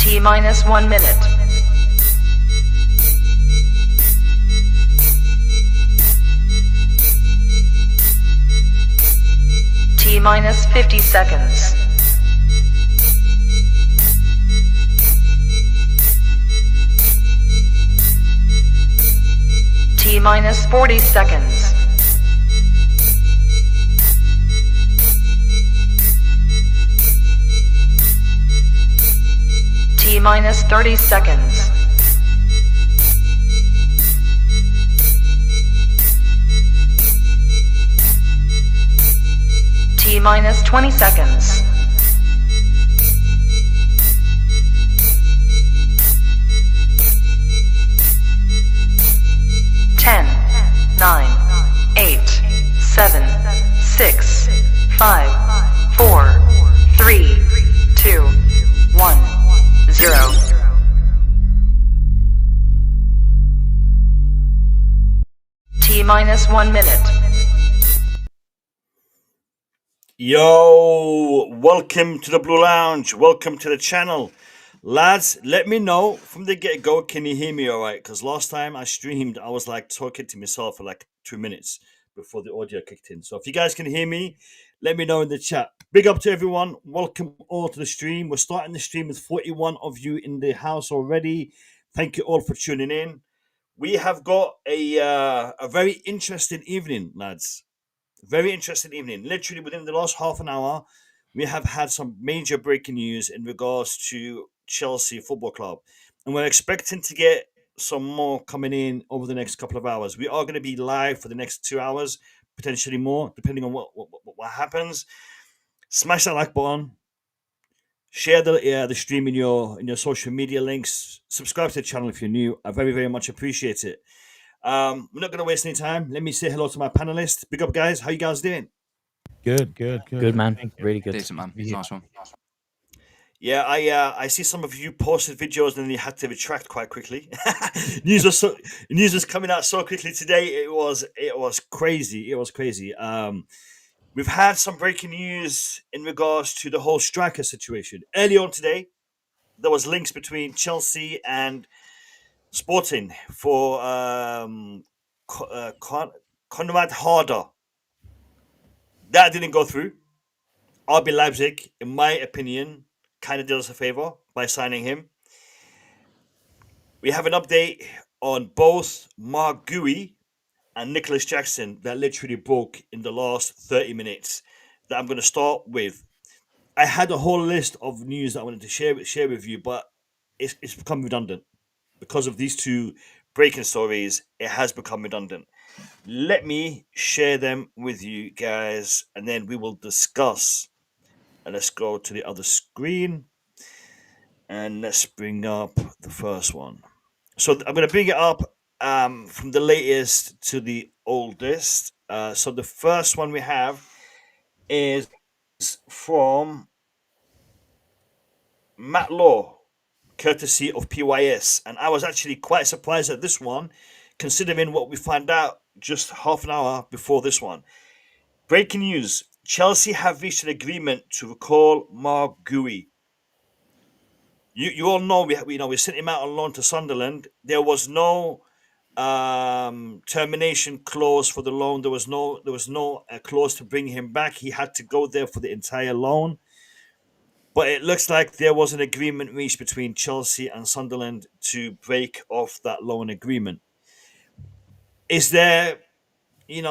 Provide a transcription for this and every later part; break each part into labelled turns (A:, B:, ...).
A: T minus 1 minute. T minus 50 seconds. T minus 40 seconds. T minus 30 seconds. T minus 20 seconds. Ten, 9, 8, 7, 6, 5, 4, 3, 2, 1, 0. T minus 1 minute.
B: Yo, welcome to the Blue Lounge. Welcome to the channel. Lads, let me know from the get-go, can you hear me all right? Because last time I streamed, I was like talking to myself for like 2 minutes before the audio kicked in. So if you guys can hear me, let me know in the chat. Big up to everyone. Welcome all to the stream. We're starting the stream with 41 of you in the house already. Thank you all for tuning in. We have got a very interesting evening, lads. Very interesting evening. Literally within the last half an hour, we have had some major breaking news in regards to Chelsea Football Club. And we're expecting to get some more coming in over the next couple of hours. We are going to be live for the next 2 hours, potentially more, depending on what happens. Smash that like button. Share the stream in your social media links. Subscribe to the channel if you're new. I very, very much appreciate it. We're not going to waste any time. Let me say hello to my panelists. Big up, guys. How you guys doing?
C: Good, man. Really good.
D: Decent, man. Nice one.
B: Yeah, I see some of you posted videos and then you had to retract quite quickly. News was coming out so quickly today. It was crazy. It was crazy. We've had some breaking news in regards to the whole striker situation. Early on today, there was links between Chelsea and Sporting for Konrad Harder. That didn't go through. RB Leipzig, in my opinion, kind of did us a favor by signing him. We have an update on both Mark Gui and Nicholas Jackson that literally broke in the last 30 minutes that I'm going to start with. I had a whole list of news that I wanted to share with you, but it's become redundant. Because of these two breaking stories, it has become redundant. Let me share them with you guys, and then we will discuss. And let's go to the other screen, and let's bring up the first one. So I'm going to bring it up from the latest to the oldest. So the first one we have is from Matt Law, courtesy of PYS. And I was actually quite surprised at this one, considering what we found out just half an hour before this one. Breaking news. Chelsea have reached an agreement to recall Mark Gui. You all know we sent him out on loan to Sunderland. There was no termination clause for the loan. There was no clause to bring him back. He had to go there for the entire loan. But it looks like there was an agreement reached between Chelsea and Sunderland to break off that loan agreement. Is there,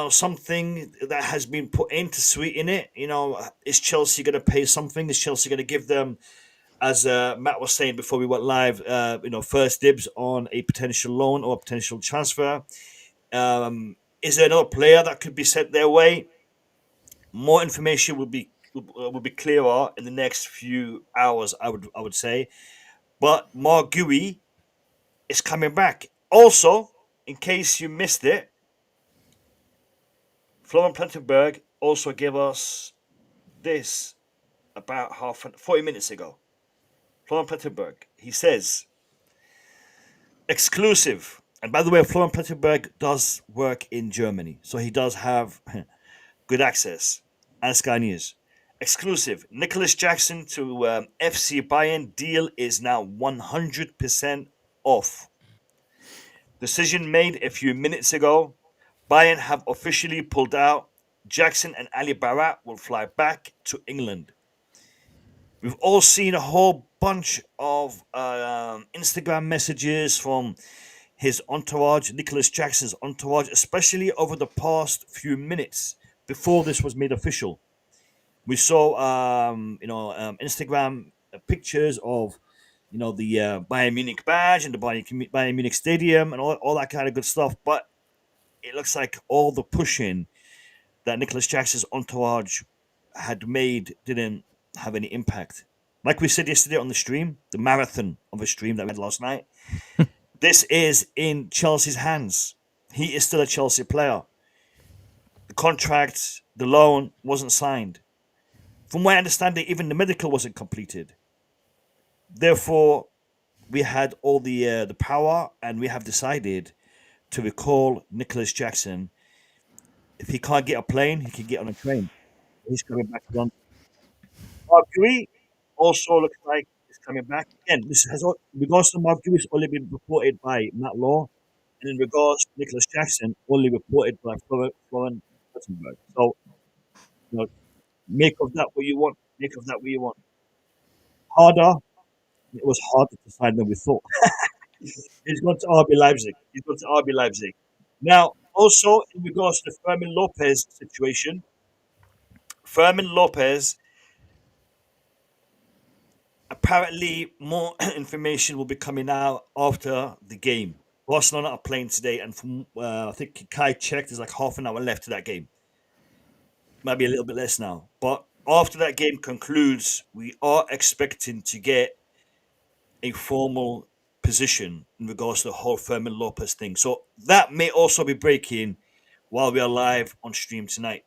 B: something that has been put in to sweeten it? Is Chelsea going to pay something? Is Chelsea going to give them, as Matt was saying before we went live, first dibs on a potential loan or a potential transfer? Is there another player that could be sent their way? More information will be clearer in the next few hours, I would say. But Mark Gui is coming back. Also, in case you missed it, Florian Plettenberg also gave us this about 40 minutes ago. Florian Plettenberg, he says, exclusive. And by the way, Florian Plettenberg does work in Germany, so he does have good access and Sky News. Exclusive. Nicholas Jackson to FC Bayern deal is now 100% off. Decision made a few minutes ago. Bayern have officially pulled out. Jackson and Ali Barat will fly back to England. We've all seen a whole bunch of Instagram messages from his entourage, Nicholas Jackson's entourage, especially over the past few minutes before this was made official. We saw, Instagram pictures of, the Bayern Munich badge and the Bayern Munich stadium and all that kind of good stuff. But it looks like all the pushing that Nicholas Jackson's entourage had made didn't have any impact. Like we said yesterday on the stream, the marathon of a stream that we had last night, this is in Chelsea's hands. He is still a Chelsea player. The contract, the loan wasn't signed. From what I understand, even the medical wasn't completed. Therefore, we had all the power, and we have decided to recall Nicholas Jackson. If he can't get a plane, he can get on a train. He's coming back to London. Marguerite also looks like he's coming back. Again, in regards to Marguerite, it's only been reported by Matt Law, and in regards to Nicholas Jackson, only reported by Florian Huttenberg. So, make of that what you want. Make of that what you want. Harder. It was harder to sign than we thought. He's gone to RB Leipzig. Now, also in regards to the Fermin Lopez situation, Fermin Lopez, apparently more information will be coming out after the game. Barcelona are playing today, and from I think Kai checked, there's like half an hour left to that game. Might be a little bit less now. But after that game concludes, we are expecting to get a formal position in regards to the whole Fermin Lopez thing. So that may also be breaking while we are live on stream tonight.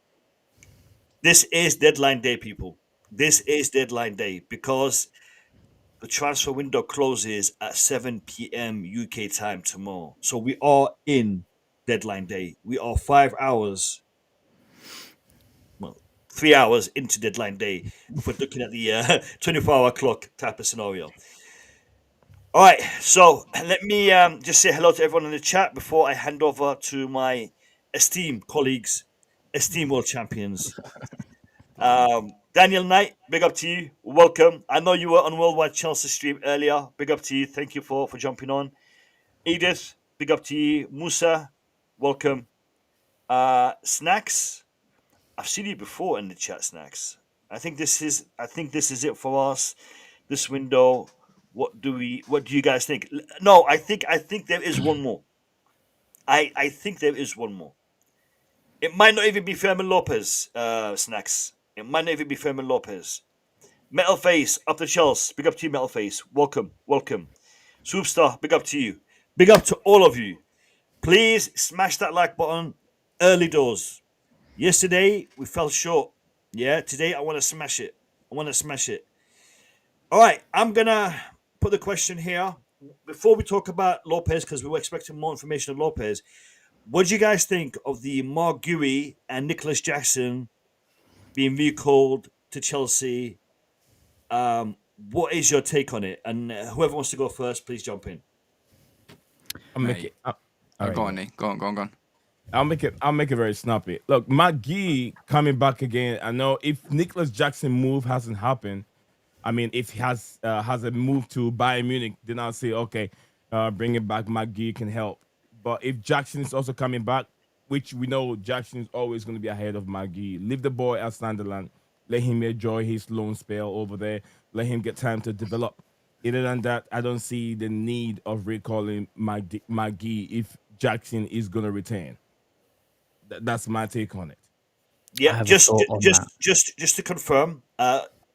B: This is deadline day, people. This is deadline day because the transfer window closes at 7 p.m. UK time tomorrow. So we are in deadline day. We are 5 hours, 3 hours into deadline day if we're looking at the 24-hour clock type of scenario. All right, so let me just say hello to everyone in the chat before I hand over to my esteemed colleagues, esteemed world champions. Daniel Knight, big up to you. Welcome. I know you were on Worldwide Chelsea stream earlier. Big up to you. Thank you for jumping on. Edith, big up to you. Musa, welcome. Snacks, I've seen you before in the chat, Snacks. I think this is it for us. This window. What do you guys think? No, I think there is one more. I think there is one more. It might not even be Fermin Lopez, Snacks. It might not even be Fermin Lopez. Metal Face, up to Chelsea. Big up to you, Metal Face. Welcome. Superstar, big up to you. Big up to all of you. Please smash that like button early doors. Yesterday, we fell short. Yeah, today I want to smash it. All right, I'm going to put the question here. Before we talk about Lopez, because we were expecting more information on Lopez, what do you guys think of the Mark Guehi and Nicholas Jackson being recalled to Chelsea? What is your take on it? And whoever wants to go first, please jump in.
D: I'll make it.
E: Go on, Nate. Go on.
D: I'll make it very snappy. Look, Mark Guehi coming back again. I know if Nicholas Jackson move hasn't happened, I mean, if he has a move to Bayern Munich, then I'll say, okay, bring it back. Mark Guehi can help. But if Jackson is also coming back, which we know Jackson is always going to be ahead of Mark Guehi, leave the boy at Sunderland. Let him enjoy his loan spell over there. Let him get time to develop. Other than that, I don't see the need of recalling Mark Guehi if Jackson is going to return. That's my take on it.
B: Yeah, just to confirm,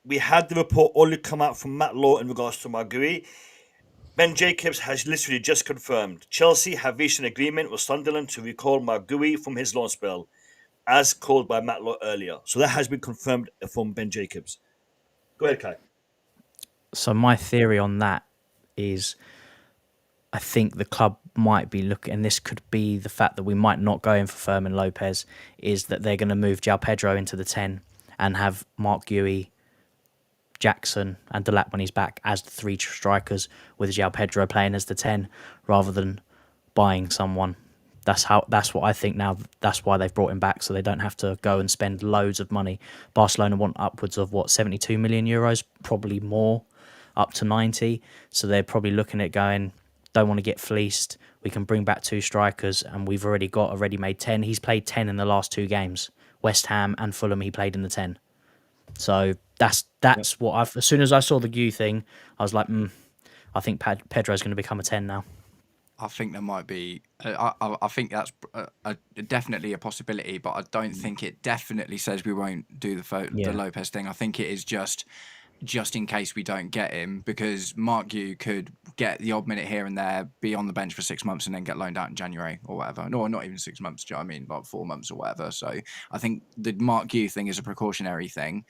B: we had the report only come out from Matt Law in regards to Mark Guehi. Ben Jacobs has literally just confirmed Chelsea have reached an agreement with Sunderland to recall Mark Guehi from his loan spell, as called by Matt Law earlier. So that has been confirmed from Ben Jacobs. Go ahead, Kai.
C: So my theory on that is I think the club might be looking, and this could be the fact that we might not go in for Fermin Lopez, is that they're going to move João Pedro into the 10 and have Mark Guéhi, Jackson and Delap when he's back as the 3 strikers, with João Pedro playing as the 10 rather than buying someone. That's what I think now. That's why they've brought him back, so they don't have to go and spend loads of money. Barcelona want upwards of 72 million euros, probably more, up to 90. So they're probably looking at going, don't want to get fleeced. We can bring back 2 strikers, and we've already got a ready-made 10. He's played 10 in the last 2 games. West Ham and Fulham, he played in the 10. So that's what I've. As soon as I saw the Gu thing, I was like, I think Pedro's going to become a 10 now.
E: I think there might be. I think that's definitely a possibility, but I don't think it definitely says we won't do the Lopez thing. I think it is just in case we don't get him, because Mark Gu could get the odd minute here and there, be on the bench for 6 months, and then get loaned out in January or whatever. No, not even 6 months. Do you know what I mean? Like 4 months or whatever. So I think the Mark Gu thing is a precautionary thing.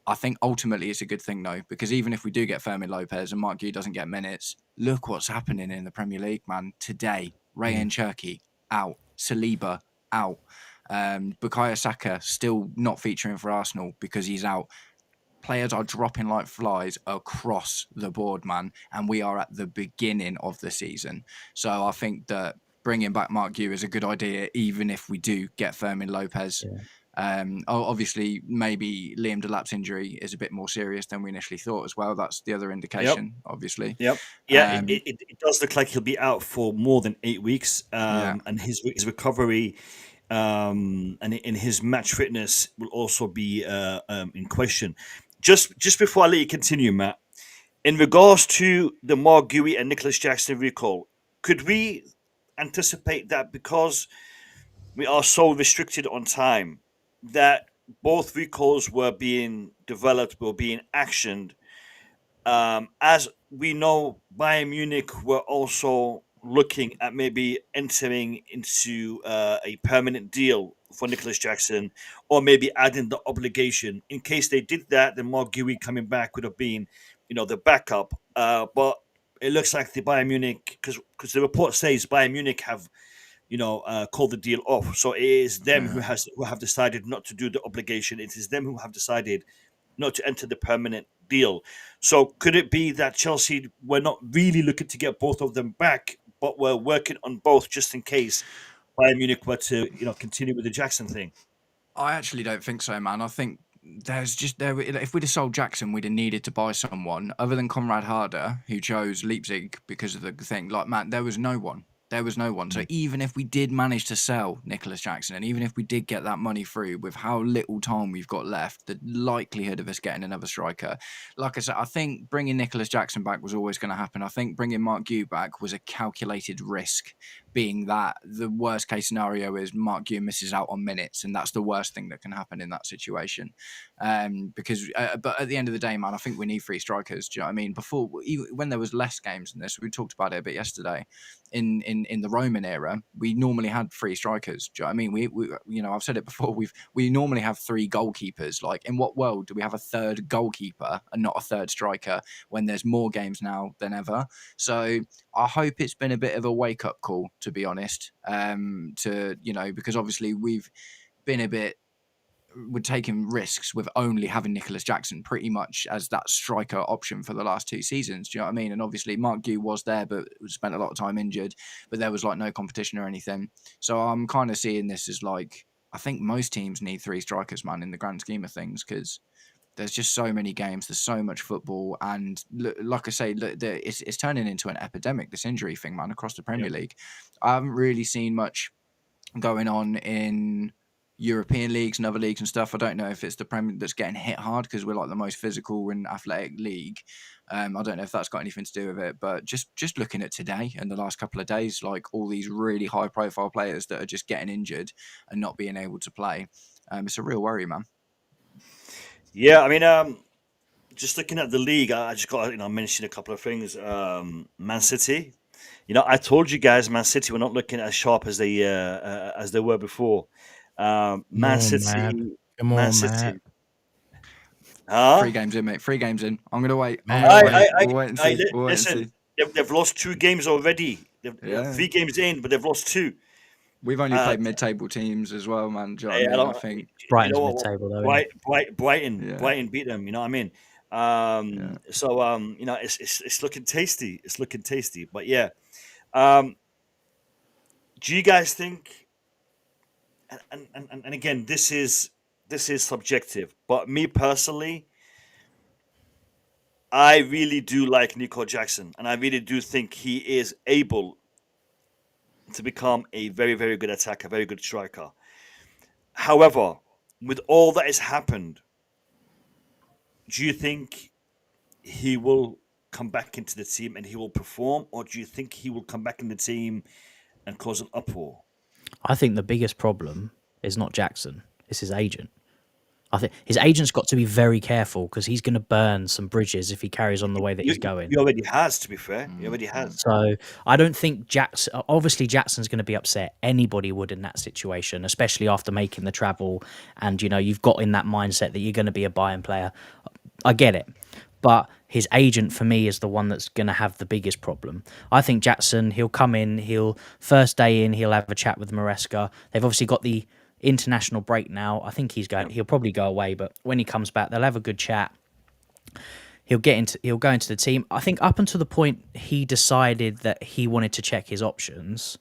E: I think ultimately it's a good thing though, because even if we do get Fermin Lopez and Mark Gu doesn't get minutes, look what's happening in the Premier League, man. Today, Rayan Cherki out, Saliba out, Bukayo Saka still not featuring for Arsenal because he's out. Players are dropping like flies across the board, man, and we are at the beginning of the season. So I think that bringing back Mark Gu is a good idea, even if we do get Fermin Lopez. Yeah. Obviously, maybe Liam Delap's injury is a bit more serious than we initially thought as well. That's the other indication, obviously.
B: Yep. Yeah, it does look like he'll be out for more than 8 weeks, and his recovery and in his match fitness will also be in question. Just before I let you continue, Matt, in regards to the Mark Guéhi and Nicholas Jackson recall, could we anticipate that because we are so restricted on time, that both recalls were being developed, were being actioned? As we know, Bayern Munich were also looking at maybe entering into a permanent deal for Nicholas Jackson, or maybe adding the obligation. In case they did that, then Mark Guéhi coming back would have been, the backup. But it looks like the Bayern Munich, because the report says Bayern Munich have called the deal off. So it is them who have decided not to do the obligation. It is them who have decided not to enter the permanent deal. So could it be that Chelsea were not really looking to get both of them back, but were working on both just in case Bayern Munich were to continue with the Jackson thing?
E: I actually don't think so, man. I think if we'd have sold Jackson, we'd have needed to buy someone other than Konrad Harder, who chose Leipzig because of the thing. Like, man, there was no one. So even if we did manage to sell Nicholas Jackson, and even if we did get that money through, with how little time we've got left, the likelihood of us getting another striker, like I said, I think bringing Nicholas Jackson back was always going to happen. I think bringing Mark Guéhi back was a calculated risk, being that the worst case scenario is Mark Guéhi misses out on minutes, and that's the worst thing that can happen in that situation. But at the end of the day, man, I think we need 3 strikers. Do you know what I mean? Before, when there was less games than this, we talked about it a bit yesterday. In the Roman era, we normally had 3 strikers. Do you know what I mean? We I've said it before. We normally have 3 goalkeepers. Like, in what world do we have a 3rd goalkeeper and not a 3rd striker when there's more games now than ever? So I hope it's been a bit of a wake up call, to be honest. Because obviously we've been we're taking risks with only having Nicholas Jackson pretty much as that striker option for the last 2 seasons. Do you know what I mean? And obviously Mark Guéhi was there, but spent a lot of time injured, but there was like no competition or anything. So I'm kind of seeing this as like, I think most teams need 3 strikers, man, in the grand scheme of things, because there's just so many games, there's so much football, and like I say, it's turning into an epidemic, this injury thing, man, across the Premier League. I haven't really seen much going on in European leagues and other leagues and stuff. I don't know if it's the Premier that's getting hit hard because we're like the most physical and athletic league. I don't know if that's got anything to do with it, but just looking at today and the last couple of days, like all these really high profile players that are just getting injured and not being able to play. It's a real worry, man.
B: Yeah, I mean, just looking at the league, I just got to mention a couple of things. Man City, I told you guys, Man City were not looking as sharp as they were before. Man City.
D: Come on, City.
B: Huh?
E: 3 games in, mate. 3 games in. I'm gonna wait.
B: We'll wait and see. Listen, they've lost 2 games already. 3 games in, but they've lost 2.
E: We've only
B: Uh,
E: played mid-table teams as well, man. Do you know
B: I
E: what I mean? I
B: don't.
E: think.
C: Brighton's
B: You know what?
C: mid-table though, isn't it?
B: Brighton,
E: Yeah.
B: Brighton beat them. You know what I mean?
E: Yeah.
B: So you know, it's looking tasty. It's looking tasty. But yeah, um, do you guys think? And again, this is subjective. But me personally, I really do like Nico Jackson, and I really do think he is able to become a very, very good attacker, very good striker. However, with all that has happened, do you think he will come back into the team and he will perform, or do you think he will come back in the team and cause an uproar?
C: I think the biggest problem is not Jackson; it's his agent. I think his agent's got to be very careful because he's going to burn some bridges if he carries on the way that he's going.
B: He already has, to be fair. He already has.
C: So I don't think Jackson. Obviously, Jackson's going to be upset. Anybody would in that situation, especially after making the travel, and you've got in that mindset that you're going to be a Bayern player. I get it, but his agent for me is the one that's going to have the biggest problem. I think Jackson, he'll come in, he'll first day in, he'll have a chat with Maresca. They've obviously got the international break now. I think he'll probably go away, but when he comes back, they'll have a good chat. He'll go into the team. I think up until the point he decided that he wanted to check his options,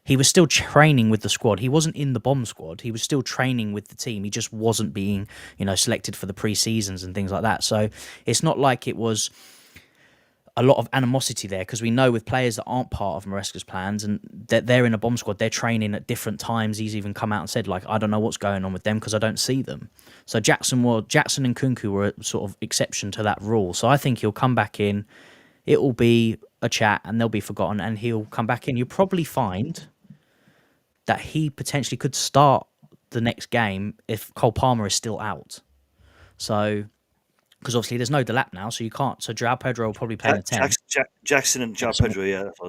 C: he was still training with the squad. He wasn't in the bomb squad. He was still training with the team. He just wasn't being, selected for the pre-seasons and things like that. So it's not like it was a lot of animosity there, because we know with players that aren't part of Maresca's plans and that they're in a bomb squad, they're training at different times. He's even come out and said, I don't know what's going on with them because I don't see them. So Jackson and Kunku were a sort of exception to that rule. So I think he'll come back in, it will be a chat and they'll be forgotten, and he'll come back in. You'll probably find that he potentially could start the next game if Cole Palmer is still out. So, because obviously there's no Delap now, so you can't. So João Pedro will probably play in the 10.
B: Jackson and João Pedro,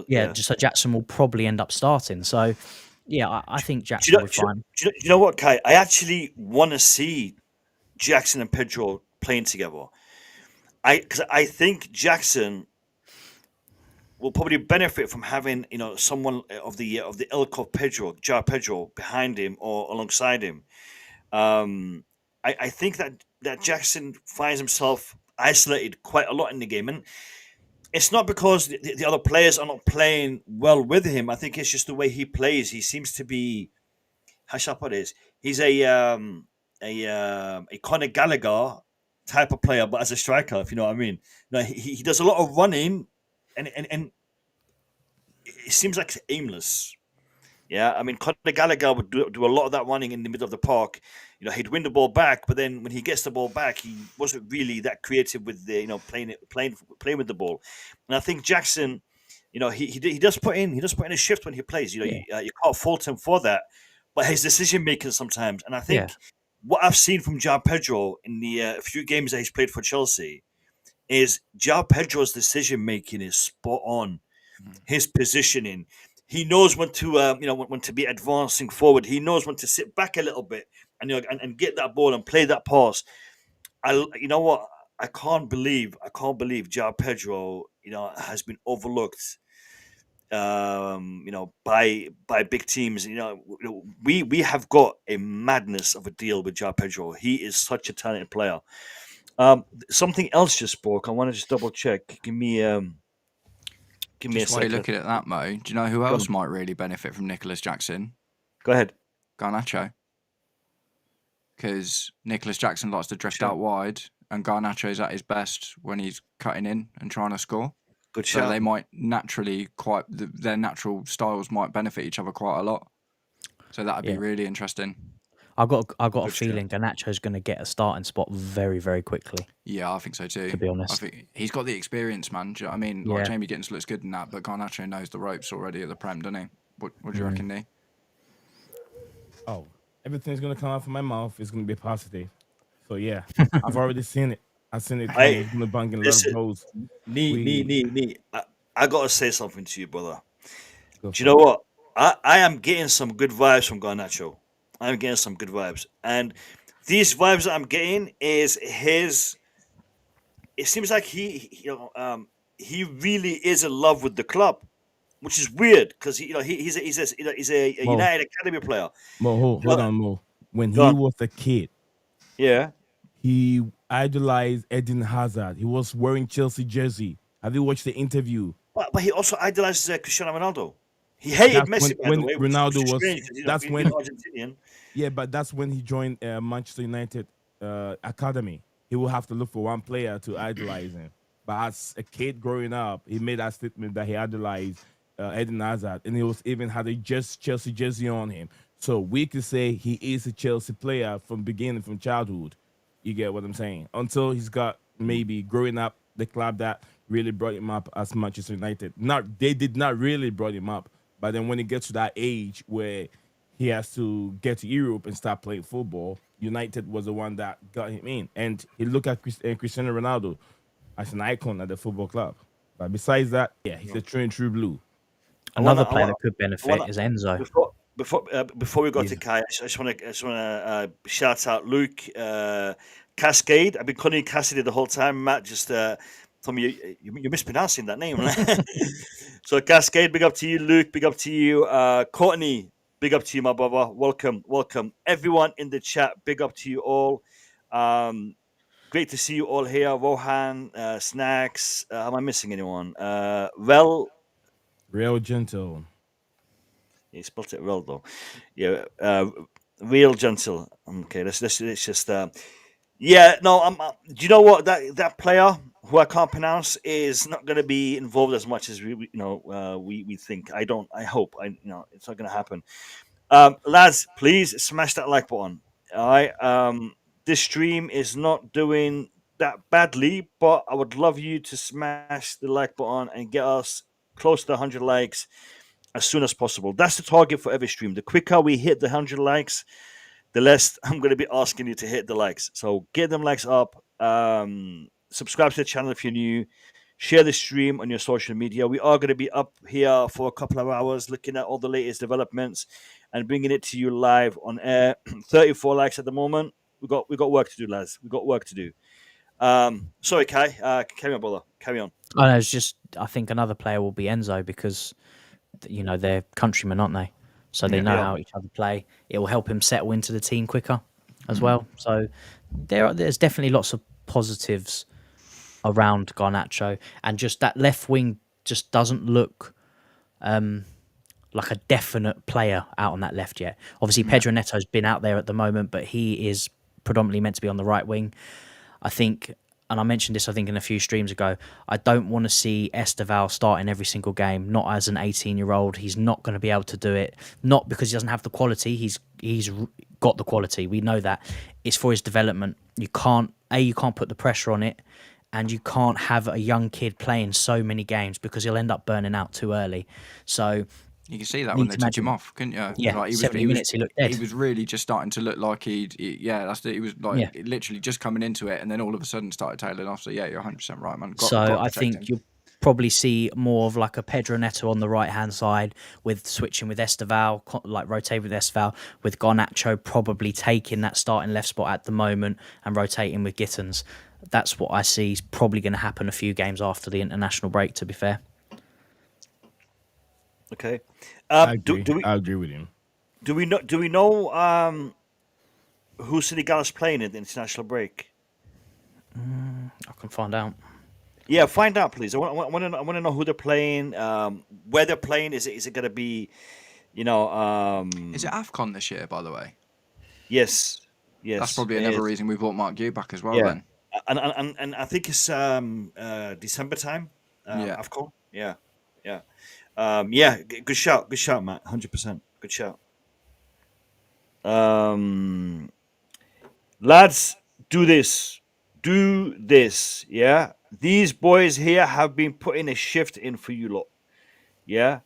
B: yeah.
C: So Jackson will probably end up starting. So, yeah, I think Jackson will be fine.
B: Do you know what, Kai? I actually want to see Jackson and Pedro playing together. Because I think Jackson will probably benefit from having someone of the ilk of Pedro, João Pedro, behind him or alongside him. I think that Jackson finds himself isolated quite a lot in the game, and it's not because the other players are not playing well with him. I think it's just the way he plays. He seems to be, how shall I put this? He's a Conor Gallagher type of player, but as a striker, if you know what I mean. He does a lot of running, and it seems like it's aimless. Yeah, I mean, Conor Gallagher would do a lot of that running in the middle of the park. He'd win the ball back, but then when he gets the ball back, he wasn't really that creative with the playing with the ball. And I think Jackson, he does put in a shift when he plays. You can't fault him for that, but his decision making sometimes. And I think what I've seen from João Pedro in the few games that he's played for Chelsea is João Pedro's decision making is spot on. His positioning. He knows when to when to be advancing forward. He knows when to sit back a little bit and get that ball and play that pass. You know what? I can't believe João Pedro has been overlooked. By big teams. We have got a madness of a deal with João Pedro. He is such a talented player. Something else just spoke. I want to just double check. Give me a
E: Just while
B: second.
E: you're looking at that, Mo, do you know who else might really benefit from Nicholas Jackson?
B: Go ahead.
E: Garnacho. Because Nicholas Jackson likes to drift out wide, and Garnacho's at his best when he's cutting in and trying to score.
B: Good
E: So
B: shout.
E: they might naturally their natural styles might benefit each other quite a lot. So that'd be really interesting.
C: I got a
B: Good
C: feeling Garnacho's going to get a starting spot very, very quickly.
E: Yeah, I think so too.
C: To be honest.
E: I think he's got the experience, man. Do you know what I mean? Like Jamie Gittins looks good in that, but Garnacho knows the ropes already at the Prem, doesn't he? What do you reckon, Nee?
D: Oh, everything's gonna come out from my mouth is gonna be positive. So yeah, I've already seen it. I've seen it.
B: Hey,
D: Gonna bang in a lot
B: listen.
D: of goals.
B: Nee. I gotta say something to you, brother.
D: Go
B: Do you
D: for
B: know
D: it.
B: what? I am getting some good vibes from Garnacho. I'm getting some good vibes, and these vibes that I'm getting is his. It seems like he really is in love with the club. which is weird because he's a
D: Mo,
B: United Academy player.
D: hold on, Mo. When
B: Go
D: he
B: on.
D: was a kid,
B: Yeah.
D: he idolized Eden Hazard. He was wearing Chelsea jersey. Have you watched the interview?
B: But he also idolizes Cristiano Ronaldo. He hated
D: That's
B: Messi, by the
D: when
B: way, which
D: Ronaldo
B: is
D: was.
B: strange because
D: That's
B: he's
D: when.
B: Argentinian.
D: Yeah, but that's when he joined Manchester United academy. He will have to look for one player to idolize him. But as a kid growing up, he made that statement that he idolized Eden Hazard, and he was even had a Chelsea jersey on him. So we could say he is a Chelsea player from beginning, from childhood. You get what I'm saying? Until he's got maybe growing up the club that really brought him up as Manchester United. Not they did not really brought him up, but then when he gets to that age where he has to get to Europe and start playing football, United was the one that got him in. And he looked at Cristiano Ronaldo as an icon at the football club. But besides that, yeah, he's a true and true blue.
C: Another player that could benefit is Enzo.
B: Before we go to Kai, I just want to shout out Luke Cascade. I've been calling you Cassidy the whole time. Matt just told me you're mispronouncing that name. So Cascade, big up to you. Luke, big up to you. Courtney, big up to you, my brother. Welcome. Everyone in the chat, big up to you all. Great to see you all here. Rohan, Snacks. Am I missing anyone?
D: Real gentle.
B: He spelled it well though. Yeah, real gentle. Okay, let's just. Yeah, no. Do you know what that player who I can't pronounce is not going to be involved as much as we think. I don't. I hope. It's not going to happen. Lads, please smash that like button. All right. This stream is not doing that badly, but I would love you to smash the like button and get us close to 100 likes as soon as possible. That's the target for every stream. The quicker we hit the 100 likes, the less I'm going to be asking you to hit the likes. So get them likes up. Subscribe to the channel if you're new. Share the stream on your social media. We are going to be up here for a couple of hours looking at all the latest developments and bringing it to you live on air. 34 likes at the moment. We got work to do, lads. We got work to do. Sorry, Kai. Carry on, brother. Carry on.
C: I know, it's just I think another player will be Enzo because they're countrymen, aren't they? So they know how each other play. It will help him settle into the team quicker as well. So there's definitely lots of positives around Garnacho, and just that left wing just doesn't look like a definite player out on that left yet. Obviously, Pedro Neto's been out there at the moment, but he is predominantly meant to be on the right wing. I think, and I mentioned this, I think, in a few streams ago, I don't want to see Esteval starting every single game, not as an 18-year-old. He's not going to be able to do it, not because he doesn't have the quality. He's got the quality. We know that. It's for his development. You can't put the pressure on it, and you can't have a young kid playing so many games because he'll end up burning out too early. So
E: you can see that when they took him off, couldn't you?
C: Yeah,
E: like
C: 70 minutes he looked dead.
E: He was really just starting to look like he was like literally just coming into it, and then all of a sudden started tailing off. So yeah, you're 100% right, man.
C: I think you'll probably see more of like a Pedro Neto on the right hand side, with switching with Esteval, like rotate with Esteval, with Garnacho probably taking that starting left spot at the moment and rotating with Gittins. That's what I see is probably going to happen a few games after the international break, to be fair.
B: Okay.
D: I agree with him.
B: Do we know who Senegal is playing in the international break?
C: I can find out.
B: Yeah, find out, please. I want to know who they're playing, where they're playing. Is it going to be,
E: Is it AFCON this year, by the way?
B: Yes.
E: That's probably another reason we brought Mark Yu back as well.
B: Yeah.
E: Then.
B: And I think it's December time. AFCON. Yeah. Good shout, Matt. 100%. Good shout. Lads, do this. Yeah. These boys here have been putting a shift in for you lot. Yeah.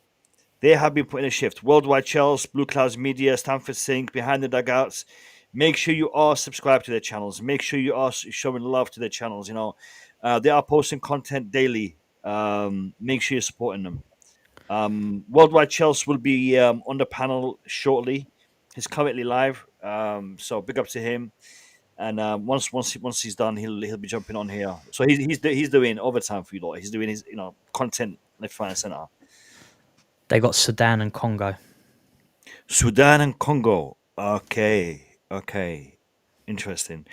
B: They have been putting a shift. Worldwide Chelsea, Blue Clouds Media, Stanford Sync, Behind the Dugouts. Make sure you are subscribed to their channels. Make sure you are showing love to their channels. They are posting content daily. Make sure you're supporting them. Worldwide Chelsea will be on the panel shortly. He's currently live, so big up to him. And once he's done, he'll be jumping on here. So he's doing overtime for you lot. He's doing his content left, right, and center.
C: They got Sudan and Congo.
B: Sudan and Congo. Okay. Interesting.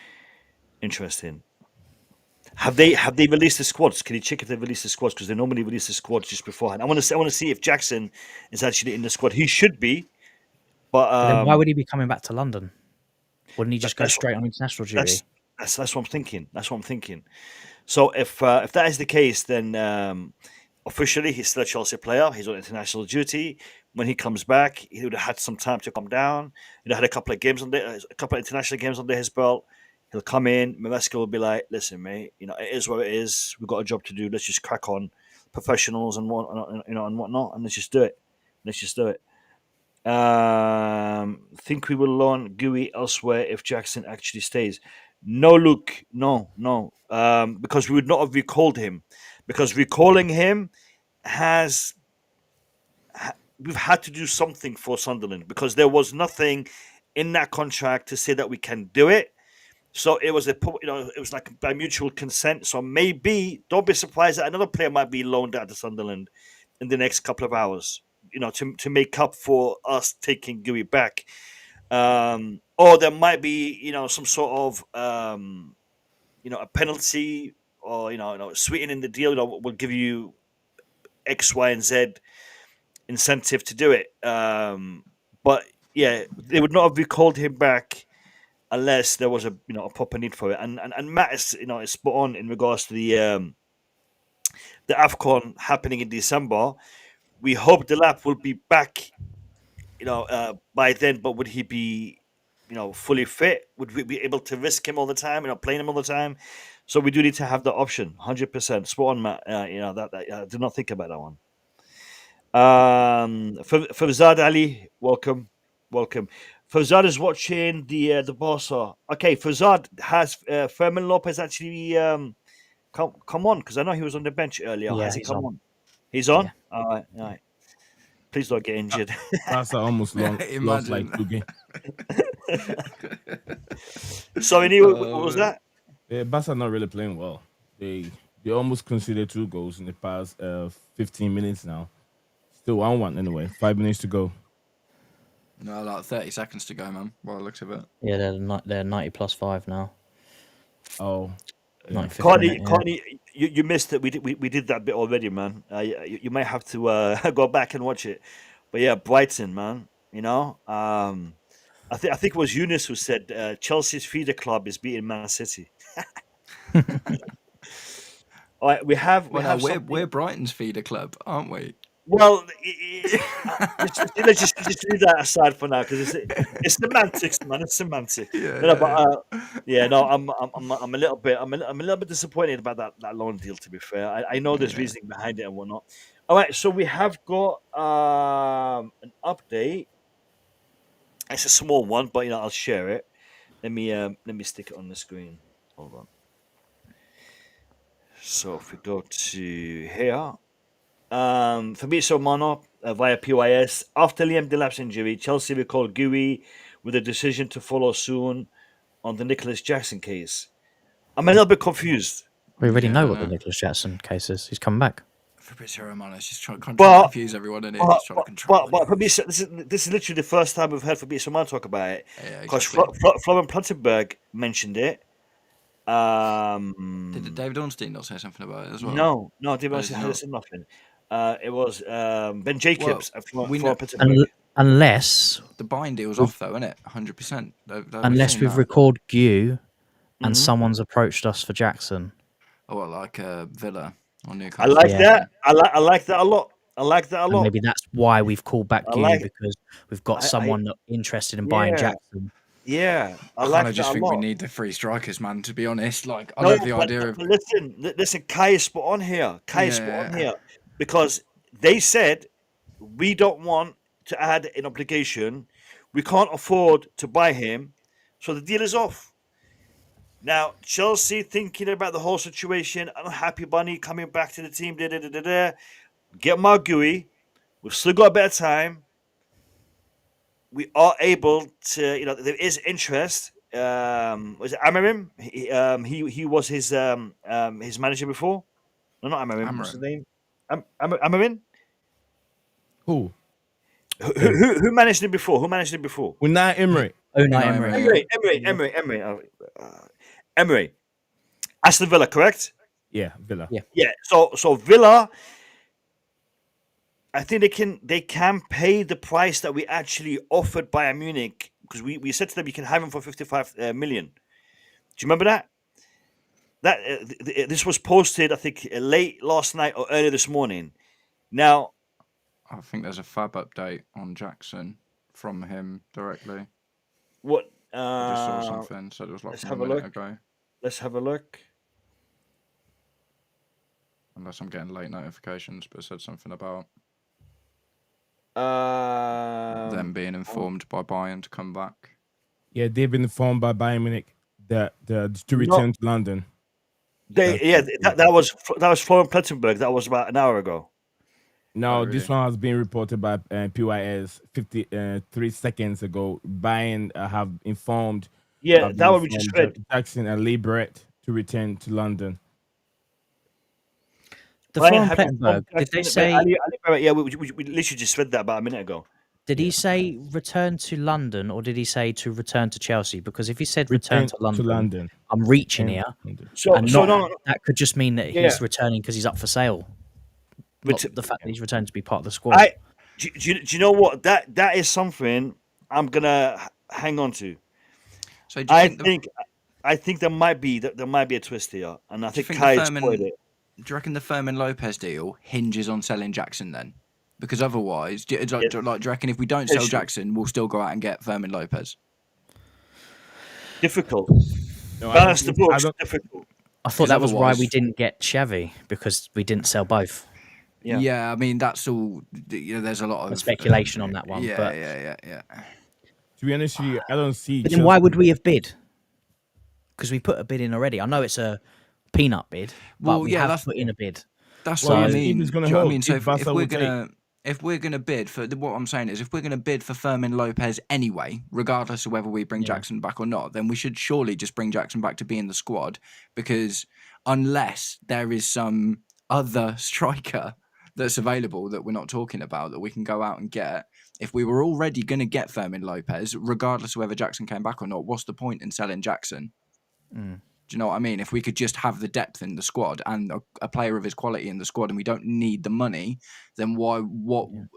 B: Have they released the squads? Can you check if they released the squads? Because they normally release the squads just beforehand. I want to see if Jackson is actually in the squad. He should be, but
C: But then why would he be coming back to London? Wouldn't he just go
B: that's
C: straight on international duty?
B: that's what I'm thinking. So if that is the case, then officially he's still a Chelsea player. He's on international duty. When he comes back, he would have had some time to come down. He'd have had a couple of international games under his belt. He'll come in. Maresca will be like, "Listen, mate, it is what it is. We've got a job to do. Let's just crack on, professionals and whatnot, and let's just do it." Think we will loan Gui elsewhere if Jackson actually stays? No, Luke. No. Because we would not have recalled him. Because recalling him we've had to do something for Sunderland because there was nothing in that contract to say that we can do it. So it was it was like by mutual consent. So maybe don't be surprised that another player might be loaned out to Sunderland in the next couple of hours. To make up for us taking Gui back, or there might be some sort of a penalty, or sweetening the deal. We'll give you X, Y, and Z incentive to do it. But yeah, they would not have recalled him back unless there was a proper need for it. And Matt is is spot on in regards to the AFCON happening in December. We hope Delap will be back, by then. But would he be, fully fit? Would we be able to risk him all the time? Playing him all the time. So we do need to have the option, 100%. Spot on, Matt. That I did not think about that one. Fawzad Ali, welcome. Fawzad is watching the Barca. Okay, Fawzad, has Fermin Lopez actually come on? Because I know he was on the bench earlier.
C: Yeah,
B: has he
C: he's
B: come
C: on.
B: on? He's on?
C: Yeah.
B: All right. Please don't get injured.
D: Barca almost lost like 2 games.
B: Sorry, Neil, what was that?
D: Yeah, Barca not really playing well. They almost conceded 2 goals in the past 15 minutes now. Still 1-1 anyway. 5 minutes to go.
E: No, like 30 seconds to go, man. Well, it looks a bit.
C: Yeah, they're 90 plus 5 now.
D: Oh.
C: 95 minute,
B: Carney, you missed it. We did that bit already, man. You might have to go back and watch it. But yeah, Brighton, man. I think it was Younes who said Chelsea's feeder club is beating Man City. All right,
E: we're Brighton's feeder club, aren't we?
B: Well, let's just leave that aside for now because it's semantics, man. It's semantics. I'm a little bit disappointed about that loan deal. To be fair, I know there's reasoning behind it and whatnot. All right, so we have got an update. It's a small one, but I'll share it. Let me stick it on the screen. Hold on. So if we go to here. Fabrizio Mono via PYS. After Liam Delap's injury, Chelsea recalled Gui with a decision to follow soon on the Nicholas Jackson case. I'm a little bit confused.
C: We already know what the Nicholas Jackson case is. He's coming back.
E: Fabrizio Romano is just trying to confuse everyone in it. He's trying to control
B: but Fabrizio, this is literally the first time we've heard Fabrizio Romano talk about it. Because Florian Plettenberg mentioned it.
E: Did David Ornstein not say something about it as well?
B: No, David Ornstein said nothing. It was Ben Jacobs.
C: Unless
E: the buying deal's off though, isn't it? 100%.
C: Unless we've recalled Gu and someone's approached us for Jackson.
E: Oh, well, like Villa or Newcastle.
B: I like that. I like that a lot. And
C: maybe that's why we've called back Gu because we've got someone interested in buying Jackson.
B: Yeah,
E: I just think we need the 3 strikers, man. To be honest, I love the idea of.
B: Listen, Kai is spot on here. Because they said we don't want to add an obligation. We can't afford to buy him, so the deal is off. Now Chelsea thinking about the whole situation. Unhappy Bunny coming back to the team. Get Margui. We've still got a bit of time. We are able to, there is interest. Was it Amarim? He was his manager before. No, not Amarim. What's his name? Amarim?
D: Who?
B: Who managed it before? Who managed it before?
D: Unai Emery.
C: Unai
E: Unai
C: Emery.
E: Emery.
B: Emery. Aston Villa, correct?
D: Yeah, Villa.
C: Yeah.
B: Yeah. So Villa, I think they can pay the price that we actually offered Bayern Munich, because we said to them you can have him for 55 million. Do you remember that? This was posted, I think, late last night or early this morning. Now,
E: I think there's a fab update on Jackson from him directly.
B: what?
E: I just saw something, so it was like
B: let's
E: a
B: have a
E: minute
B: look.
E: ago.
B: Let's have a look.
E: Unless I'm getting late notifications, but it said something about them being informed by Bayern to come back.
D: Yeah, they've been informed by Bayern Munich that to return to London.
B: That was Florian Plettenberg. That was about an hour ago.
D: No,
E: Oh,
D: this
E: really?
D: one has been reported by PYS 53 seconds ago. Bayern have informed.
B: Yeah,
D: have
B: that one we just
D: informed
B: read.
D: Jackson and Lee Brett to return to London.
C: The
B: Bayern
C: Florian
B: have informed
C: Plettenberg, did they
B: Jackson,
C: say?
B: yeah, we literally just read that about a minute ago.
C: Did he say return to London, or did he say to return to Chelsea? Because if he said return to London, I'm reaching here,
B: So
C: and that could just mean that he's
B: Yeah.
C: returning because he's up for sale. Not
B: Ret-
C: the fact that he's returned to be part of the squad.
B: Do you know what? That is something I'm gonna hang on to.
E: So do you
B: I think there might be a twist here, and I
E: Do you
B: think
E: think
B: Kai
E: the
B: exploited it.
E: Do you reckon the Fermin Lopez deal hinges on selling Jackson then? Because otherwise, do you reckon if we don't sell
B: Yes.
E: Jackson, we'll still go out and get Fermin Lopez?
B: Difficult.
D: No,
B: Balance the
D: I
B: books.
D: don't-
B: Difficult.
C: I thought
E: 'Cause
C: that was why we
E: otherwise-
C: didn't get Xavi, because we didn't sell both.
B: Yeah.
E: I mean that's all. There's a lot of
C: Speculation on that one,
E: Yeah,
C: but
E: yeah.
D: To be honest with you, I don't see.
C: But then why would we have bid? Because we put a bid in already. I know it's a peanut bid, but
E: Well,
C: we
E: yeah,
C: have
E: that's-
C: put in a bid.
E: That's
C: Well,
E: what I
C: if
E: mean.
D: he's gonna
E: Do you know what I
D: hold,
E: mean? So
D: if
E: if
D: Barca
E: we're
D: will take-
E: gonna bid for what I'm saying is, if we're gonna bid for Fermin Lopez anyway, regardless of whether we bring Jackson back or not, then we should surely just bring Jackson back to be in the squad, because unless there is some other striker that's available that we're not talking about that we can go out and get, if we were already going to get Fermin Lopez, regardless of whether Jackson came back or not, what's the point in selling Jackson? Do you know what I mean? If we could just have the depth in the squad and a player of his quality in the squad, and we don't need the money, then why?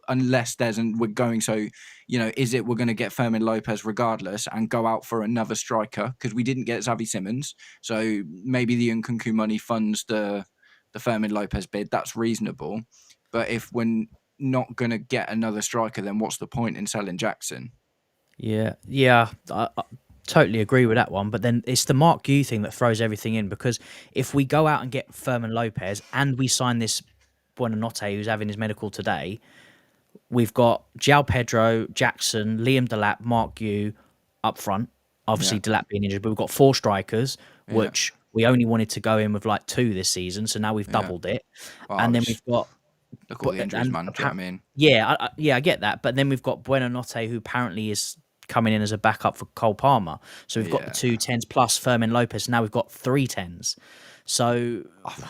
E: Unless we're going. So, is it we're going to get Fermin Lopez regardless and go out for another striker because we didn't get Xavi Simons? So maybe the Nkunku money funds the Fermin Lopez bid. That's reasonable. But if we're not going to get another striker, then what's the point in selling Jackson?
C: Yeah, I totally agree with that one. But then it's the Mark Gu thing that throws everything in, because if we go out and get Fermin Lopez and we sign this Buonanotte who's having his medical today, we've got João Pedro, Jackson, Liam Delap, Mark Gu up front. Obviously, Delap being injured, but we've got 4 strikers, which we only wanted to go in with like 2 this season. So now we've doubled it.
E: Well,
C: and then we've got...
E: Look at all the injuries, man. Do you know what I mean?
C: Yeah, I get that. But then we've got Buonanotte, who apparently is coming in as a backup for Cole Palmer. So we've got the 2 10s plus Fermin Lopez. Now we've got 3 10s. So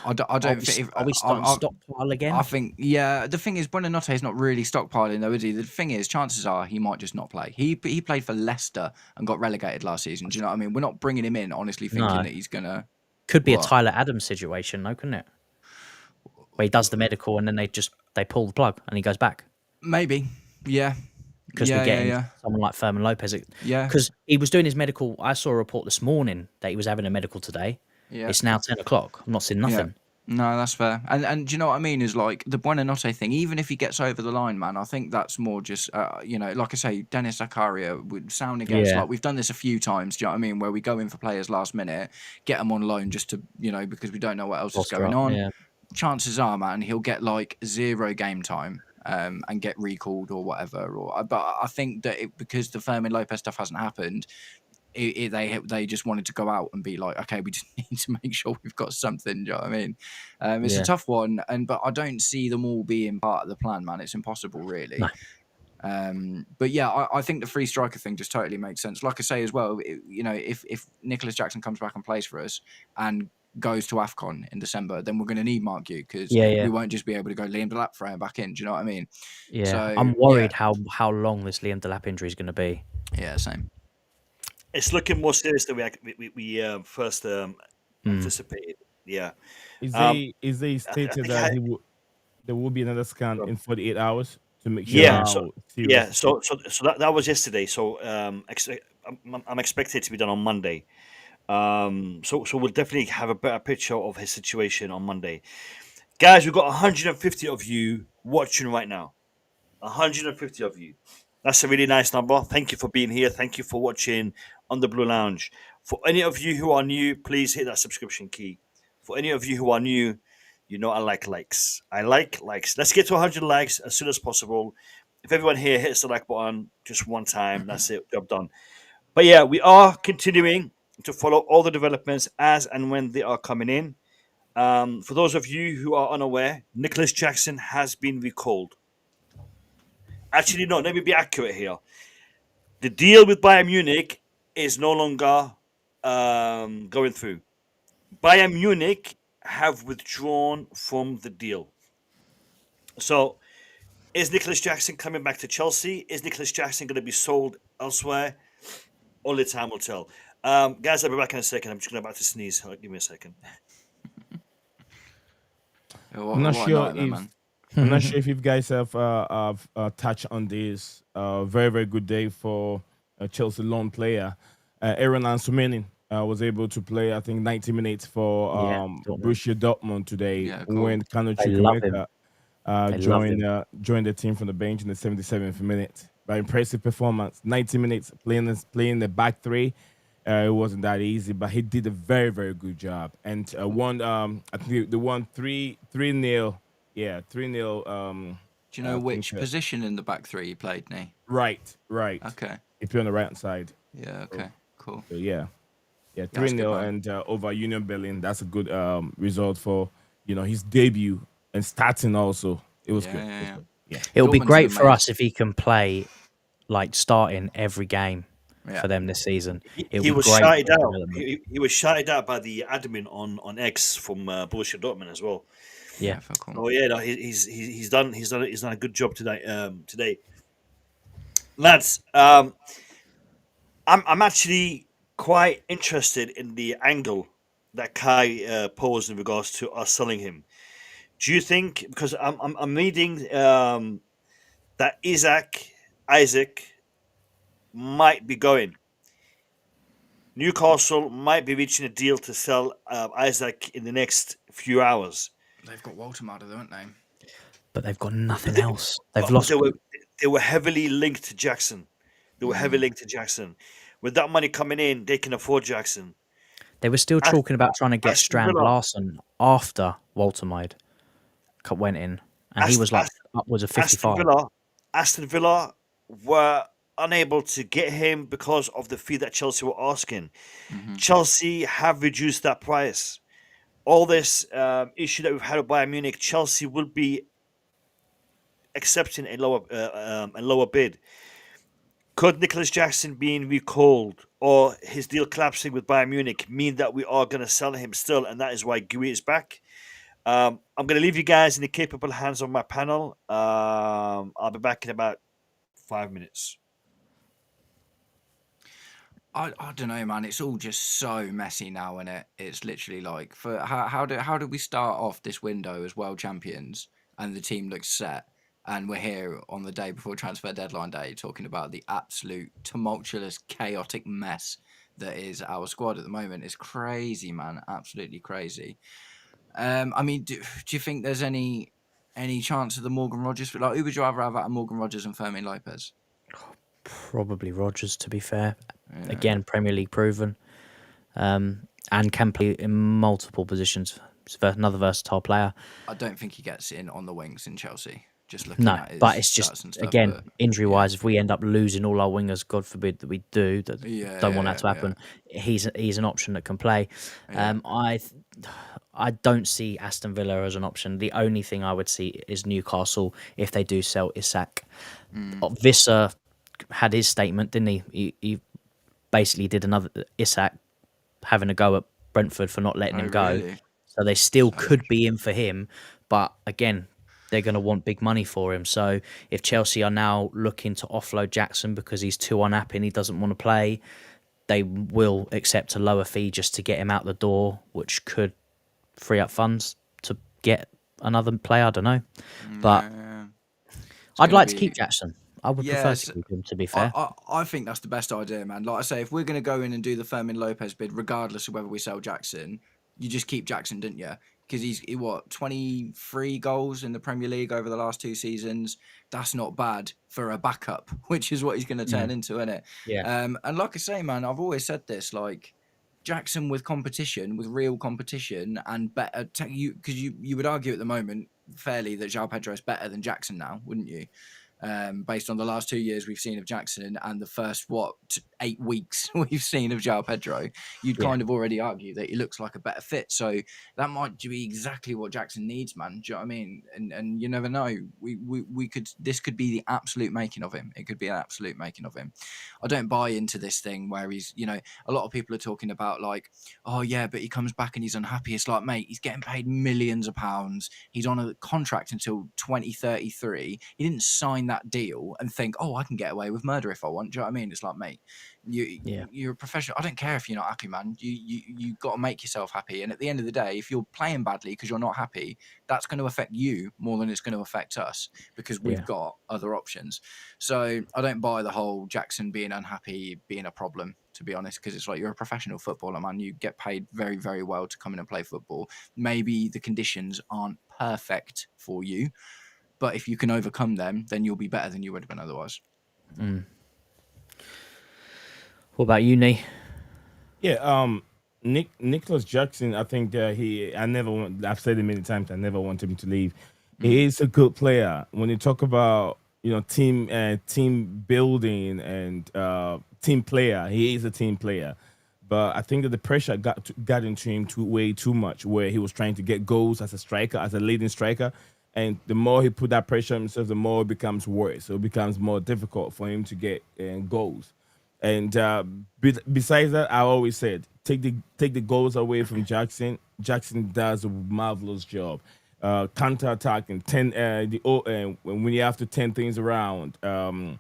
E: I don't think...
C: Are we starting stockpile again?
E: I think, the thing is, Buonanotte is not really stockpiling, though, is he? The thing is, chances are he might just not play. He played for Leicester and got relegated last season. Do you know what I mean? We're not bringing him in, honestly, thinking that he's going to...
C: Could be a Tyler Adams situation, though, couldn't it? Where he does the medical and then they pull the plug and he goes back.
E: Maybe, yeah.
C: Because we're getting someone like Fermin Lopez.
E: Yeah.
C: Because he was doing his medical. I saw a report this morning that he was having a medical today.
E: Yeah.
C: It's now 10 o'clock. I've not seen nothing.
E: Yeah. No, that's fair. And do you know what I mean? Is like the Buonanotte thing, even if he gets over the line, man, I think that's more just, like I say, Dennis Zakaria would sound against, like we've done this a few times, do you know what I mean? Where we go in for players last minute, get them on loan just to, because we don't know what else is going on.
C: Yeah.
E: Chances are, man, he'll get like 0 game time and get recalled or whatever. But I think that because the Fermin Lopez stuff hasn't happened, they just wanted to go out and be like, okay, we just need to make sure we've got something. Do you know what I mean? It's a tough one, but I don't see them all being part of the plan, man. It's impossible, really.
C: No.
E: But yeah, I think the free striker thing just totally makes sense. Like I say as well, if Nicholas Jackson comes back and plays for us, and goes to AFCON in December, then we're going to need Mark Yu because
C: Yeah.
E: we won't just be able to go Liam Delap throw him back in. Do you know what I mean?
C: Yeah,
E: So,
C: I'm worried how long this Liam Delap injury is going to be.
E: Yeah, same.
B: It's looking more serious than we first anticipated. Yeah.
D: Is
B: Um,
D: they
B: I
D: stated
B: think
D: that there will be another scan in 48 hours to make sure
B: Yeah.
D: how
B: So
D: serious.
B: that was yesterday. So I'm expected to be done on Monday. So we'll definitely have a better picture of his situation on Monday. Guys, we've got 150 of you watching right now. 150 of you. That's a really nice number. Thank you for being here. Thank you for watching on the Blue Lounge. For any of you who are new, please hit that subscription key. For any of you who are new, you know I like likes. I like likes. Let's get to 100 likes as soon as possible. If everyone here hits the like button just one time, that's it. Job done. But yeah, we are continuing to follow all the developments as and when they are coming in. For those of you who are unaware, Nicholas Jackson has been recalled. Actually, no, let me be accurate here. The deal with Bayern Munich is no longer going through. Bayern Munich have withdrawn from the deal. So, is Nicholas Jackson coming back to Chelsea? Is Nicholas Jackson going to be sold elsewhere? Only time will tell. Guys, I'll be back in a second. I'm just going to to sneeze. Give me a second.
D: I'm not sure if I'm not sure if you guys have touched on this. Very very good day for a Chelsea loan player. Aaron Ansumanin was able to play I think 90 minutes for
C: Dortmund.
D: Borussia Dortmund today
E: Yeah, cool.
D: when Kano
C: They love him.
D: Chukwuemeka joined the team from the bench in the 77th minute. By impressive performance, 90 minutes playing the back three. It wasn't that easy, but he did a very, very good job. And won. I think they won 3-0. Yeah, 3-0.
E: Do you know
D: I
E: which
D: think,
E: position in the back three he played, Nee?
D: Right.
E: Okay.
D: He played on the right hand side.
E: Yeah, okay. Cool.
D: So yeah,
E: That's
D: 3-0
E: good, man.
D: and over Union Berlin. That's a good result for his debut and starting also. It was
E: Yeah,
D: good.
E: yeah,
D: It was
E: yeah.
D: good. Yeah.
C: It'll be
E: Dortmund's
C: great
E: an
C: for us if he can play, like, starting every game
E: Yeah.
C: for them this season. It'll
B: He
C: be
B: was
C: great
B: shouted
C: for
B: out.
C: development.
B: He was shouted out by the admin on X from Borussia Dortmund as well.
C: Yeah.
E: for cool.
B: Oh yeah, no, he's done a good job today. Today, lads. I'm actually quite interested in the angle that Kai posed in regards to us selling him. Do you think, because I'm reading that Isaac might be going. Newcastle might be reaching a deal to sell Isaac in the next few hours.
E: They've got Walter Mada, don't they?
C: But they've got nothing
B: They-
C: else. They've
B: But
C: lost.
B: they were heavily linked to Jackson. With that money coming in, they can afford Jackson.
C: They were still
B: Ast-
C: talking about trying to get
B: Aston
C: Strand
B: Villa-
C: Larson after Walter Mide went in, and he
B: Ast-
C: was like
B: Ast-
C: upwards of
B: Aston
C: 55.
B: Villa, Aston Villa were unable to get him because of the fee that Chelsea were asking. Chelsea have reduced that price. All this issue that we've had with Bayern Munich, Chelsea will be accepting a lower bid. Could Nicholas Jackson being recalled or his deal collapsing with Bayern Munich mean that we are going to sell him still, and that is why Gui is back? I'm going to leave you guys in the capable hands of my panel. I'll be back in about 5 minutes.
E: I don't know, man. It's all just so messy now, and it's literally like, for how do we start off this window as world champions and the team looks set, and we're here on the day before transfer deadline day talking about the absolute tumultuous, chaotic mess that is our squad at the moment. It's crazy, man. Absolutely crazy. I mean, do you think there's any chance of the Morgan Rogers? Like, who would you rather have out of Morgan Rogers and Fermin Lopez?
C: Probably Rodgers, to be fair. Again, Premier League proven, and can play in multiple positions. He's another versatile player.
E: I don't think he gets in on the wings in Chelsea. Just looking
C: No,
E: at his
C: but it's
E: stats
C: just
E: and stuff,
C: again
E: but
C: injury-wise. If we end up losing all our wingers, God forbid that we do,
E: Yeah,
C: don't want
E: yeah,
C: that to happen. He's an option that can play.
E: Yeah.
C: I don't see Aston Villa as an option. The only thing I would see is Newcastle if they do sell Isak. Visser had his statement, didn't he? He basically did another Isak having a go at Brentford for not letting
E: Oh,
C: him go.
E: really?
C: So they still could be in for him. But again, they're going to want big money for him. So if Chelsea are now looking to offload Jackson because he's too unhappy and he doesn't want to play, they will accept a lower fee just to get him out the door, which could free up funds to get another player. I don't know. But
E: Yeah.
C: I'd
E: gonna
C: like to
E: be-
C: keep Jackson. I would prefer
E: Yes,
C: to keep him, to be fair.
E: I think that's the best idea, man. Like I say, if we're going to go in and do the Fermin Lopez bid, regardless of whether we sell Jackson, you just keep Jackson, didn't you? Because he's 23 goals in the Premier League over the last 2 seasons. That's not bad for a backup, which is what he's going to turn into, isn't it?
C: Yeah.
E: And like I say, man, I've always said this, like Jackson with competition, with real competition, and better. Because you would argue at the moment fairly that João Pedro is better than Jackson now, wouldn't you? Based on the last 2 years we've seen of Jackson and the first 8 weeks we've seen of João Pedro, you'd kind of already argue that he looks like a better fit. So that might be exactly what Jackson needs, man. Do you know what I mean? And you never know. This could be the absolute making of him. It could be an absolute making of him. I don't buy into this thing where he's, a lot of people are talking about like, oh yeah, but he comes back and he's unhappy. It's like, mate, he's getting paid millions of pounds. He's on a contract until 2033. He didn't sign that deal and think, oh, I can get away with murder if I want. Do you know what I mean? It's like, mate, you're a professional. I don't care if you're not happy, man. You got to make yourself happy. And at the end of the day, if you're playing badly because you're not happy, that's going to affect you more than it's going to affect us because we've got other options. So I don't buy the whole Jackson being unhappy being a problem, to be honest, because it's like you're a professional footballer, man. You get paid very, very well to come in and play football. Maybe the conditions aren't perfect for you, but if you can overcome them, then you'll be better than you would have been otherwise.
C: What about you, Nee?
D: Yeah, Nicholas Jackson, I think I've said it many times, I never want him to leave. He is a good player. When you talk about, team building and team player, he is a team player. But I think that the pressure got into him way too much, where he was trying to get goals as a striker, as a leading striker. And the more he put that pressure on himself, the more it becomes worse. So it becomes more difficult for him to get goals. And besides that, I always said, take the goals away from Jackson. Jackson does a marvelous job. Counter-attacking, when you have to turn things around, 10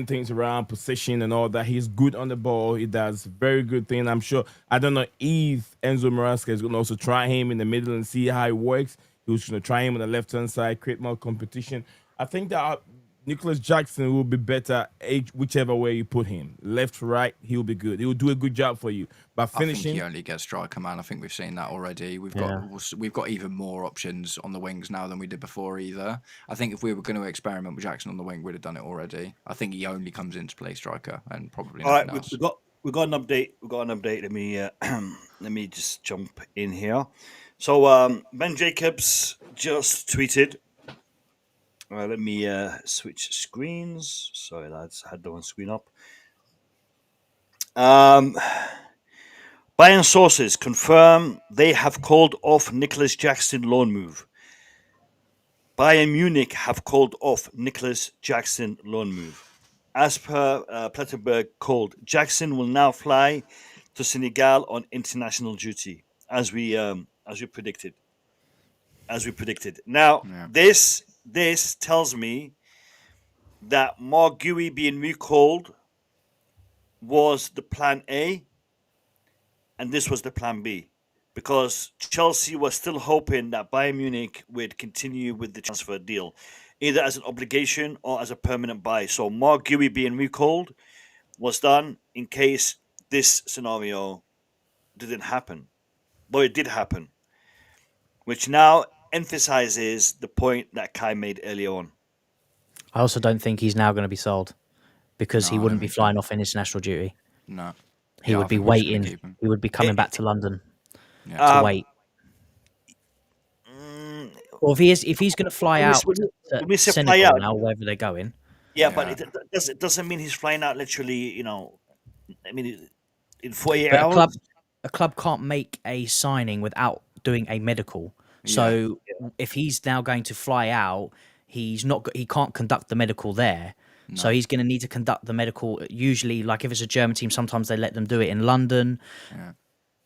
D: things around, position and all that. He's good on the ball. He does very good thing. I don't know if Enzo Maresca is going to also try him in the middle and see how it works. He was going to try him on the left-hand side, create more competition. I think that Nicholas Jackson will be better whichever way you put him. Left, right, he'll be good. He'll do a good job for you. But finishing,
E: I think he only gets striker, man. I think we've seen that already. We've got even more options on the wings now than we did before either. I think if we were going to experiment with Jackson on the wing, we'd have done it already. I think he only comes in to play striker and probably nothing else.
B: We got an update. Let me just jump in here. So Ben Jacobs just tweeted. Let me switch screens. Sorry, lads, I had the one screen up. Bayern sources confirm they have called off Nicholas Jackson loan move. Bayern Munich have called off Nicholas Jackson loan move. As per Plattenberg called, Jackson will now fly to Senegal on international duty, as we predicted. Now, this tells me that Mark Gui being recalled was the plan A, and this was the plan B, because Chelsea was still hoping that Bayern Munich would continue with the transfer deal, either as an obligation or as a permanent buy. So Mark Gui being recalled was done in case this scenario didn't happen. But it did happen, which now emphasizes the point that Kai made earlier on.
C: I also don't think he's now going to be sold because he wouldn't be flying off international duty.
E: No.
C: He would be waiting. He would be coming back to London to wait. Or if he's going to fly out to Senegal now, wherever they're going.
B: Yeah, but it doesn't mean he's flying out literally, I mean, in 48
C: but
B: hours.
C: A club can't make a signing without doing a medical. So if he's now going to fly out, he can't conduct the medical there. No. So he's going to need to conduct the medical. Usually, like if it's a German team, sometimes they let them do it in London. Yeah.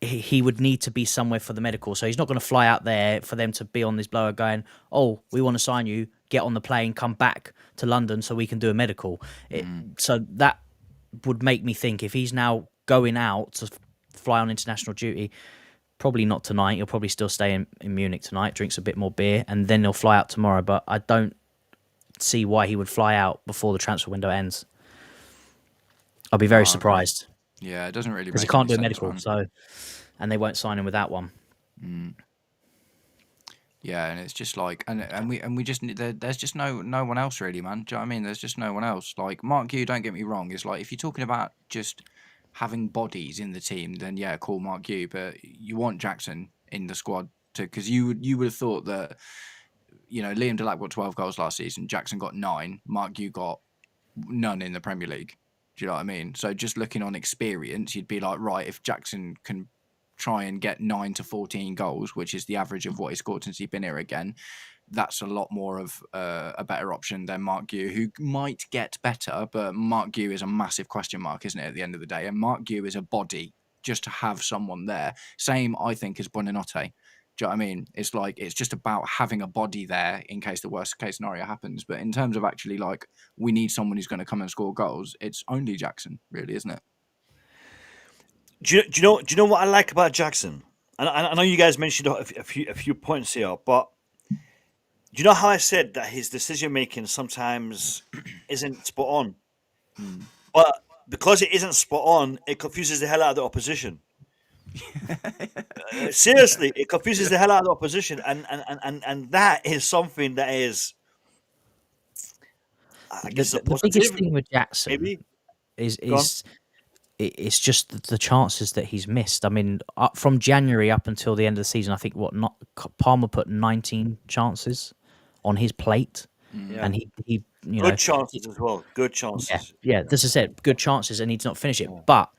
C: he would need to be somewhere for the medical. So he's not going to fly out there for them to be on this blower going, oh, we want to sign you, get on the plane, come back to London so we can do a medical. So that would make me think if he's now going out to fly on international duty, probably not tonight. He'll probably still stay in Munich tonight, drinks a bit more beer, and then he'll fly out tomorrow. But I don't see why he would fly out before the transfer window ends. I'll be very surprised.
E: Yeah, it doesn't really
C: because he
E: make
C: can't
E: any
C: do a
E: sense,
C: medical.
E: man.
C: So, and they won't sign him with that one.
E: Yeah, and it's just like, and we just there's just no one else really, man. Do you know what I mean? There's just no one else. Like Mark Yu, don't get me wrong. It's like if you're talking about just having bodies in the team, then yeah, call Mark Yu. But you want Jackson in the squad because you would have thought that, you know, Liam Delap got 12 goals last season, Jackson got 9, Mark Yu got none in the Premier League. Do you know what I mean? So just looking on experience, you'd be like, right, if Jackson can try and get 9 to 14 goals, which is the average of what he scored since he's been here again, that's a lot more of a better option than Mark Yu, who might get better, but Mark Yu is a massive question mark, isn't it, at the end of the day? And Mark Yu is a body just to have someone there. Same, I think, as Buonanotte. Do you know what I mean? It's like, it's just about having a body there in case the worst case scenario happens. But in terms of actually, like, we need someone who's going to come and score goals, it's only Jackson, really, isn't it?
B: Do you know what I like about Jackson? And I know you guys mentioned a few points here, but do you know how I said that his decision making sometimes isn't spot on? But because it isn't spot on, it confuses the hell out of the opposition. Seriously, it confuses the hell out of the opposition, and that is something that is, I guess,
C: The
B: a positive.
C: biggest thing with Jackson
B: Maybe
C: is
B: Go on.
C: it's just the chances that he's missed. I mean, from January up until the end of the season, I think Palmer put 19 chances on his plate, and he you know,
B: good chances as well. Good chances.
C: yeah, as I said, good chances, and he's not finished it. But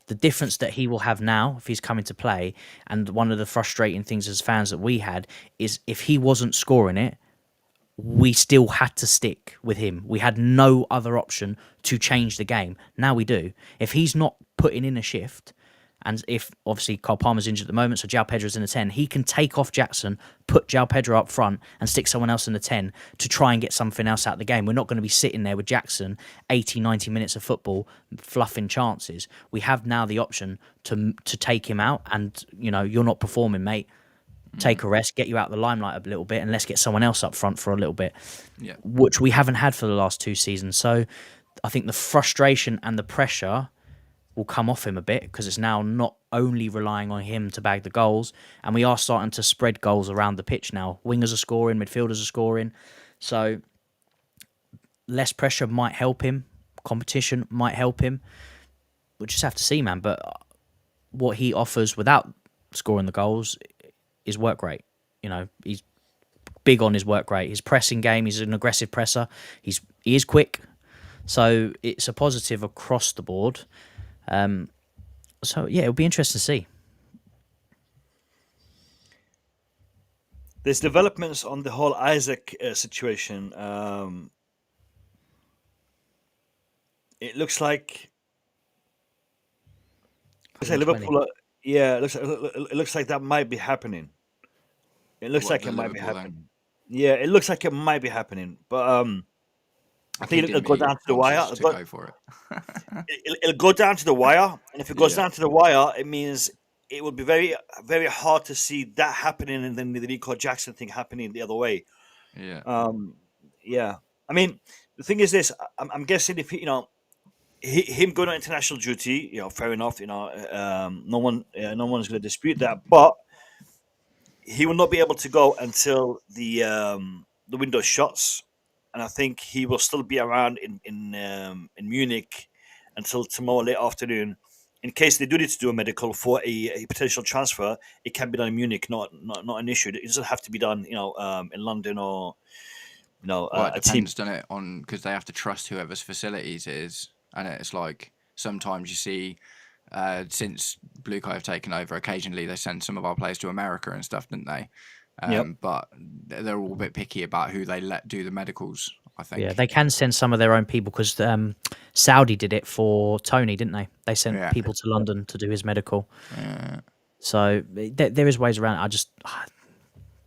C: the difference that he will have now, if he's coming to play, and one of the frustrating things as fans that we had, is if he wasn't scoring it, we still had to stick with him. We had no other option to change the game. Now we do. If he's not putting in a shift, and if obviously Cole Palmer's injured at the moment, so João Pedro's in the 10, he can take off Jackson, put João Pedro up front, and stick someone else in the 10 to try and get something else out of the game. We're not going to be sitting there with Jackson 80, 90 minutes of football, fluffing chances. We have now the option to take him out, and, you know, you're not performing, mate. Take a rest, get you out of the limelight a little bit, and let's get someone else up front for a little bit, which we haven't had for the last 2 seasons. So I think the frustration and the pressure will come off him a bit because it's now not only relying on him to bag the goals, and we are starting to spread goals around the pitch now. Wingers are scoring, midfielders are scoring. So less pressure might help him. Competition might help him. We'll just have to see, man. But what he offers without scoring the goals is work rate. You know, he's big on his work rate. His pressing game, he's an aggressive presser. He is quick. So it's a positive across the board. So yeah, it'll be interesting to see.
B: There's developments on the whole Isaac situation. It looks like Liverpool. It looks like that might be happening. It looks like it might be happening. Yeah, it looks like it might be happening. But I think it'll go down to the wire.
E: Go for it.
B: It'll go down to the wire, and if it goes down to the wire, it means it would be very, very hard to see that happening, and then the Nico Jackson thing happening the other way.
E: Yeah.
B: Yeah. I mean, the thing is this: I'm guessing if him going on international duty, fair enough. No one's going to dispute that, but he will not be able to go until the window shuts. And I think he will still be around in Munich until tomorrow late afternoon. In case they do need to do a medical for a potential transfer, it can be done in Munich, not an issue. It doesn't have to be done, in London or
E: well, it depends, doesn't it, on because they have to trust whoever's facilities it is, and it's like sometimes you see. Since Blue Sky have taken over, occasionally they send some of our players to America and stuff, didn't they? But they're all a bit picky about who they let do the medicals, I think.
C: Yeah, they can send some of their own people because Saudi did it for Tony, didn't they? They sent people to London to do his medical. So there is ways around it. I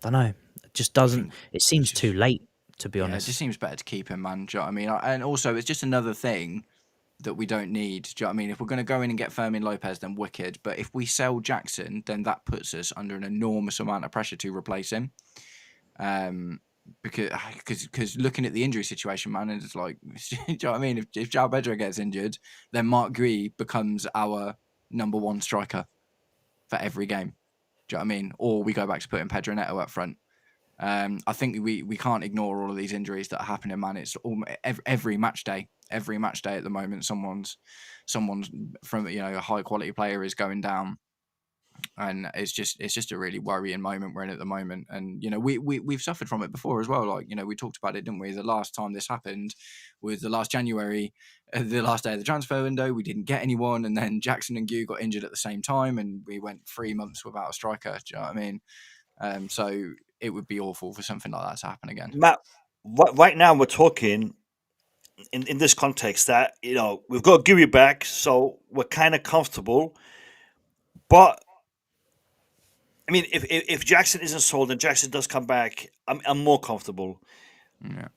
C: don't know. It just doesn't. It seems too late, to be
E: Yeah, it
C: honest.
E: just seems better to keep him, man. Do you know what I mean? And also, it's just another thing that we don't need. Do you know what I mean? If we're going to go in and get Fermin Lopez, then wicked. But if we sell Jackson, then that puts us under an enormous amount of pressure to replace him. Because looking at the injury situation, man, it's like, do you know what I mean? If João Pedro gets injured, then Mark Gui becomes our number one striker for every game. Do you know what I mean? Or we go back to putting Pedro Neto up front. I think we can't ignore all of these injuries that are happening, man. It's every match day. Every match day at the moment, someone's from a high quality player is going down, and it's just a really worrying moment we're in at the moment. And we've suffered from it before as well. Like we talked about it, didn't we? The last time this happened was the last January, the last day of the transfer window. We didn't get anyone, and then Jackson and Gu got injured at the same time, and we went 3 months without a striker. Do you know what I mean? So it would be awful for something like that to happen again.
B: Matt, right now we're talking in this context that we've got Gui back, so we're kind of comfortable. But I mean, if Jackson isn't sold and Jackson does come back, I'm more comfortable.
E: Yeah.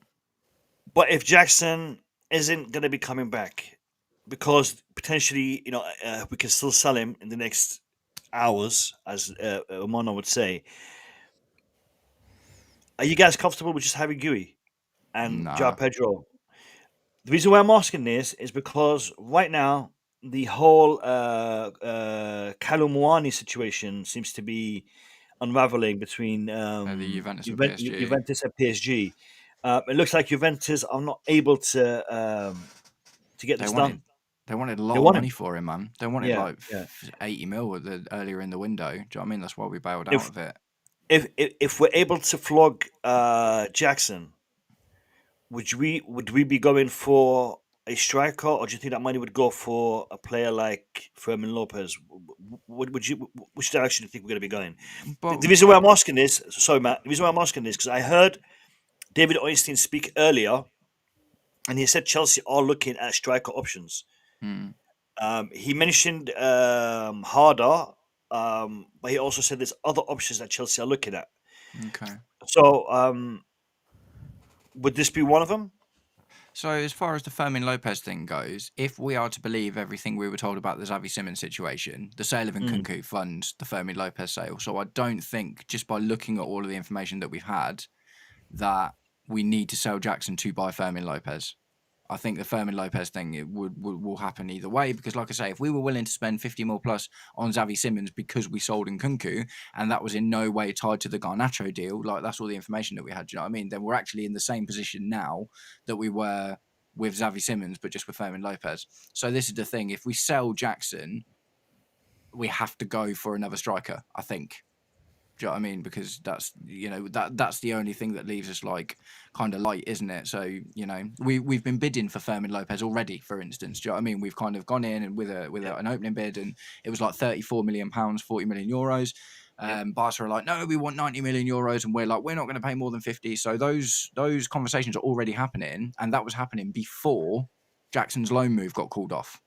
B: But if Jackson isn't going to be coming back, because potentially we can still sell him in the next hours, as Mono would say. Are you guys comfortable with just having Gui and
E: Nah.
B: João Pedro? The reason why I'm asking this is because right now the whole Kalumwani situation seems to be unraveling between
E: The Juventus and PSG.
B: Juventus and PSG. It looks like Juventus are not able to get this done.
E: They wanted a lot
B: They
E: of
B: want
E: money
B: him.
E: for him, man. They wanted
B: Yeah, yeah.
E: 80 mil earlier in the window. Do you know what I mean? That's why we bailed out of it.
B: If we're able to flog Jackson, would we be going for a striker, or do you think that money would go for a player like Fermin Lopez? Which direction do you think we're going to be going?
E: But
B: The reason why I'm asking this, sorry, Matt. The reason why I'm asking this because I heard David Ornstein speak earlier, and he said Chelsea are looking at striker options. He mentioned Harder, but he also said there's other options that Chelsea are looking at.
E: okay.
B: So, would this be one of them?
E: So as far as the Fermin Lopez thing goes, if we are to believe everything we were told about the Xavi Simons situation, the sale of Nkunku funds the Fermin Lopez sale. So I don't think, just by looking at all of the information that we've had, that we need to sell Jackson to buy Fermin Lopez. I think the Fermin Lopez thing will happen either way, because like I say, if we were willing to spend 50 mil plus on Xavi Simons because we sold Nkunku, and that was in no way tied to the Garnacho deal, like that's all the information that we had, do you know what I mean? Then we're actually in the same position now that we were with Xavi Simons, but just with Fermin Lopez. So this is the thing, if we sell Jackson, we have to go for another striker, I think. Do you know what I mean? Because that's that's the only thing that leaves us like kind of light, isn't it? So we've been bidding for Fermin Lopez already, for instance. Do you know what I mean? We've kind of gone in and with an opening bid, and it was like £34 million, 40 million euros. Barca are like, no, we want 90 million euros, and we're like, we're not going to pay more than 50. So those conversations are already happening, and that was happening before Jackson's loan move got called off,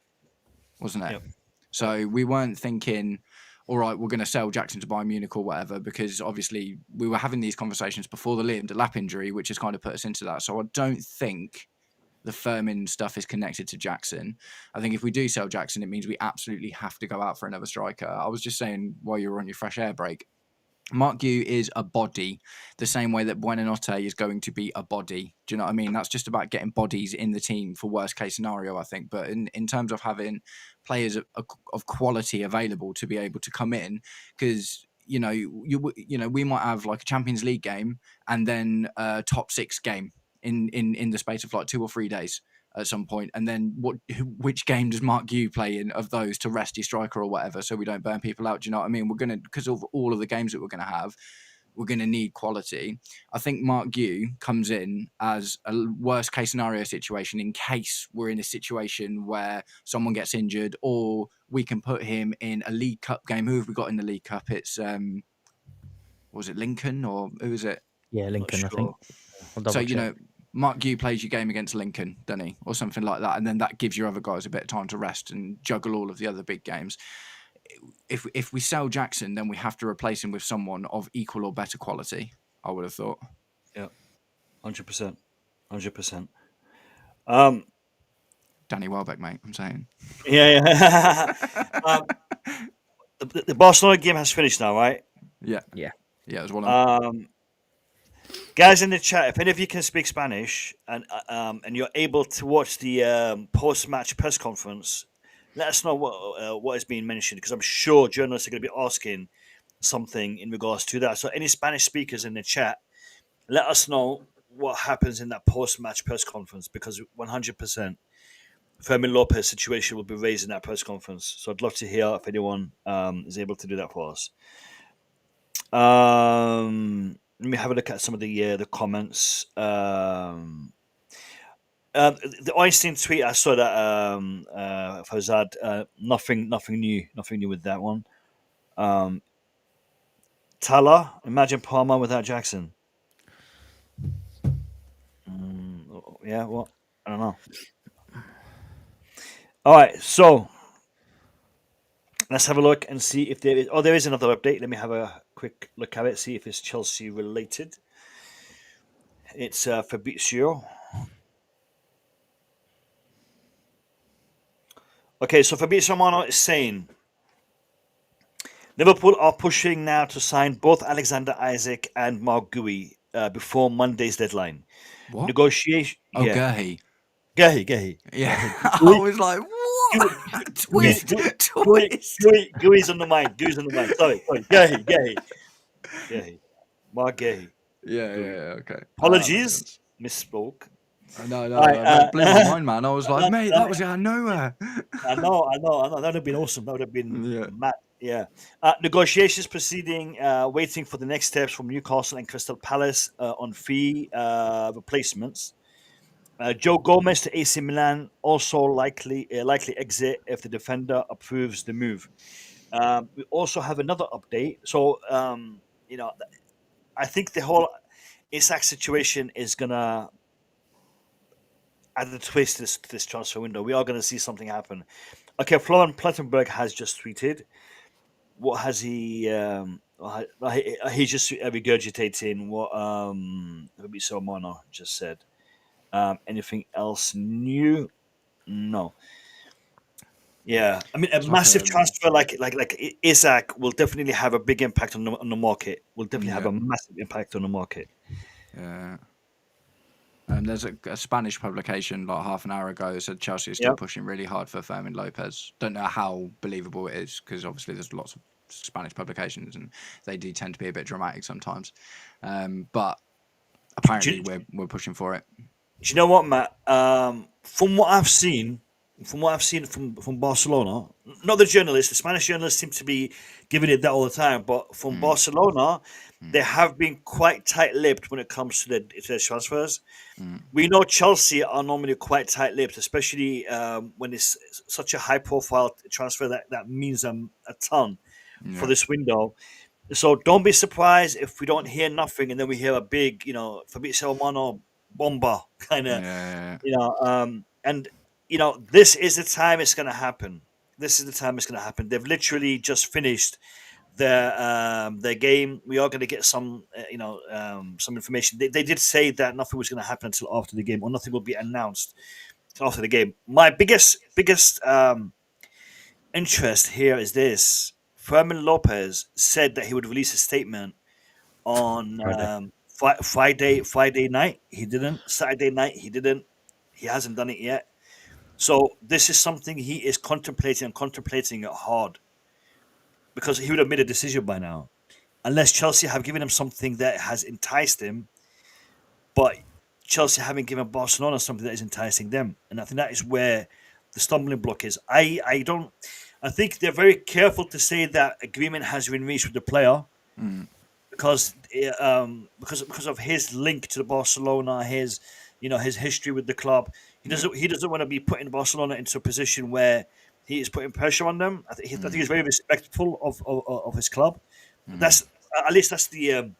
E: wasn't it?
B: Yep.
E: So we weren't thinking, all right, we're going to sell Jackson to Bayern Munich or whatever, because obviously we were having these conversations before the Liam Delap injury, which has kind of put us into that. So I don't think the Fermin stuff is connected to Jackson. I think if we do sell Jackson, it means we absolutely have to go out for another striker. I was just saying while you were on your fresh air break, Mark Gu is a body, the same way that Buonanotte is going to be a body. Do you know what I mean? That's just about getting bodies in the team for worst case scenario, I think. But in terms of having players of quality available to be able to come in, because we might have like a Champions League game and then a top 6 game in the space of like 2 or 3 days at some point, and then which game does Mark Gu play in of those to rest his striker or whatever, so we don't burn people out? Do you know what I mean? We're gonna, because of all of the games that we're gonna have, we're gonna need quality. I think Mark Gu comes in as a worst case scenario situation in case we're in a situation where someone gets injured, or we can put him in a League Cup game. Who have we got in the League Cup? It's was it Lincoln, or who is it?
C: Yeah, Lincoln,
B: Not
C: I think.
B: sure.
E: So Mark Gu plays your game against Lincoln, doesn't he? Or something like that. And then that gives your other guys a bit of time to rest and juggle all of the other big games. if we sell Jackson, then we have to replace him with someone of equal or better quality. I would have thought.
B: Yeah, 100%, 100%.
E: Danny Welbeck, mate. I'm saying.
B: Yeah. The Barcelona game has finished now, right?
E: Yeah.
C: Yeah.
E: Yeah, it was one of
B: Guys in the chat, if any of you can speak Spanish and you're able to watch the post-match press conference, let us know what is being mentioned, because I'm sure journalists are going to be asking something in regards to that. So any Spanish speakers in the chat, let us know what happens in that post-match press conference, because 100% Fermin Lopez's situation will be raised in that press conference. So I'd love to hear if anyone is able to do that for us. Let me have a look at some of the comments. The Einstein tweet, I saw that Fawzad, nothing new with that one. Tala, imagine Parma without Jackson. Yeah, what? I don't know. All right, so let's have a look and see if there is. Oh, there is another update. Let me have a quick look at it, see if it's Chelsea related. It's Fabrizio. Okay, so Fabrizio Romano is saying Liverpool are pushing now to sign both Alexander Isak and Mark Gui before Monday's deadline.
E: what?
B: Negotiation.
E: Oh,
B: Yeah.
E: Gehi.
B: Gehi.
E: Yeah. I was like, what? Twist.
B: Gui's on the mind. Sorry. Gehi. Mark Gehi.
E: Yeah, okay.
B: Apologies. Misspoke.
E: No,
B: Right,
E: that blew my mind, man. I was like, mate, that was out of nowhere.
B: I know. That would have been awesome. That would have been
E: Yeah.
B: mad. Yeah. Negotiations proceeding, waiting for the next steps from Newcastle and Crystal Palace on fee replacements. Joe Gomez to AC Milan, also likely exit if the defender approves the move. We also have another update. So, I think the whole Isak situation is going to add a twist to this transfer window. We are going to see something happen. Okay, Florian Plettenberg has just tweeted. What has he? He's just regurgitating what Fabrizio Romano just said. Anything else new? No. Yeah, I mean, a massive transfer like Isak will definitely have a big impact on the market. Will definitely have a massive impact on the market.
E: Yeah. There's a Spanish publication like half an hour ago that said Chelsea is still pushing really hard for Fermin Lopez. Don't know how believable it is, because obviously there's lots of Spanish publications and they do tend to be a bit dramatic sometimes. But apparently we're pushing for it.
B: Do you know what, Matt? From what I've seen from Barcelona, not the journalists, the Spanish journalists seem to be giving it that all the time, but from Barcelona, they have been quite tight-lipped when it comes to their transfers. We know Chelsea are normally quite tight-lipped, especially when it's such a high-profile transfer that means a ton for this window. So don't be surprised if we don't hear nothing and then we hear a big, Fabrizio Romano bomba kind of, and this is the time it's going to happen. They've literally just finished their game. We are going to get some information. They did say that nothing was going to happen until after the game, or nothing will be announced after the game. My biggest interest here is this: Fermin Lopez said that he would release a statement on Friday night. He didn't. Saturday night, he didn't. He hasn't done it yet. So this is something he is contemplating it hard, because he would have made a decision by now, unless Chelsea have given him something that has enticed him, but Chelsea haven't given Barcelona something that is enticing them. And I think that is where the stumbling block is. I think they're very careful to say that agreement has been reached with the player, because of his link to the Barcelona, his history with the club. He doesn't want to be putting Barcelona into a position where he is putting pressure on them. I think he's very respectful of his club. That's the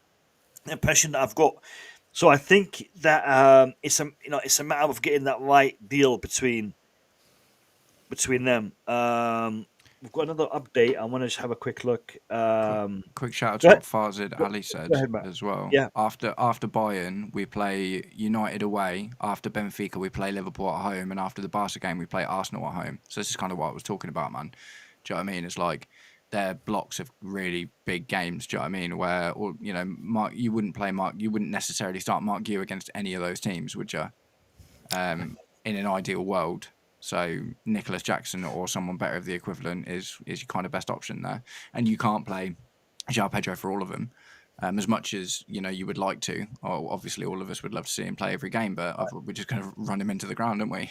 B: impression that I've got. So I think that it's a matter of getting that right deal between them. we've got another update. I want to just have a quick look.
E: Quick shout out
B: Go
E: to
B: ahead.
E: what Farzad Ali said
B: Go ahead, Matt.
E: as well.
B: Yeah.
E: After Bayern, we play United away. After Benfica, we play Liverpool at home, and after the Barca game, we play Arsenal at home. So this is kind of what I was talking about, man. Do you know what I mean? It's like they're blocks of really big games. Do you know what I mean? Where, or you know, you wouldn't necessarily start Mark Gue against any of those teams, would you? In an ideal world. So Nicholas Jackson or someone better of the equivalent is your kind of best option there. And you can't play João Pedro for all of them, as much as you would like to. Or obviously, all of us would love to see him play every game, but we're just going to run him into the ground, aren't we?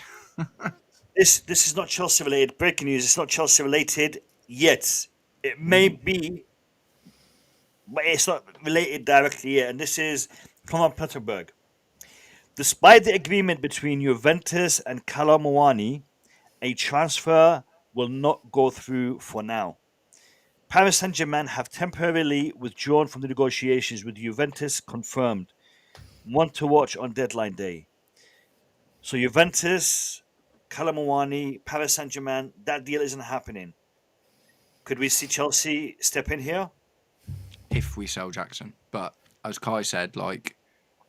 B: This is not Chelsea related. Breaking news. It's not Chelsea related yet. It may be, but it's not related directly yet. And this is from Petersburg. Despite the agreement between Juventus and Callum Hudson-Odoi, a transfer will not go through for now. Paris Saint-Germain have temporarily withdrawn from the negotiations with Juventus, confirmed. One to watch on deadline day. So Juventus, Callum Hudson-Odoi, Paris Saint-Germain, that deal isn't happening. Could we see Chelsea step in here?
E: If we sell Jackson. But as Kai said, like,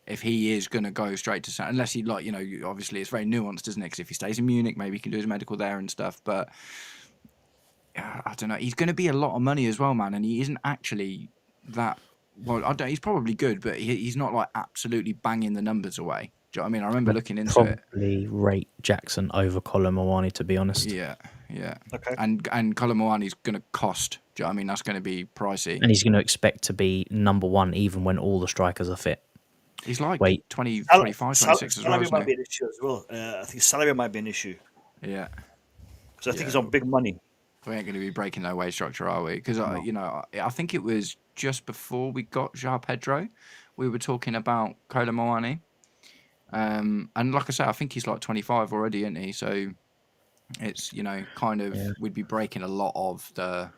E: if he is going to go straight to unless he, like, obviously it's very nuanced, isn't it? Because if he stays in Munich, maybe he can do his medical there and stuff. But I don't know. He's going to be a lot of money as well, man. And he isn't actually that. Well, he's probably good, but he's not like absolutely banging the numbers away. Do you know what I mean? I remember looking into it.
C: Probably rate Jackson over Callum Hudson-Odoi, to be honest.
E: Yeah.
B: Okay.
E: And Callum Hudson-Odoi is going to cost. Do you know what I mean? That's going to be pricey.
C: And he's going to expect to be number one even when all the strikers are fit.
E: He's like 25, 26 as well.
B: Salary might be an issue as well. I think salary might be an issue.
E: Yeah.
B: Because I think he's on big money.
E: We ain't going to be breaking no wage structure, are we? Because, I think it was just before we got João Pedro, we were talking about Callum Hudson-Odoi. And like I said, I think he's like 25 already, isn't he? So it's, we'd be breaking a lot of the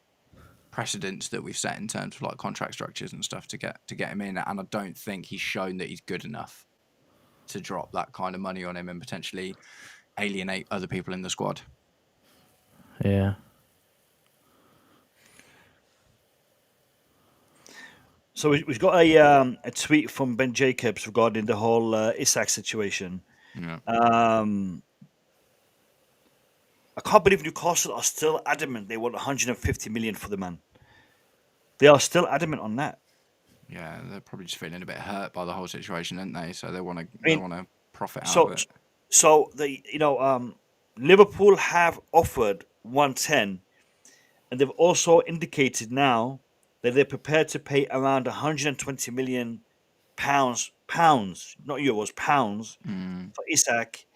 E: precedents that we've set in terms of like contract structures and stuff to get him in, and I don't think he's shown that he's good enough to drop that kind of money on him and potentially alienate other people in the squad.
C: Yeah.
B: So we've got a tweet from Ben Jacobs regarding the whole Isak situation.
E: Yeah.
B: I can't believe Newcastle are still adamant they want 150 million for the man. They are still adamant on that.
E: Yeah, they're probably just feeling a bit hurt by the whole situation, aren't they? So they want to profit out of it.
B: So Liverpool have offered 110, and they've also indicated now that they're prepared to pay around 120 million pounds, not euros, pounds for Isak,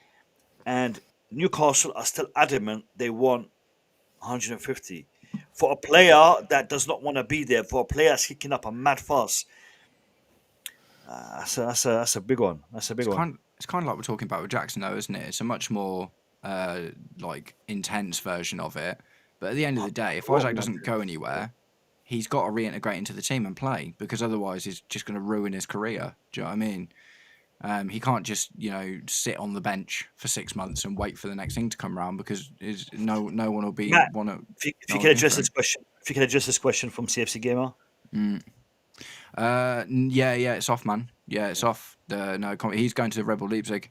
B: and Newcastle are still adamant they want 150 for a player that does not want to be there, for a player that's kicking up a mad fuss. That's a big one. That's a big one.
E: It's kind of like we're talking about with Jackson, though, isn't it? It's a much more like intense version of it. But at the end of the day, if Isak doesn't go anywhere, he's got to reintegrate into the team and play, because otherwise he's just going to ruin his career. Do you know what I mean? He can't just sit on the bench for 6 months and wait for the next thing to come around, because no one will be
B: Matt,
E: want to.
B: If you can address this question from CFC Gamer.
E: Yeah, it's off, man. Yeah, it's off. He's going to Red Bull Leipzig.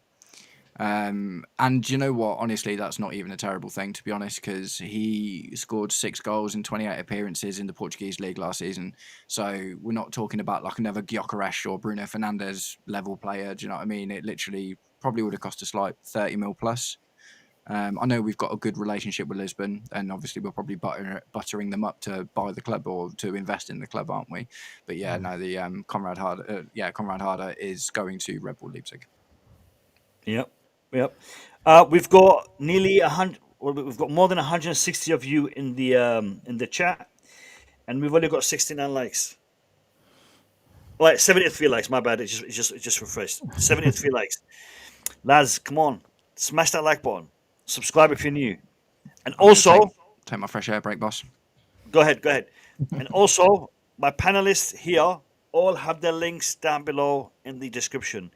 E: And you know what? Honestly, that's not even a terrible thing, to be honest, because he scored 6 goals in 28 appearances in the Portuguese league last season. So we're not talking about like another Gyökeres or Bruno Fernandes level player. Do you know what I mean? It literally probably would have cost us like 30 mil plus. I know we've got a good relationship with Lisbon, and obviously we're probably buttering them up to buy the club or to invest in the club, aren't we? But yeah, no, the Conrad Harder is going to Red Bull Leipzig.
B: Yep. We've got nearly 100. Well, we've got more than 160 of you in the chat, and we've only got 69 likes. Right, 73 likes. My bad. It just refreshed. 73 likes. Lads, come on, smash that like button. Subscribe if you're new, and also
E: take my fresh air break, boss.
B: Go ahead. And also, my panelists here all have their links down below in the description.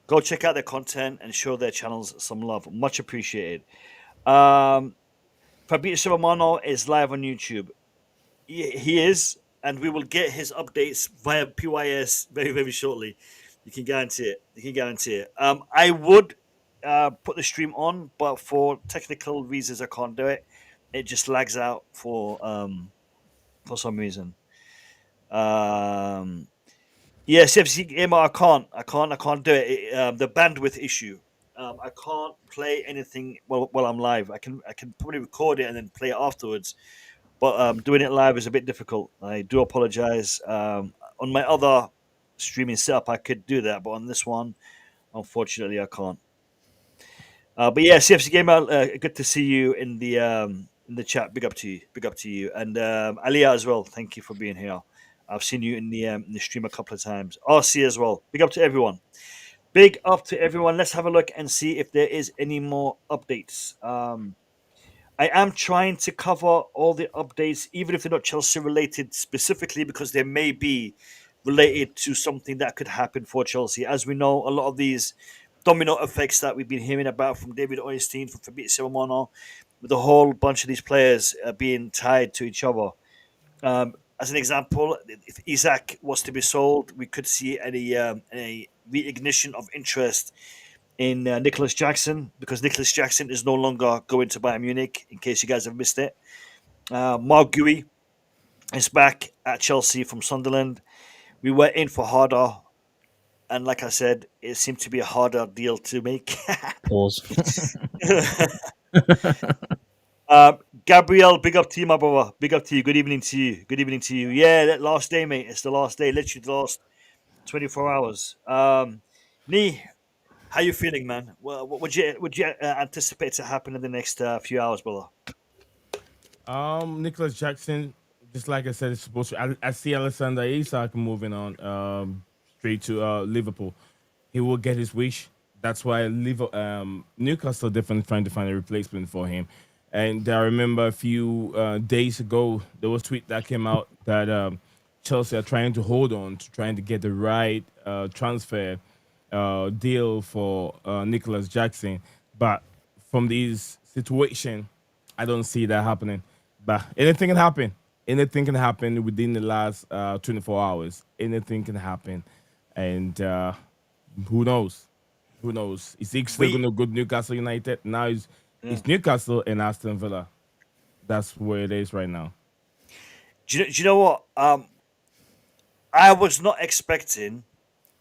B: Go check out their content and show their channels some love. Much appreciated. Fabrizio Romano is live on YouTube. He is, and we will get his updates via PYS very, very shortly. You can guarantee it. You can guarantee it. I would put the stream on, but for technical reasons, I can't do it. It just lags out for some reason. Yes, CFC Gamer, I can't do it. The bandwidth issue. I can't play anything while I'm live. I can probably record it and then play it afterwards, but doing it live is a bit difficult. I do apologize. On my other streaming setup, I could do that, but on this one, unfortunately, I can't. But yeah, CFC Gamer, good to see you in the chat. Big up to you. Big up to you, and Aliyah as well. Thank you for being here. I've seen you in the stream a couple of times. RC as well. Big up to everyone. Big up to everyone. Let's have a look and see if there is any more updates. I am trying to cover all the updates, even if they're not Chelsea related specifically, because they may be related to something that could happen for Chelsea. As we know, a lot of these domino effects that we've been hearing about from David Oystein, from Fabrizio Romano, with a whole bunch of these players being tied to each other. As an example, if Isaac was to be sold, we could see a reignition of interest in Nicholas Jackson, because Nicholas Jackson is no longer going to Bayern Munich, in case you guys have missed it. Mark Gui is back at Chelsea from Sunderland. We were in for harder, and like I said, it seemed to be a harder deal to make.
C: Pause.
B: Gabriel, big up to you, my brother. Big up to you. Good evening to you. Good evening to you. Yeah, that last day, mate. It's the last day. Literally the last 24 hours. Nee, how you feeling, man? Well, what would you anticipate to happen in the next few hours, brother?
D: Nicholas Jackson, just like I said, it's supposed to. I see Alexander Isak moving on straight to Liverpool. He will get his wish. That's why Newcastle definitely trying to find a replacement for him. And I remember a few days ago, there was a tweet that came out that Chelsea are trying to hold on to trying to get the right transfer deal for Nicholas Jackson. But from this situation, I don't see that happening. But anything can happen. Anything can happen within the last 24 hours. Anything can happen. And who knows? Who knows? Is he still going to go to Newcastle United? Now it's Newcastle and Aston Villa. That's where it is right now.
B: Do you know what? I was not expecting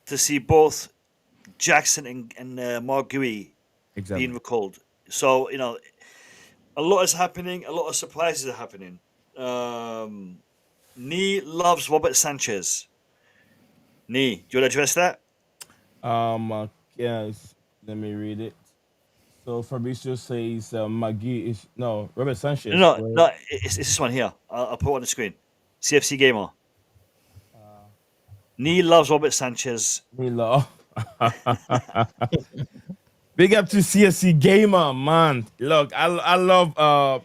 B: to see both Jackson and Mark Gui being recalled. So, a lot is happening. A lot of surprises are happening. Nee loves Robert Sanchez. Nee, do you want to address that?
D: Yes. Let me read it. So Fabricio says Magui is Robert Sanchez.
B: No, it's this one here. I'll put it on the screen. CFC Gamer. Nee loves Robert Sanchez.
D: We love. Big up to CFC Gamer, man. Look, I love.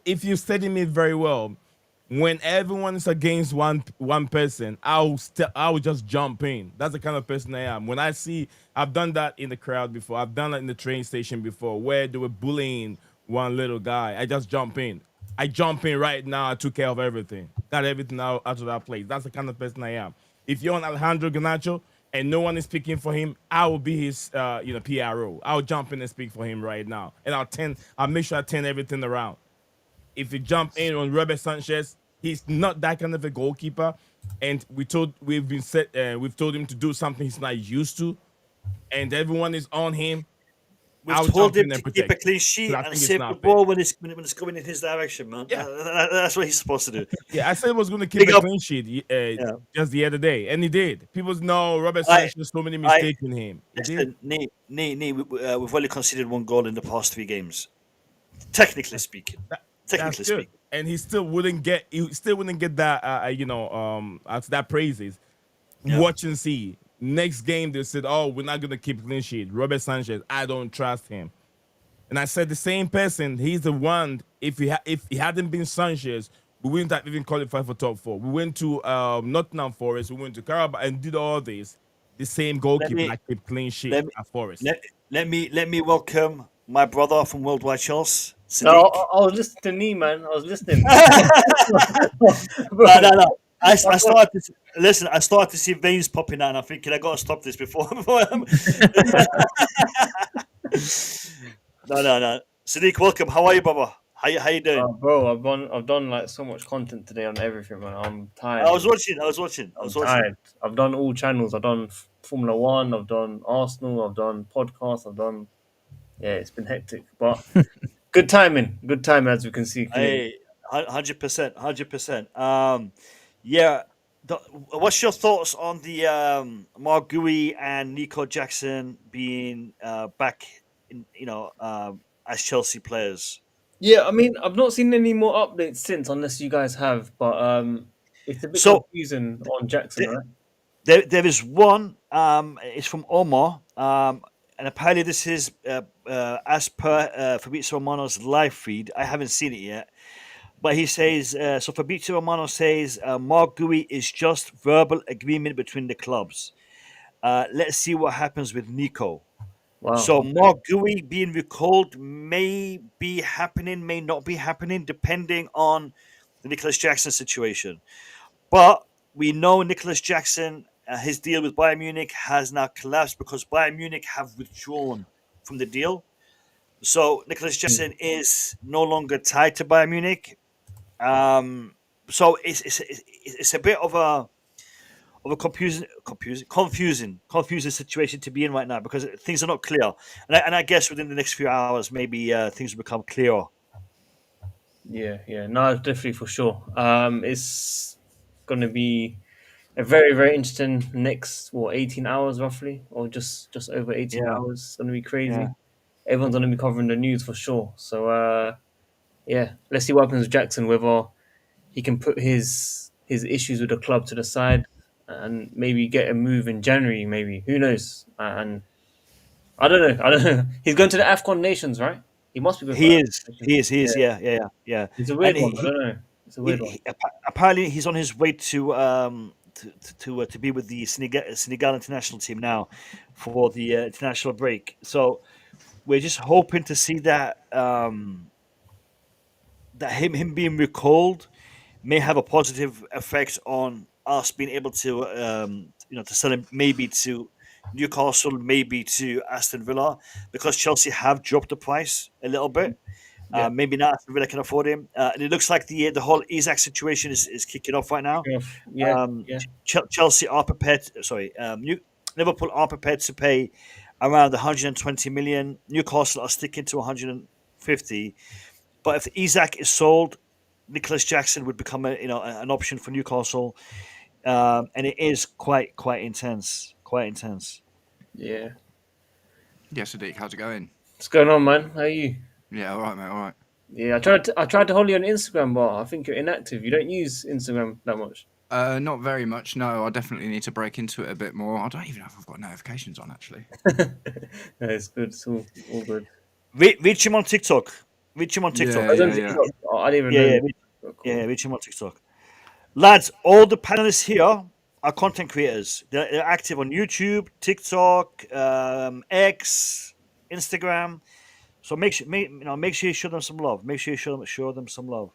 D: If you study me very well, when everyone is against one person, I will just jump in. That's the kind of person I am. When I see, I've done that in the crowd before. I've done it in the train station before, where they were bullying one little guy. I just jump in. I jump in right now. I took care of everything. Got everything out of that place. That's the kind of person I am. If you're on Alejandro Garnacho and no one is speaking for him, I will be his PRO. I'll jump in and speak for him right now. And I'll make sure I turn everything around. If you jump in on Robert Sanchez, he's not that kind of a goalkeeper, and we've told him to do something he's not used to, and everyone is on him.
B: We've told him to keep a clean sheet and save the ball when it's going in his direction, man. Yeah. That's what he's supposed to do.
D: Yeah, I said he was going to keep a clean sheet just the other day, and he did. People know Robert Sanchez, so many mistakes in him.
B: We've only conceded one goal in the past 3 games, technically speaking. Technically speaking,
D: and he still wouldn't get that that praises. Yeah. Watch and see. Next game they said, "Oh, we're not gonna keep clean sheet." Robert Sanchez, I don't trust him. And I said the same person. He's the one. If he hadn't been Sanchez, we wouldn't have even qualified for top 4. We went to Nottingham Forest. We went to Carabao and did all this. The same goalkeeper kept clean sheet at Forest.
B: Let me welcome my brother from Worldwide Chelsea.
F: No,
B: Sadiq.
F: I was listening to Nee, man. I was listening.
B: No. I started to listen. I started to see veins popping out, and I'm thinking I got to stop this before. No. Sadiq, welcome. How are you, Baba? How you doing?
F: Bro, I've done like so much content today on everything, man. I'm tired.
B: I was watching.
F: I'm tired. I've done all channels. I've done Formula One. I've done Arsenal. I've done podcasts. Yeah, it's been hectic, but good timing. Good timing, as we can see. Clearly.
B: Hey, 100%. Yeah. What's your thoughts on the Mark Gui and Nico Jackson being back in, as Chelsea players?
F: Yeah, I mean, I've not seen any more updates since, unless you guys have. But it's a bit
B: So
F: confusing on Jackson, right?
B: there is one. It's from Omar. And apparently this is as per Fabrizio Romano's live feed. I haven't seen it yet. But he says, so Fabrizio Romano says, Mark Gui is just verbal agreement between the clubs. Let's see what happens with Nico.
F: Wow.
B: So Mark Gui being recalled may be happening, may not be happening, depending on the Nicholas Jackson situation. But we know Nicholas Jackson, his deal with Bayern Munich has now collapsed because Bayern Munich have withdrawn from the deal. So Nicholas Jackson is no longer tied to Bayern Munich. So it's a bit of a confusing situation to be in right now because things are not clear, and I guess within the next few hours maybe things will become clearer.
F: Yeah, no, definitely for sure. It's going to be a very, very interesting next 18 hours roughly, or just over 18
B: Yeah.
F: hours. It's going to be crazy.
B: Yeah.
F: Everyone's going to be covering the news for sure. So yeah, let's see what happens with Jackson. Whether he can put his issues with the club to the side and maybe get a move in January. Maybe, who knows? And I don't know. He's going to the AFCON Nations, right? He must be going.
B: He is. Yeah.
F: It's a weird
B: And
F: one. I don't know. It's a weird one.
B: Apparently, he's on his way to be with the Senegal international team now for the international break. So we're just hoping to see that that him being recalled may have a positive effect on us being able to to sell him maybe to Newcastle, maybe to Aston Villa, because Chelsea have dropped the price a little bit.
F: Yeah.
B: Maybe not Aston Villa can afford him, and it looks like the whole Isaac situation is kicking off right now.
F: Yeah.
B: Chelsea are prepared. Liverpool are prepared to pay around 120 million. Newcastle are sticking to 150. But if Isaac is sold, Nicholas Jackson would become an option for Newcastle, and it is quite intense.
F: Yeah.
E: Yeah, Sadiq, how's it going?
F: What's going on, man? How are you?
E: Yeah, all right, mate, all right.
F: Yeah, I tried to hold you on Instagram, but I think you're inactive. You don't use Instagram that much.
E: Not very much, no. I definitely need to break into it a bit more. I don't even know if I've got notifications on, actually.
F: No, it's good. It's all good.
B: Reach him on TikTok. Reach him on TikTok.
E: Yeah.
F: I didn't even know.
B: Yeah, reach him on TikTok. Lads, all the panelists here are content creators. They're active on YouTube, TikTok, X, Instagram. So make sure you show them some love. Make sure you show them some love.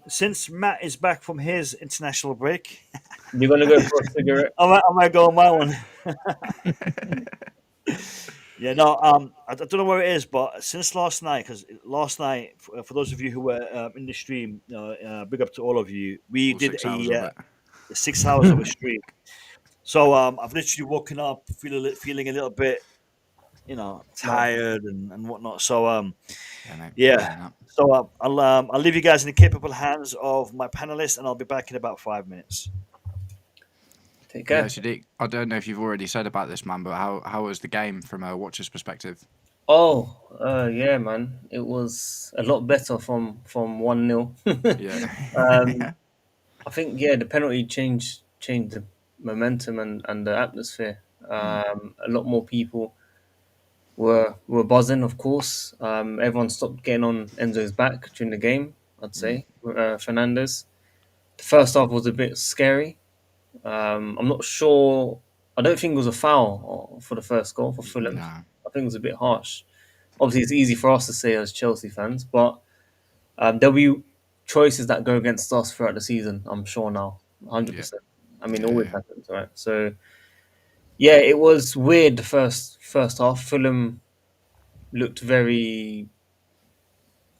B: Since Matt is back from his international break,
F: You're gonna go for a cigarette.
B: I might go on my one. Yeah, no, I don't know where it is, but since last night, because last night, for those of you who were in the stream, big up to all of you. We
E: All
B: did
E: 6 hours of it.
B: 6 hours of a stream. So I've literally woken up feeling a little bit, tired and whatnot. So
E: mate.
B: yeah. So I'll leave you guys in the capable hands of my panelists, and I'll be back in about 5 minutes.
F: Take care.
E: Yeah, Sadiq, I don't know if you've already said about this, man, but how was the game from a watcher's perspective?
F: Yeah, man. It was a lot better from 1-0.
E: Yeah.
F: I think the penalty changed the momentum and the atmosphere. A lot more people were buzzing, of course. Everyone stopped getting on Enzo's back during the game, I'd say. Fernandes. The first half was a bit scary. I'm not sure. I don't think it was a foul for the first goal for Fulham.
E: No.
F: I think it was a bit harsh. obviously it's easy for us to say as Chelsea fans, but there'll be choices that go against us throughout the season. I'm sure now, 100%. I mean, it always happens, right? So yeah, it was weird the first half. Fulham looked very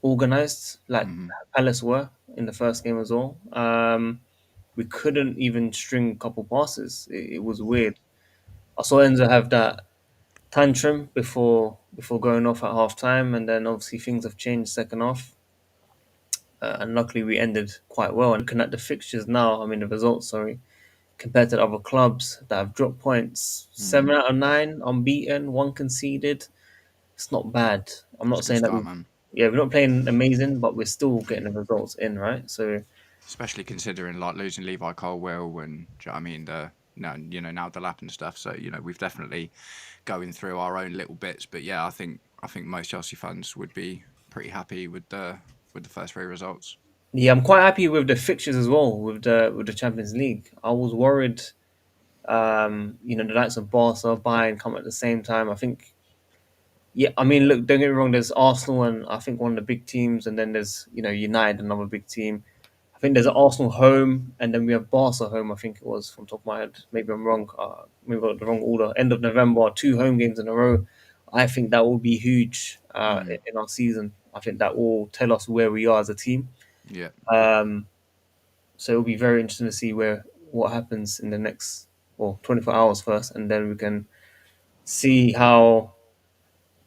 F: organized, like Palace were in the first game as well. We couldn't even string a couple passes. It was weird. I saw Enzo have that tantrum before going off at half time, and then obviously things have changed second half. And luckily we ended quite well. And looking at the fixtures now, I mean the results, sorry, compared to other clubs that have dropped points, 7 out of 9 unbeaten, 1 conceded. It's not bad. I'm not
E: It's a
F: saying
E: good
F: that
E: start, man.
F: we're not playing amazing, but we're still getting the results in, right? So
E: Especially considering like losing Levi Colwill and do you know what I mean now the lap and stuff. So we've definitely going through our own little bits. But yeah, I think most Chelsea fans would be pretty happy with the first 3 results.
F: yeah, I'm quite happy with the fixtures as well with the Champions League. I was worried, the likes of Barca, Bayern come at the same time. I think, yeah, I mean, look, don't get me wrong. There's Arsenal and I think one of the big teams, and then there's United, another big team. I think there's an Arsenal home, and then we have Barca home. I think it was from top of my head. Maybe I'm wrong. Maybe I got the wrong order. End of November, 2 home games in a row. I think that will be huge in our season. I think that will tell us where we are as a team.
E: Yeah.
F: So it'll be very interesting to see what happens in the next 24 hours first, and then we can see how.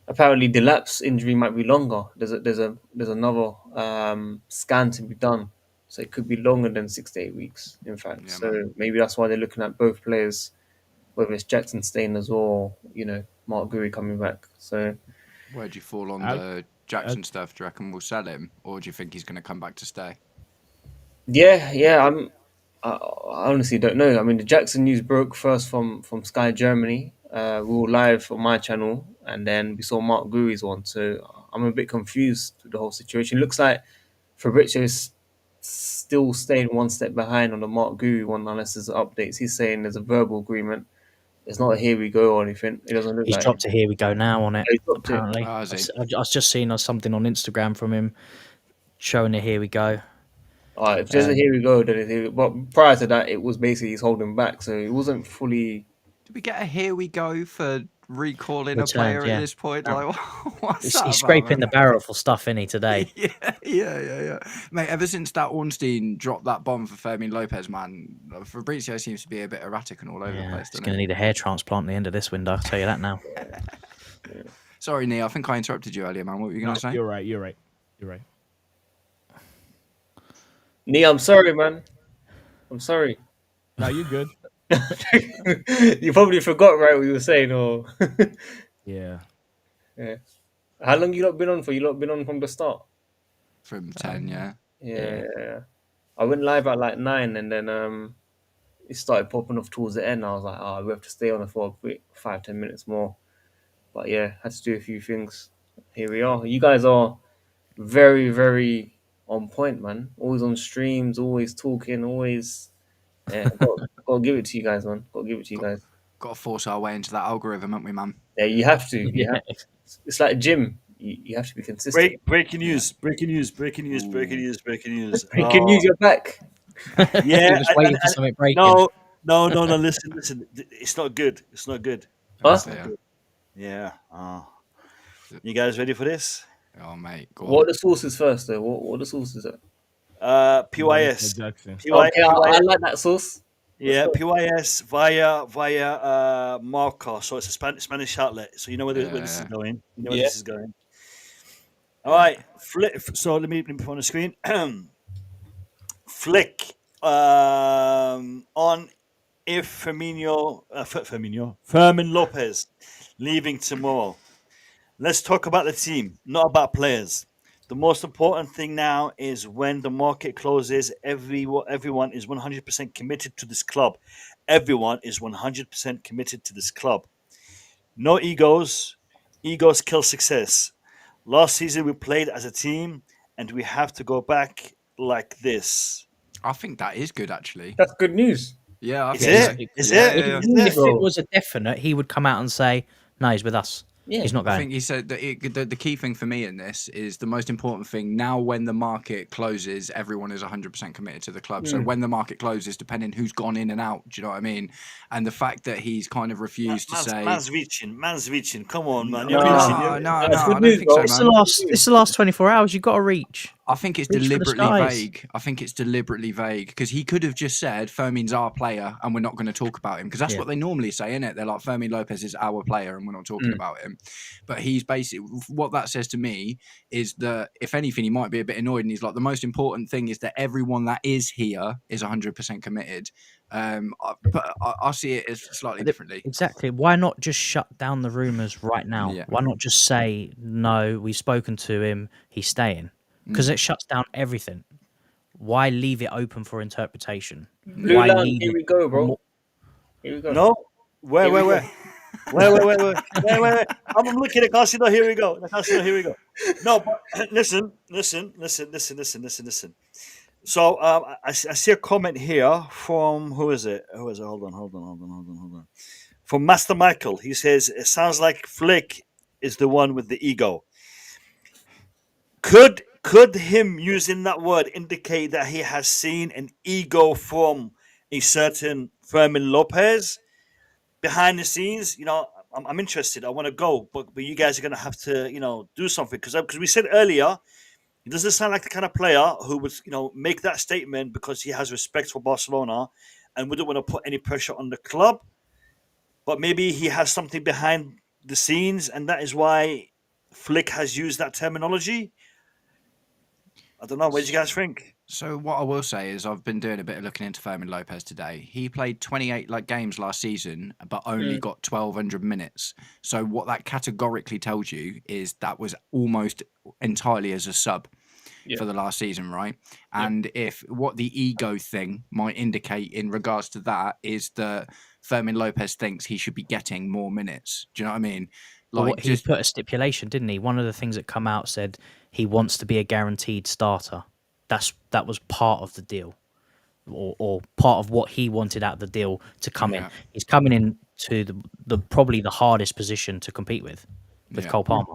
F: Apparently, the lapse injury might be longer. There's another scan to be done, so it could be longer than 6 to 8 weeks. In fact,
E: Yeah,
F: so
E: man.
F: maybe that's why they're looking at both players, whether it's Jackson staying as well, Mark Gui coming back. So
E: Where do you fall on
D: I-
E: the Jackson stuff? Do you reckon we'll sell him, or do you think he's going to come back to stay?
F: yeah, I honestly don't know. I mean, the Jackson news broke first from Sky Germany. We were live on my channel, and then we saw Mark Gui's one. So I'm a bit confused with the whole situation. Looks like Fabrizio is still staying one step behind on the Mark Gui one, unless there's updates. He's saying there's a verbal agreement. It's not a here we go or anything. It doesn't look
C: He's
F: like
C: dropped it. Here we go now on it.
F: He's dropped it.
C: Apparently,
E: Oh, has he?
C: I've just seen something on Instagram from him showing it. Here we go.
F: If there's a here we go, then it's here. But prior to that, it was basically he's holding back, so it wasn't fully.
E: Did we get a here we go for recalling a
C: Returned,
E: player
C: yeah.
E: at this point? Like, what's
C: He's
E: that about,
C: scraping
E: man?
C: the barrel for stuff, isn't he, today?
E: Yeah. Mate, ever since that Ornstein dropped that bomb for Fermin Lopez, man, Fabrizio seems to be a bit erratic and all over the
C: Yeah,
E: place,
C: he's
E: doesn't
C: going to
E: he?
C: need a hair transplant at the end of this window. I'll tell you that now.
E: Sorry, Neil, I think I interrupted you earlier, man. What were you going to say?
D: You're right.
F: Nee, I'm sorry, man. I'm sorry.
D: No, you're good.
F: You probably forgot, right, what you were saying, or
D: Yeah.
F: yeah. How long you lot been on for? You lot been on from the start?
E: From 10, yeah.
F: Yeah. I went live at like 9, and then it started popping off towards the end. I was like, we have to stay on it for a quick 5-10 minutes more. But yeah, had to do a few things. Here we are. You guys are very, very on point, man. Always on streams, always talking, always. Yeah, got to give it to you guys, man. Got to give it to you guys.
E: Got to force our way into that algorithm, haven't we, man?
F: Yeah, you have to. You have to. It's like a gym. You have to be consistent.
B: Breaking news! Breaking news! Breaking news! Breaking news! Breaking news!
F: You can use your back.
B: Yeah,
C: He was waiting for something breaking.
B: No. Listen. It's not good. It's not good.
F: Huh?
E: Yeah.
B: Yeah. You guys ready for this?
E: Oh, mate. Go
F: What
E: on.
F: are the sources first, though? What are the sources?
B: PYS.
D: Jackson.
F: Okay, I like that source.
B: Yeah, PYS via Marca. So it's a Spanish outlet. So you know where this is going. You know where this is going. All right. So let me put on the screen. Flick on if Fermin Lopez leaving tomorrow. Let's talk about the team, not about players. The most important thing now is when the market closes, everyone is 100% committed to this club. Everyone is 100% committed to this club. No egos. Egos kill success. Last season we played as a team, and we have to go back like this.
E: I think that is good, actually.
F: That's good news.
E: Yeah, I
B: Is
E: think
B: it?
E: so.
B: Is
E: Yeah,
B: it?
E: yeah, yeah.
C: If it was a definite, he would come out and say, "No, he's with us."
F: Yeah.
C: He's not
E: I
C: going.
E: think he said that the key thing for me in this is the most important thing. Now, when the market closes, everyone is 100% committed to the club. So when the market closes, depending who's gone in and out, do you know what I mean? And the fact that he's kind of refused to say,
B: Man's reaching. Come on, man.
E: No,
B: You're reaching.
E: no,
F: That's
E: I
F: good
E: don't
F: news,
E: think
F: bro.
E: so,
C: It's the
E: man.
C: last. It's the last 24 hours. You've got to reach.
E: I think it's
C: Reach for the
E: deliberately
C: skies.
E: vague. I think it's deliberately vague because he could have just said Fermin's our player and we're not going to talk about him, because that's
C: Yeah.
E: what they normally say, innit? They're like, Fermin Lopez is our player and we're not talking about him. But he's basically, what that says to me is that if anything, he might be a bit annoyed, and he's like, the most important thing is that everyone that is here is 100% committed. But I see it as slightly differently.
C: Exactly. Why not just shut down the rumours right now?
E: Yeah.
C: Why not just say, no, we've spoken to him, he's staying? Because it shuts down everything. Why leave it open for interpretation?
F: Blue
C: Why
F: Lamp,
C: leave
F: here
C: it
F: we go,
C: for
F: bro.
C: more-
F: Here we go.
B: No. Where?
F: Here we
B: Where? I'm looking at Casino. Here we go. Here we go. No, but listen. So I see a comment here from who is it? Hold on. From Master Michael. He says it sounds like Flick is the one with the ego. Could him using that word indicate that he has seen an ego from a certain Fermin Lopez behind the scenes? You know, I'm interested. I want to go, but you guys are going to have to, do something, because we said earlier, he doesn't sound like the kind of player who would, make that statement because he has respect for Barcelona and wouldn't want to put any pressure on the club. But maybe he has something behind the scenes, and that is why Flick has used that terminology. I don't know. What do you guys think?
E: So what I will say is I've been doing a bit of looking into Fermin Lopez today. He played 28 games last season, but only got 1,200 minutes. So what that categorically tells you is that was almost entirely as a sub for the last season, right? And if what the ego thing might indicate in regards to that is that Fermin Lopez thinks he should be getting more minutes. Do you know what I mean?
C: He put a stipulation, didn't he? One of the things that come out said he wants to be a guaranteed starter. That was part of the deal, or part of what he wanted out of the deal to come in. He's coming in to the probably the hardest position to compete with Cole Palmer.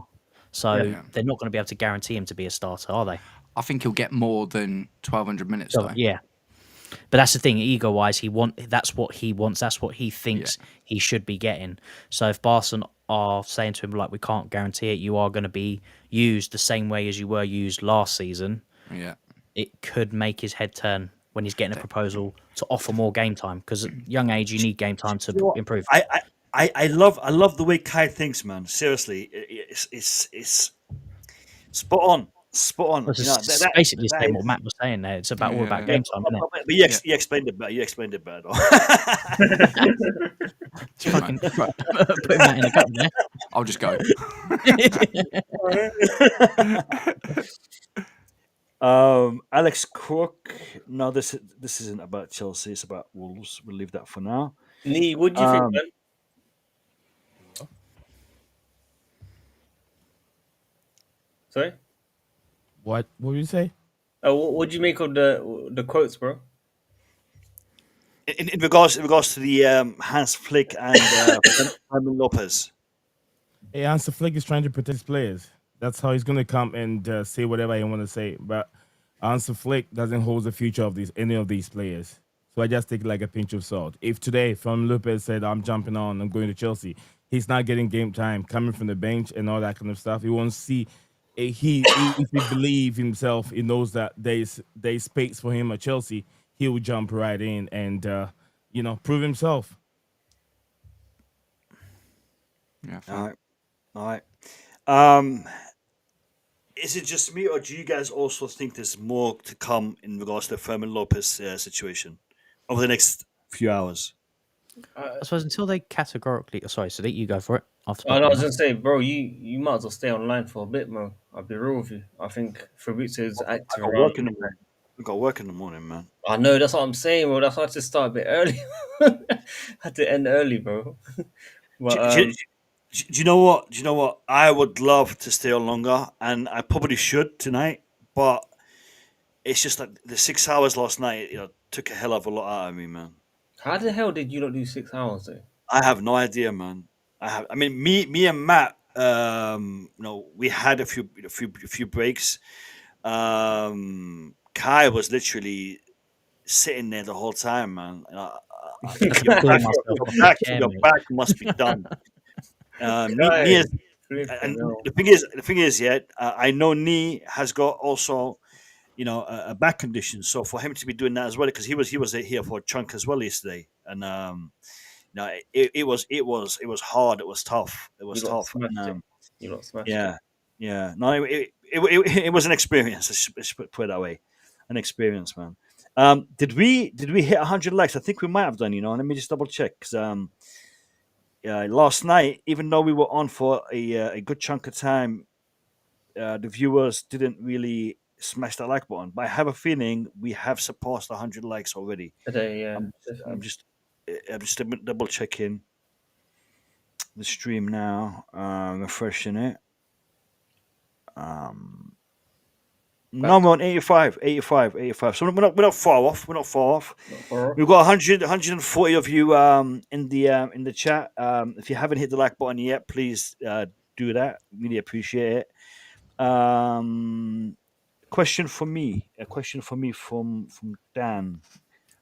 C: So they're not going to be able to guarantee him to be a starter, are they?
E: I think he'll get more than 1,200 minutes, though.
C: Yeah. But that's the thing, ego-wise, that's what he wants. That's what he thinks he should be getting. So if Barcelona are saying to him, like, we can't guarantee it, you are going to be used the same way as you were used last season, it could make his head turn when he's getting a proposal to offer more game time. Because at young age, you need game time to improve.
B: I love the way Kai thinks, man. Seriously, it's spot on.
C: It's basically saying what Matt was saying there. It's all about game time, isn't it?
B: But you explained it better. You explained it better.
C: Fucking put Matt in a cup there.
E: I'll just go.
B: Alex Crook. No, this isn't about Chelsea. It's about Wolves. We'll leave that for now.
F: Lee, what do you think, man? Sorry?
D: What did you say?
F: What do you make of the quotes, bro?
B: In regards to the Hans Flick and Fermin Lopez.
D: Hey, Hans Flick is trying to protect his players. That's how he's going to come and say whatever he want to say. But Hans Flick doesn't hold the future of any of these players. So I just take it like a pinch of salt. If today Fermin Lopez said, I'm jumping on, I'm going to Chelsea, he's not getting game time, coming from the bench and all that kind of stuff. He won't see. If he believes himself, he knows that there's space for him at Chelsea, he will jump right in and prove himself.
E: Yeah.
B: All right. Is it just me, or do you guys also think there's more to come in regards to the Fermin Lopez situation over the next few hours?
C: I suppose until they categorically... Sorry, Sadiq, you go for it.
F: I was going to say, bro, you might as well stay online for a bit, man. I'll be real with you. I think Fabrizio's active around.
B: We've got work in the morning, man.
F: I know, that's what I'm saying, bro. That's why I had to start a bit early. Had to end early, bro. But,
B: do you know what? Do you know what? I would love to stay on longer, and I probably should tonight, but it's just like the 6 hours last night, took a hell of a lot out of me, man.
F: how the hell did you not do 6 hours, though?
B: I have no idea, man. Me and Matt we had a few breaks. Kai was literally sitting there the whole time, man. Your
C: Pull
B: back,
C: myself
B: your
C: off the
B: back,
C: chair,
B: your
C: mate.
B: back must be done.
F: Guy,
B: And
F: flipping hell.
B: the thing is, yeah, I know Nee has got also, a back condition. So for him to be doing that as well, because he was here for a chunk as well yesterday, and it was hard. It was tough. It was
F: You lot
B: tough.
F: smashed
B: And,
F: it. You lot smashed
B: yeah, yeah. No, it was an experience. Let's put it that way, an experience, man. Did we hit 100 likes? I think we might have done. Let me just double check. Because last night, even though we were on for a good chunk of time, the viewers didn't really smash that like button. But I have a feeling we have surpassed 100 likes already.
F: today. Yeah,
B: I'm
F: definitely.
B: just double checking the stream now, refreshing it. No, we're on 85. So we're not far off.
F: Not far off.
B: We've got 140 of you in the chat. If you haven't hit the like button yet, please do that. Really appreciate it. Question for me. A question for me from Dan.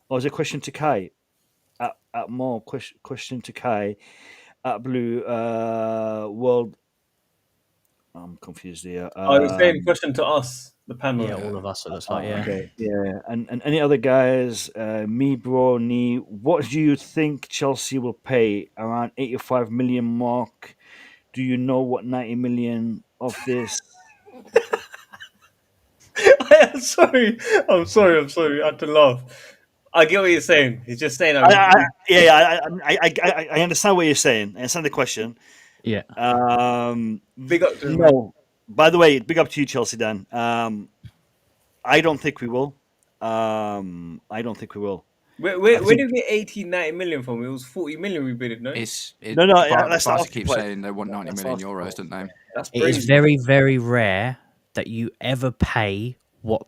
B: Or is it a question to Kai? At more question to Kai at Blue World. I'm confused here.
F: Oh, you're saying question to us, the panel.
C: Yeah, all of us. It looks like, yeah.
B: Okay, yeah, and any other guys? Me, bro, Nee. What do you think Chelsea will pay? Around 85 million mark. Do you know what 90 million of this?
F: I'm sorry. I had to laugh. I get what you're saying. He's just saying.
B: I understand what you're saying. I understand the question.
C: Yeah.
F: Big up to him.
B: No. By the way, big up to you, Chelsea, Dan. I don't think we will.
F: Where did we get 80, 90 million from? It was 40 million we bid, no?
B: That's
E: Barca
B: not
E: keep saying they want 90 million euros, don't they?
F: That's
C: It
F: crazy.
C: is very, very rare that you ever pay what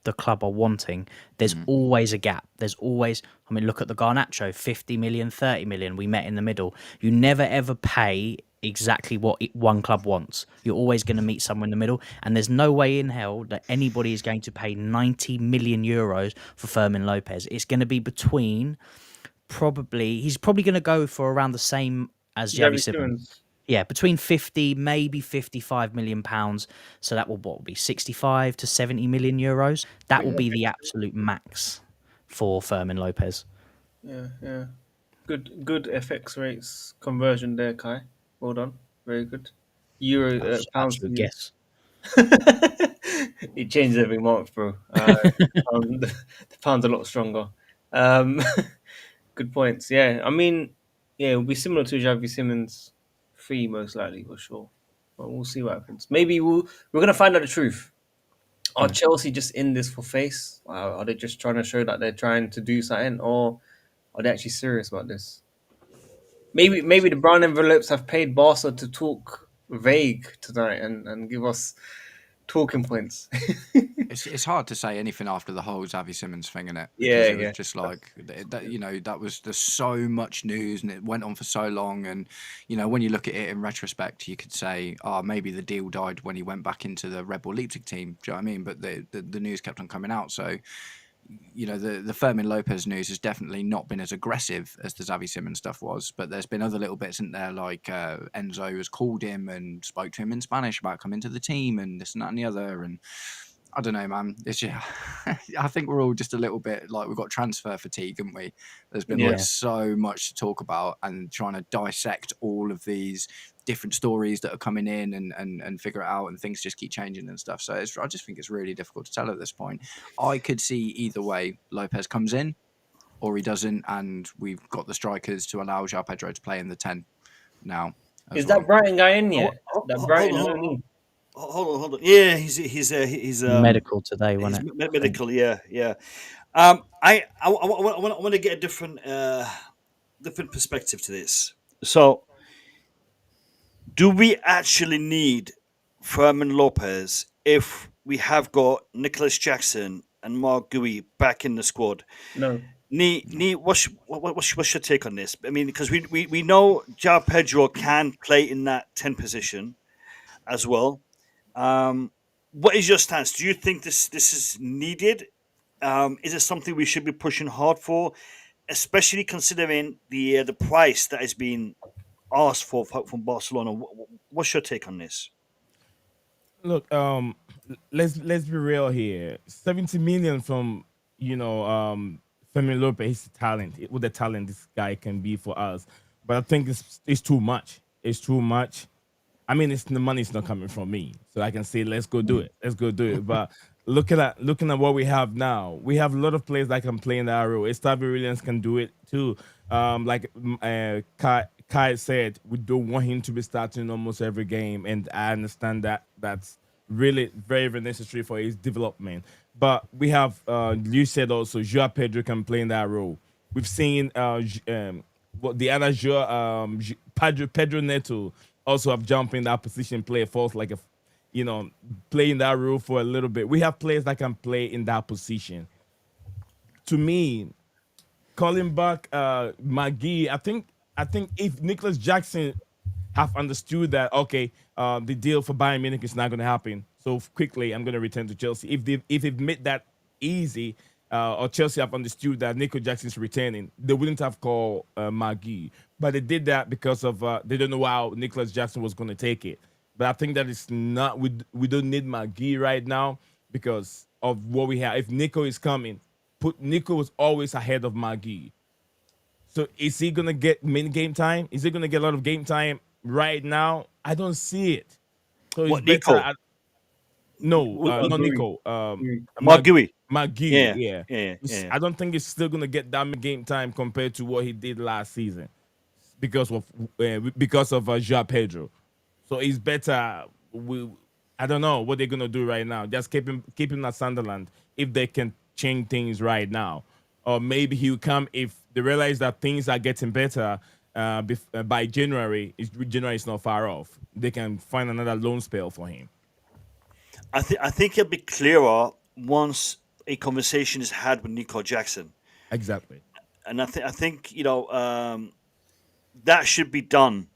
C: the club are wanting. There's always a gap. There's always, look at the Garnacho, 50 million, 30 million. We met in the middle. You never ever pay exactly what one club wants. You're always going to meet somewhere in the middle. And there's no way in hell that anybody is going to pay 90 million euros for Fermin Lopez. It's going to be between he's probably going to go for around the same as Xavi Simons. Yeah, between 50, maybe 55 million pounds. So that will be 65 to 70 million euros. That will be the absolute max for Fermin Lopez.
F: Yeah. Good FX rates conversion there, Kai. Well done. Very good. Euro pounds.
C: Absolute guess.
F: It changes every month, bro. The pound's a lot stronger. Good points. Yeah, it'll be similar to Xavi Simons' fee, most likely, for sure. But we'll see what happens. Maybe we're gonna find out the truth. Are Chelsea just in this for face? Are they just trying to show that they're trying to do something, or are they actually serious about this? Maybe the brown envelopes have paid Barca to talk vague tonight and give us talking points.
E: It's hard to say anything after the whole Xavi Simons thing, innit?
F: Yeah,
E: It was just like that. There's so much news and it went on for so long. And when you look at it in retrospect, you could say, maybe the deal died when he went back into the Red Bull Leipzig team. Do you know what I mean? But the news kept on coming out. So the Fermin Lopez news has definitely not been as aggressive as the Xavi Simons stuff was, but there's been other little bits in there, like Enzo has called him and spoke to him in Spanish about coming to the team and this and that and the other. And I don't know, man. It's just, I think we're all just a little bit like we've got transfer fatigue, haven't we? There's been so much to talk about and trying to dissect all of these different stories that are coming in and figure it out, and things just keep changing and stuff. So I just think it's really difficult to tell at this point. I could see either way. Lopez comes in or he doesn't, and we've got the strikers to allow João Pedro to play in the 10 now.
F: Is that Brighton guy in yet?
B: Hold on. Yeah, he's
C: medical today, wasn't it?
B: Medical, yeah. I want to get a different perspective to this. So, do we actually need Fermin Lopez if we have got Nicholas Jackson and Mark Gui back in the squad?
F: No.
B: Nee, what's your take on this? I mean, because we know João Pedro can play in that 10 position as well. What is your stance? Do you think this is needed? Is it something we should be pushing hard for, especially considering the price that is being asked for from Barcelona? What's your take on this?
D: Look, let's be real here. 70 million from Fermin Lopez talent, with the talent this guy can be for us. But I think it's too much. It's too much. I mean, it's the money's not coming from me, so I can say let's go do it. Let's go do it. But looking at what we have now, we have a lot of players that can play in that role. Estavio Williams can do it too. Kai said, we don't want him to be starting almost every game, and I understand that that's really very, very necessary for his development. But we have, you said also, Joao Pedro can play in that role. We've seen what the other Pedro Neto also have jumped in that position, play false like play in that role for a little bit. We have players that can play in that position. To me, calling back McGee, I think if Nicholas Jackson have understood that, okay, the deal for Bayern Munich is not going to happen, so quickly I'm going to return to Chelsea. If they've made that easy, or Chelsea have understood that Nico Jackson's returning, they wouldn't have called McGee. But they did that because of they don't know how Nicholas Jackson was going to take it. But I think that it's not. We don't need McGee right now because of what we have. If Nico is coming, Nico was always ahead of McGee. So is he gonna get mini game time? Is he gonna get a lot of game time right now? I don't see it. So it's
B: What,
D: better.
B: Nico?
D: Not Nico.
B: McGee.
D: McGee.
B: Yeah.
D: I don't think he's still gonna get that many game time compared to what he did last season because of João Pedro. So it's better. I don't know what they're gonna do right now. Just keep him at Sunderland if they can change things right now, or maybe he'll come if they realize that things are getting better by January. January is not far off. They can find another loan spell for him.
B: I think it'll be clearer once a conversation is had with Nico Jackson,
D: Exactly.
B: and I think that should be done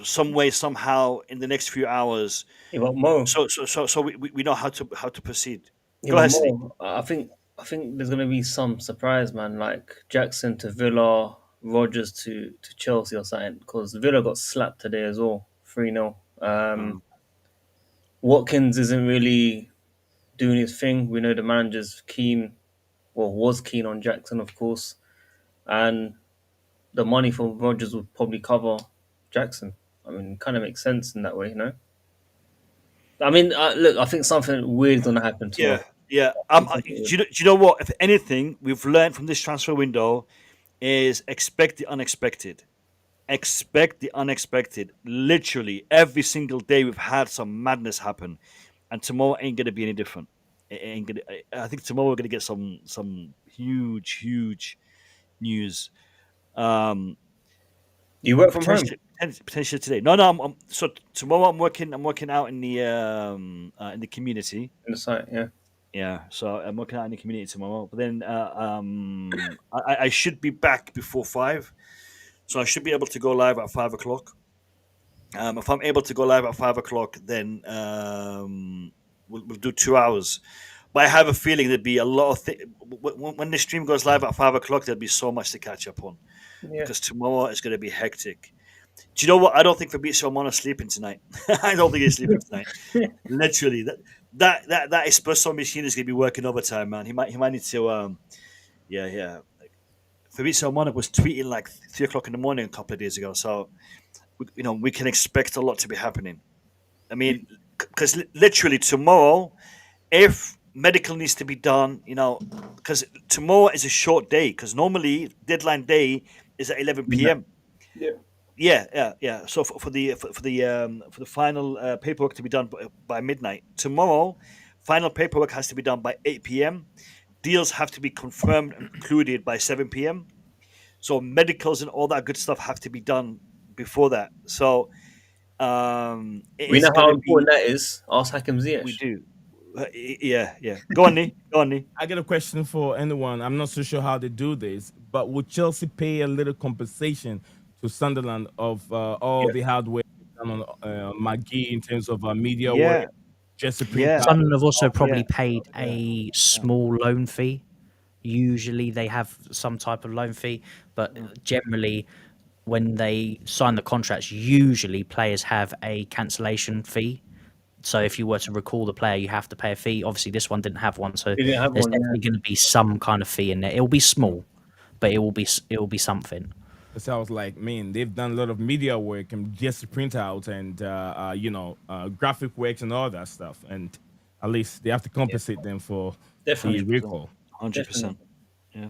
B: some way somehow in the next few hours.
F: Yeah, but Mo,
B: So we know how to proceed.
F: yeah,
B: Go
F: but
B: ahead, Steve.
F: Mo, I think there's gonna be some surprise, man. Like Jackson to Villa, Rodgers to Chelsea or something. Because Villa got slapped today as well, 3-0. Watkins isn't really doing his thing. We know the manager's keen, well, was keen on Jackson, of course, and the money from Rodgers would probably cover Jackson. I mean, it kind of makes sense in that way, you know. I mean, look, I think something weird's gonna happen tomorrow.
B: Yeah. Do you know what? If anything, we've learned from this transfer window is expect the unexpected. Expect the unexpected. Literally, every single day we've had some madness happen, and tomorrow ain't gonna be any different. It ain't gonna. I think tomorrow we're gonna get some huge news.
F: You work from home
B: Potentially today. No. So tomorrow I'm working out in the community.
F: in the site, yeah.
B: Yeah, so I'm working out in the community tomorrow. But then I should be back before 5, so I should be able to go live at 5 o'clock. If I'm able to go live at 5 o'clock, then we'll do 2 hours. But I have a feeling there'd be a lot of when the stream goes live at 5 o'clock. There'll be so much to catch up on because tomorrow is going to be hectic. Do you know what? I don't think Fabrizio Romano's sleeping tonight. I don't think he's sleeping tonight. Literally, that espresso machine is going to be working overtime, man. He might need to. Yeah. Like, Fabrizio Romano was tweeting like 3 o'clock in the morning a couple of days ago. So, we can expect a lot to be happening. I mean, because literally tomorrow, if medical needs to be done, because tomorrow is a short day. Because normally deadline day is at 11 p.m. Yeah. So for the final paperwork to be done by midnight tomorrow, final paperwork has to be done by 8 p.m. Deals have to be confirmed and concluded by 7 p.m. So medicals and all that good stuff have to be done before that. So
F: we know how important that is. Ask Hakim Ziyech.
B: We do. Yeah. Go on, Nee. Go on, Nee.
D: I got a question for anyone. I'm not so sure how they do this, but would Chelsea pay a little compensation to Sunderland of all
F: Yeah.
D: the hard work done on McGee in terms of media work,
B: Yeah,
D: just to print
B: yeah,
D: out?
C: Sunderland have also probably
B: yeah,
C: paid
B: yeah.
C: a small loan fee. Usually they have some type of loan fee, but generally when they sign the contracts, usually players have a cancellation fee. So if you were to recall the player, you have to pay a fee. Obviously, this one didn't have one, so
F: They didn't have
C: there's
F: one, yeah.
C: definitely going to be some kind of fee in there. It will be small, but it will be something.
D: So I was like, man, they've done a lot of media work and just to print out and graphic works and all that stuff, and at least they have to compensate them for
F: Definitely.
D: the recall.
B: 100%. Yeah,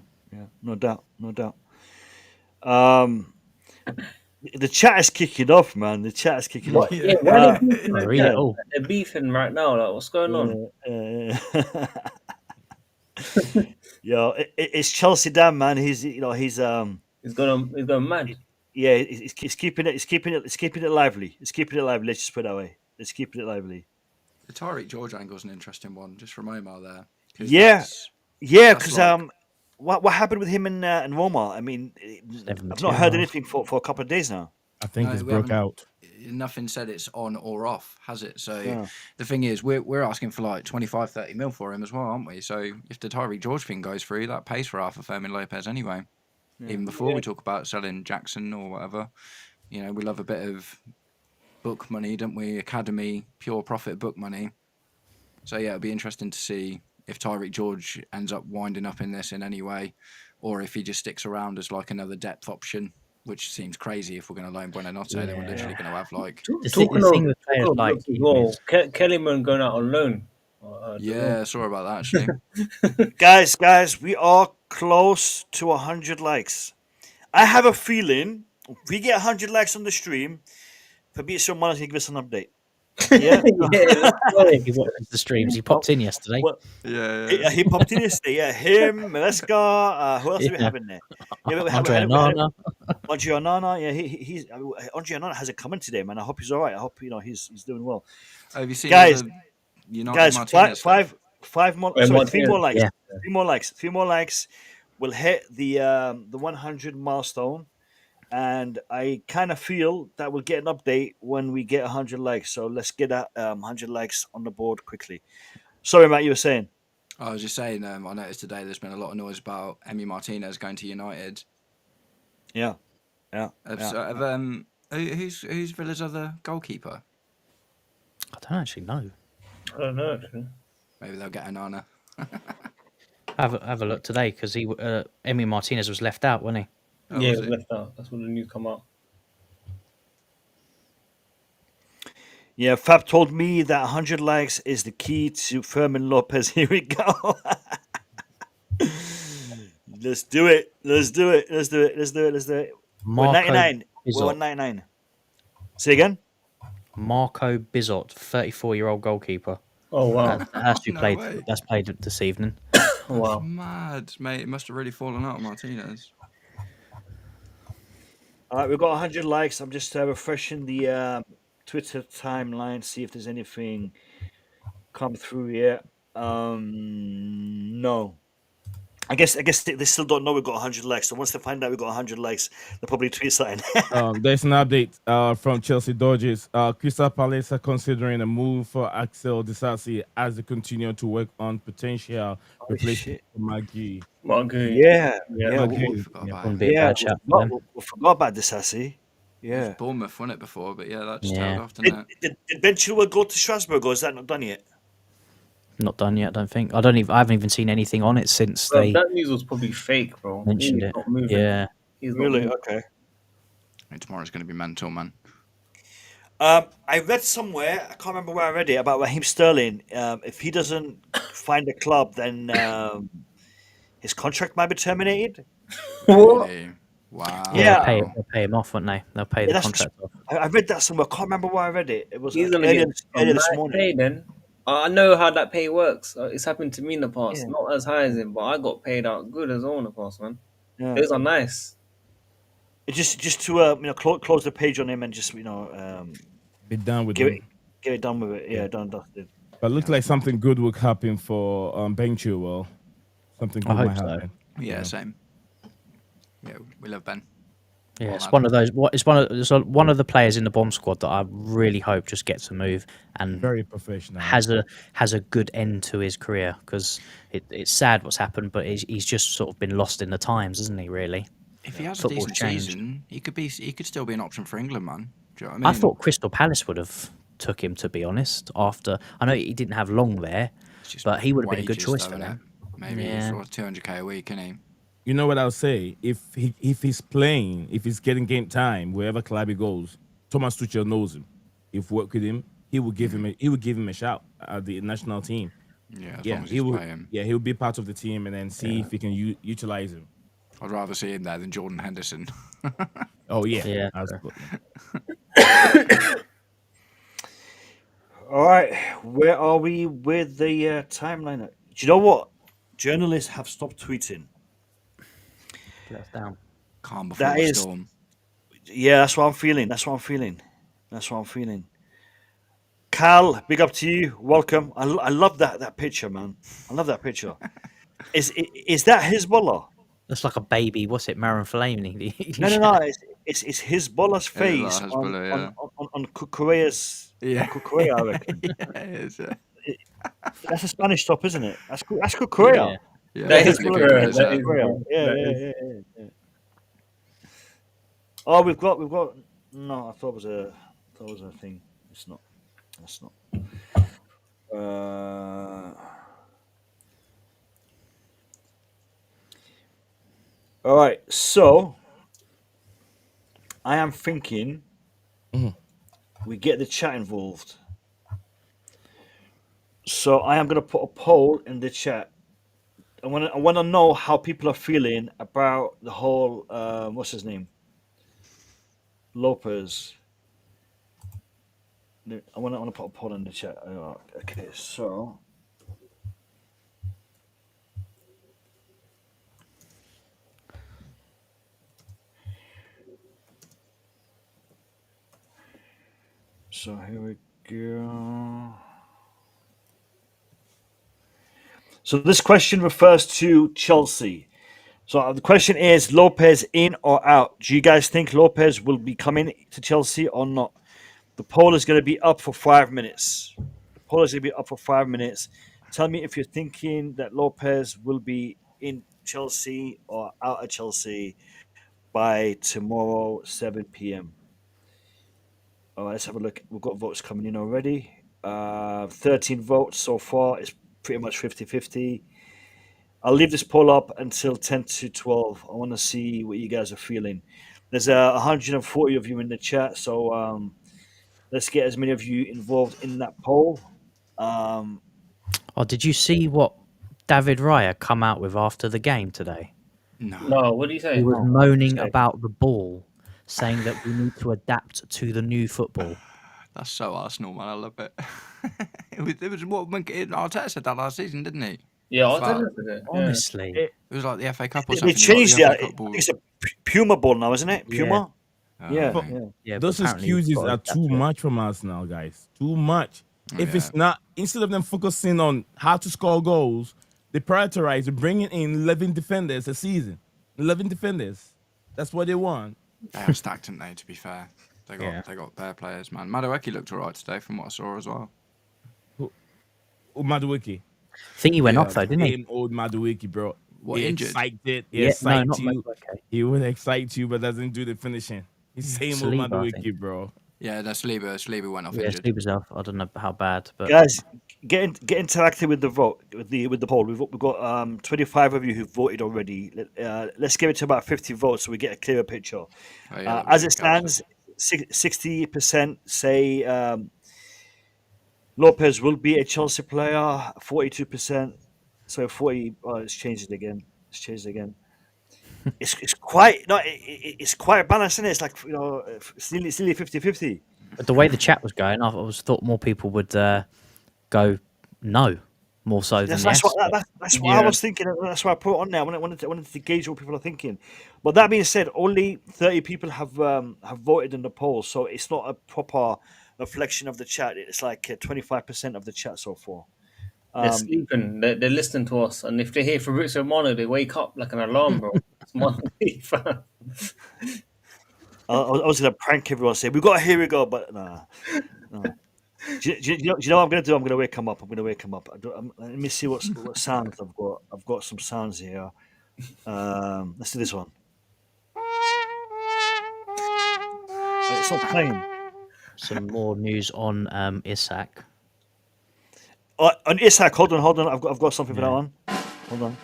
B: no doubt. The chat is kicking off, man. The chat is kicking off.
F: Yeah, why are they beefing
C: Read it
F: again?
C: all.
F: They're beefing right now. Like, what's going on?
B: Yo, it's Chelsea Dan, man. He's
F: He's going mad.
B: yeah, he's keeping it lively. It's keeping it lively. Let's just put it that way. It's keeping it lively.
E: The Tyreek George angle's an interesting one, just from Omar there. 'Cause
B: Yeah.
E: that's-
B: Yeah,
E: That's
B: because
E: like-
B: what happened with him in Roma? I mean, I've not heard anything for a couple of days now.
D: I think
E: No,
D: it's
E: we
D: broke
E: haven't-
D: out.
E: Nothing said it's on or off, has it? So
B: Yeah.
E: the thing is, we're asking for like 25, 30 mil for him as well, aren't we? So if the Tyreek George thing goes through, that pays for half of Fermin Lopez anyway. Even before we talk about selling Jackson or whatever, we love a bit of book money, don't we? Academy, pure profit book money. So yeah, it'll be interesting to see if Tyreek George ends up winding up in this in any way, or if he just sticks around as like another depth option, which seems crazy if we're going to loan Buonanotte. Then we're literally going to have like
C: The thing with players like
F: as well, Kellyman going out on loan.
E: yeah, sorry about that actually.
B: Guys, we are close to 100 likes. I have a feeling if we get 100 likes on the stream, Fabrizio Mano's going to give us an update. Yeah.
C: He watches the streams. He popped in yesterday.
B: Well,
E: Yeah.
B: he popped in yesterday. Yeah, him, Maresca. Who else do we
C: Yeah.
B: have in there? Yeah,
C: Andre Onana.
B: Andre Onana. Yeah, he's Andre Onana hasn't come in today, man. I hope he's all right. I hope he's doing well.
E: Have you seen
B: Guys,
E: the United
B: Guys,
E: Martinez stuff?
B: five more.
F: Wait,
B: Sorry,
F: Martinez.
B: 3 more likes.
C: Yeah.
B: 3 more likes. We'll hit the 100 milestone. And I kind of feel that we'll get an update when we get 100 likes. So let's get that 100 likes on the board quickly. Sorry, Matt, you were saying.
E: I was just saying, I noticed today there's been a lot of noise about Emi Martinez going to United.
B: Yeah.
E: Who's Villa's other goalkeeper?
C: I don't actually know.
F: I don't know, actually.
E: Maybe they'll get Onana.
C: Have a look today because Emi Martinez was left out, wasn't he?
E: Oh,
F: Yeah,
E: was
F: it was
E: it?
F: left out. That's when the news come out.
B: Yeah, Fab told me that 100 likes is the key to Fermin Lopez. Here we go. Let's do it. We're
C: Marco
B: 99. We're
C: Bizot.
B: 199. Say again?
C: Marco Bizot, 34-year-old goalkeeper.
F: Oh, wow.
C: That's who
E: No
C: played.
E: way.
C: That's played this evening.
F: Oh, wow.
E: Mad, mate. It must have really fallen out of Martinez.
B: All right, we've got 100 likes. I'm just refreshing the Twitter timeline, see if there's anything come through yet. No. I guess they still don't know we've got 100 likes. So once they find out we've got 100 likes, they'll probably tweet something.
D: There's an update from Chelsea Dodgers. Crystal Palace are considering a move for Axel Disasi as they continue to work on potential replacement for McGee.
B: Yeah.
E: We forgot about
C: Wouldn't
E: him.
C: be a
B: Yeah,
C: bad shout for them.
B: we forgot about this, Sassy.
E: It
B: Yeah.
E: was Bournemouth won it before, but yeah, that just
C: Yeah.
E: tailed off, didn't it?
B: Did Ben Chilwell go to Strasbourg, or is that not done yet?
C: Not done yet, I don't think. I haven't even seen anything on it since
F: Bro,
C: they
F: that news was probably fake, bro.
C: mentioned
F: He's
C: it.
F: not moving.
C: Yeah.
F: He's not
B: Really?
F: moving.
B: Okay.
E: I mean, tomorrow's going to be mental, man.
B: I read somewhere, I can't remember where I read it, about Raheem Sterling. If he doesn't find a club, then his contract might be terminated.
F: What?
E: Really? Wow.
B: Yeah.
C: They'll pay him off, won't they? They'll pay the
B: that's-
C: contract off.
B: I read that somewhere. I can't remember where I read it. It was
F: He's
B: like
F: gonna get
B: earlier this
F: some
B: morning.
F: pay then. I know how that pay works. It's happened to me in the past.
B: Yeah.
F: Not as high as him, but I got paid out good as well in the past, man.
B: Yeah.
F: Those are nice.
B: It's just to close the page on him and just
D: Be done with
B: get
D: him.
B: it done with it. Yeah, done dusted.
D: But looks like something good will happen for Ben Chilwell. Something good
C: hope
D: might
C: so.
D: happen.
E: Yeah, same. Yeah, we love Ben.
C: Yeah,
E: Well,
C: it's
E: lad.
C: one of those. It's one of the players in the bomb squad that I really hope just gets a move and
D: Very professional.
C: has a good end to his career, because it's sad what's happened, but he's just sort of been lost in the times, isn't he? Really.
E: If he has a
C: Football's
E: decent
C: changed.
E: season, he could still be an option for England, man. Do you know what I mean?
C: I thought Crystal Palace would have took him, to be honest. After I know he didn't have long there,
E: It's just
C: but he would have been a good
E: wages,
C: choice
E: though,
C: for
E: innit?
C: them.
E: Maybe
C: Yeah.
E: sort of 200k a week, isn't he?
D: You know what I'll say? If he's playing, if he's getting game time, wherever club he goes, Thomas Tuchel knows him. If work with him, he will give him a shout at the national team.
E: Yeah, as
D: Yeah,
E: long as
D: he
E: he's
D: will.
E: playing.
D: Yeah, he'll be part of the team and then see if he can utilize him.
E: I'd rather see him there than Jordan Henderson.
D: Oh yeah,
C: Yeah,
D: absolutely.
B: All right, where are we with the timeline? Do you know what? Journalists have stopped tweeting.
C: That's down.
E: Calm before
B: That
E: the
B: is-
E: storm.
B: Yeah, that's what I'm feeling. Cal, big up to you. Welcome. I love that picture, man. I love that picture. Is that Hezbollah?
C: That's like a baby. What's it, Marouane Fellaini?
B: No. It's Hezbollah's
E: Yeah, like
B: face
E: Hezbollah,
B: on Kukureya's.
E: Yeah.
B: Kukureya, I reckon.
E: Yeah, it's,
B: That's a Spanish stop, isn't it? That's Kukureya.
E: yeah,
F: That is
E: pretty
F: good,
E: good,
F: that
E: isn't
F: is
E: it?
F: good.
B: Yeah. Oh, we've got. No, I thought it was a thing. It's not. That's not. All right. So, I am thinking we get the chat involved. So I am going to put a poll in the chat. I want to know how people are feeling about the whole what's his name, Lopez. I want to put a poll in the chat. Okay, so here we go. So this question refers to Chelsea. So the question is, Lopez in or out? Do you guys think Lopez will be coming to Chelsea or not? The poll is going to be up for 5 minutes. Tell me if you're thinking that Lopez will be in Chelsea or out of Chelsea by tomorrow, 7 p.m. All right, let's have a look. We've got votes coming in already. 13 votes so far. It's pretty much 50-50. I'll leave this poll up until 10 to 12. I want to see what you guys are feeling. There's 140 of you in the chat, so let's get as many of you involved in that poll.
C: Oh, did you see what David Raya come out with after the game today?
F: No, what do you say?
C: He was moaning
B: okay.
C: about the ball, saying that we need to adapt to the new football.
E: That's so Arsenal, man. I love it. it was what Arteta said that last season, didn't he?
F: Yeah, I
E: Fuck.
F: did it.
C: Honestly,
E: It was like the FA Cup or
B: They
E: something.
B: changed
E: like
B: it.
E: the
B: I
E: FA Cup
B: think it's a Puma ball now, isn't it? Puma? Yeah.
E: okay.
C: yeah.
D: Those
C: but apparently he's
D: excuses
C: got to
D: are
C: adapt
D: too
C: to it.
D: much from us now, guys. Too much. If
E: Yeah.
D: it's not, instead of them focusing on how to score goals, they prioritize bringing in 11 defenders a season. 11 defenders. That's what they want.
E: They are stacked, didn't they? To be fair, they
C: Yeah.
E: got their players, man. Madueke looked alright today, from what I saw as well.
D: Madueke.
C: I think he went off though, didn't he?
D: Same old Madueke, bro.
E: What,
D: He
E: injured?
D: excited. He
C: Yeah, no,
D: excites
C: not
D: you.
C: Madueke.
D: He would excite you, but doesn't do the finishing. He's same old
C: Saliba, I
D: Madueke,
C: think.
D: bro.
E: Yeah, that's Saliba went off
C: Yeah,
E: injured.
C: Sleep himself. I don't know how bad, but
B: Guys, get interactive with the vote, with the poll. We've got 25 of you who voted already. Let's give it to about 50 votes so we get a clearer picture.
E: Oh, yeah,
B: As it
E: that was
B: stands, 60% say Lopez will be a Chelsea player. 42%. So 40. Oh, it's changed again. It's quite it's quite balanced, isn't it? It's like it's nearly 50-50.
C: the way the chat was going, I thought more people would go no, more so than
B: That's
C: yes.
B: what I was thinking. That's why I put it on there. I wanted to gauge what people are thinking. But that being said, only 30 people have voted in the poll, so it's not a proper reflection of the chat. It's like 25% of the chat so far.
F: They're sleeping. They're listening to us, and if they hear Fabrizio Romano, they wake up like an alarm, bro. It's Monday, fam.
B: I was going to prank everyone, say we got here we go, but nah. Do you know what I'm going to do? I'm going to wake him up. Let me see what sounds I've got. I've got some sounds here. Let's do this one. It's not playing.
C: Some more news on Isak.
B: On Isak, hold on. I've got something for that
C: Yeah.
B: one. Hold on.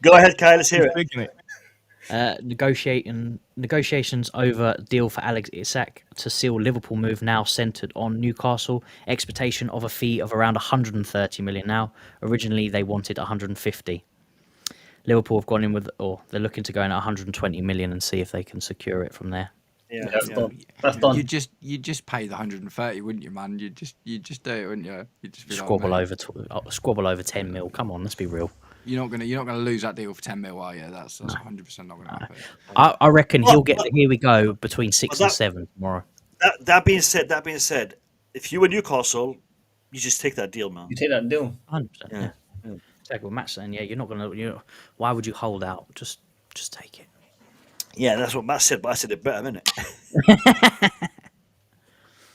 B: Go ahead, Kyle. Let's hear it.
D: Taking it.
C: Negotiations over deal for Alex Isak to seal Liverpool move now centred on Newcastle. Expectation of a fee of around 130 million now. Originally, they wanted 150. Liverpool have gone in with, or they're looking to go in at 120 million and see if they can secure it from there.
B: Yeah,
F: That's
B: yeah.
F: done. That's done.
E: You just pay the 130, wouldn't you, man? You just do it, wouldn't you? You just be like,
C: Squabble over 10 mil. Come on, let's be real.
E: You're not gonna lose that deal for 10 mil, are you? That's 100% not gonna happen.
C: I reckon he'll get the here we go between 6
B: Well,
C: and 7 tomorrow.
B: That being said, if you were Newcastle, you just take that deal, man.
F: You take that deal.
C: 100%.
B: Yeah.
C: Yeah. Exactly what Matt's saying. Yeah, you're not gonna. Why would you hold out? Just take it.
B: Yeah, that's what Matt said, but I said it better, innit?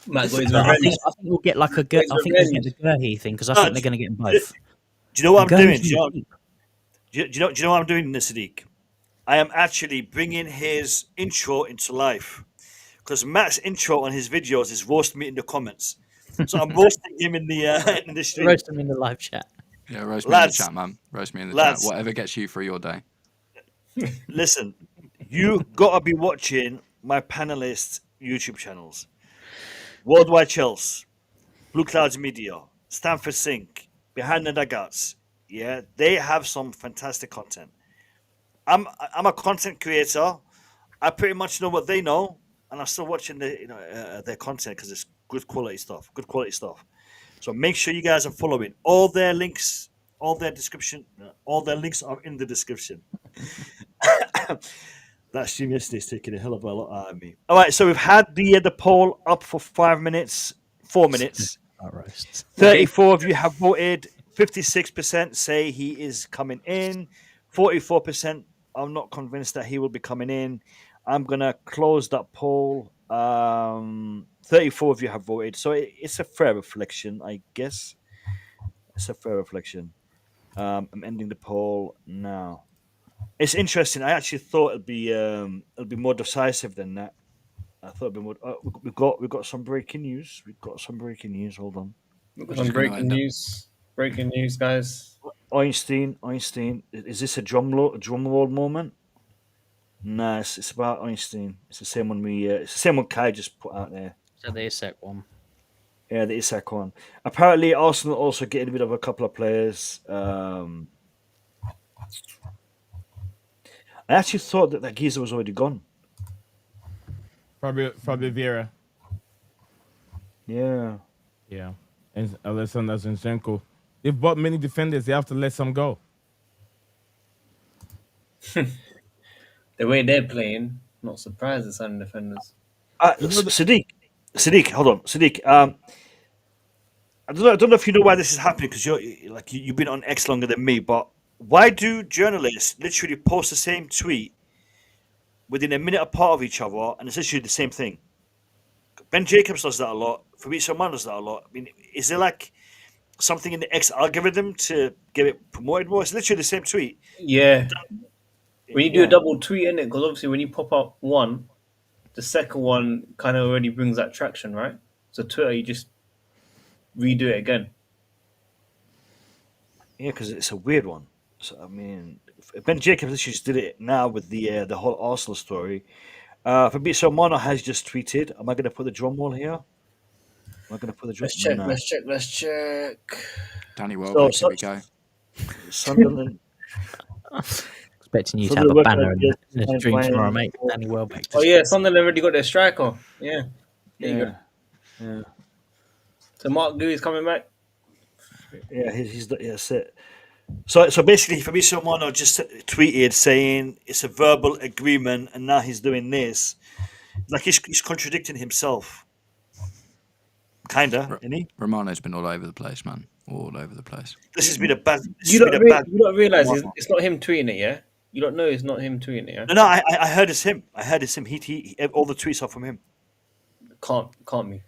F: Matt got his
C: I
F: revenge.
C: think we'll get like a.
F: Where's
C: I think we'll
F: revenge?
C: get the Gurhey thing because I think they're going to get them both.
B: Do you know what I'm doing?
C: Gurhey's
B: Do you know what I'm doing, Sadiq? I am actually bringing his intro into life because Matt's intro on his videos is roast me in the comments. So I'm roasting him in the stream.
C: Roast them in the live chat.
E: Yeah, roast me
B: Lads.
E: in the chat, man. Roast me in the
B: Lads.
E: chat. Whatever gets you through your day.
B: Listen, you gotta be watching my panelists' YouTube channels. Worldwide Chelsea, Blue Clouds Media, Stanford Sync, Behind the Dugouts. Yeah, they have some fantastic content. I'm a content creator. I pretty much know what they know, and I'm still watching their content because it's good quality stuff. So make sure you guys are following all their links, all their links are in the description. That stream yesterday is taking a hell of a lot out of me. All right, so we've had the poll up for 4 minutes. 34 of you have voted. 56% say he is coming in. 44% are not convinced that he will be coming in. I'm gonna close that poll. 34 of you have voted, so it's a fair reflection, I guess. It's a fair reflection. I'm ending the poll now. It's interesting. I actually thought it'd be more decisive than that. I thought it'd be more. We've got some breaking news. Hold on.
F: We've got some breaking news. Breaking news, guys.
B: Einstein. Is this a drum roll moment? Nah, it's about Einstein. It's the same one it's the same one Kai just put out there.
C: So the Isak one.
B: Yeah, the Isak one. Apparently, Arsenal also getting rid of a couple of players. I actually thought that geezer was already gone.
D: Probably Vieira.
B: Yeah.
D: Yeah. And Alexander Zinchenko. They've bought many defenders. They have to let some go.
F: The way they're playing, not surprised at some defenders.
B: Sadiq, hold on, Sadiq. I don't know if you know why this is happening because you've been on X longer than me, but why do journalists literally post the same tweet within a minute apart of each other and it's literally the same thing? Ben Jacobs does that a lot. Fabrizio Romano does that a lot. I mean, is there like something in the X algorithm to get it promoted more? It's literally the same tweet.
F: Yeah. When you do a double tweet, innit? Because obviously when you pop up one, the second one kind of already brings that traction, right? So Twitter, you just redo it again.
B: Yeah, because it's a weird one. So I mean, Ben Jacobs literally just did it now with the whole Arsenal story. Fabrizio Romano has just tweeted. Am I going to put the drum roll here?
F: Let's check.
E: Danny Welbeck, here we go.
B: Sunderland.
C: Expecting you to
B: So
C: have
B: they're
C: a
B: working
C: banner
B: on
C: in
B: this
C: the
B: and
C: stream
B: playing-
C: tomorrow, mate. Danny Welbeck.
F: Oh yeah, Sunderland already got their striker. Yeah. There you go.
B: Yeah.
F: So Mark Gooey's coming back.
B: Yeah, he's that's it. So basically, Fabrizio Romano just tweeted saying it's a verbal agreement, and now he's doing this. Like he's contradicting himself, kinda, isn't he?
E: Romano's been all over the place, man. All over the place.
B: This has been a bad. This
F: You
B: has been
F: don't
B: a bad.
F: you don't realize it's not him tweeting it, yeah? You don't know it's not him tweeting it, yeah?
B: No, I heard it's him. I heard it's him. He all the tweets are from him.
F: Can't be.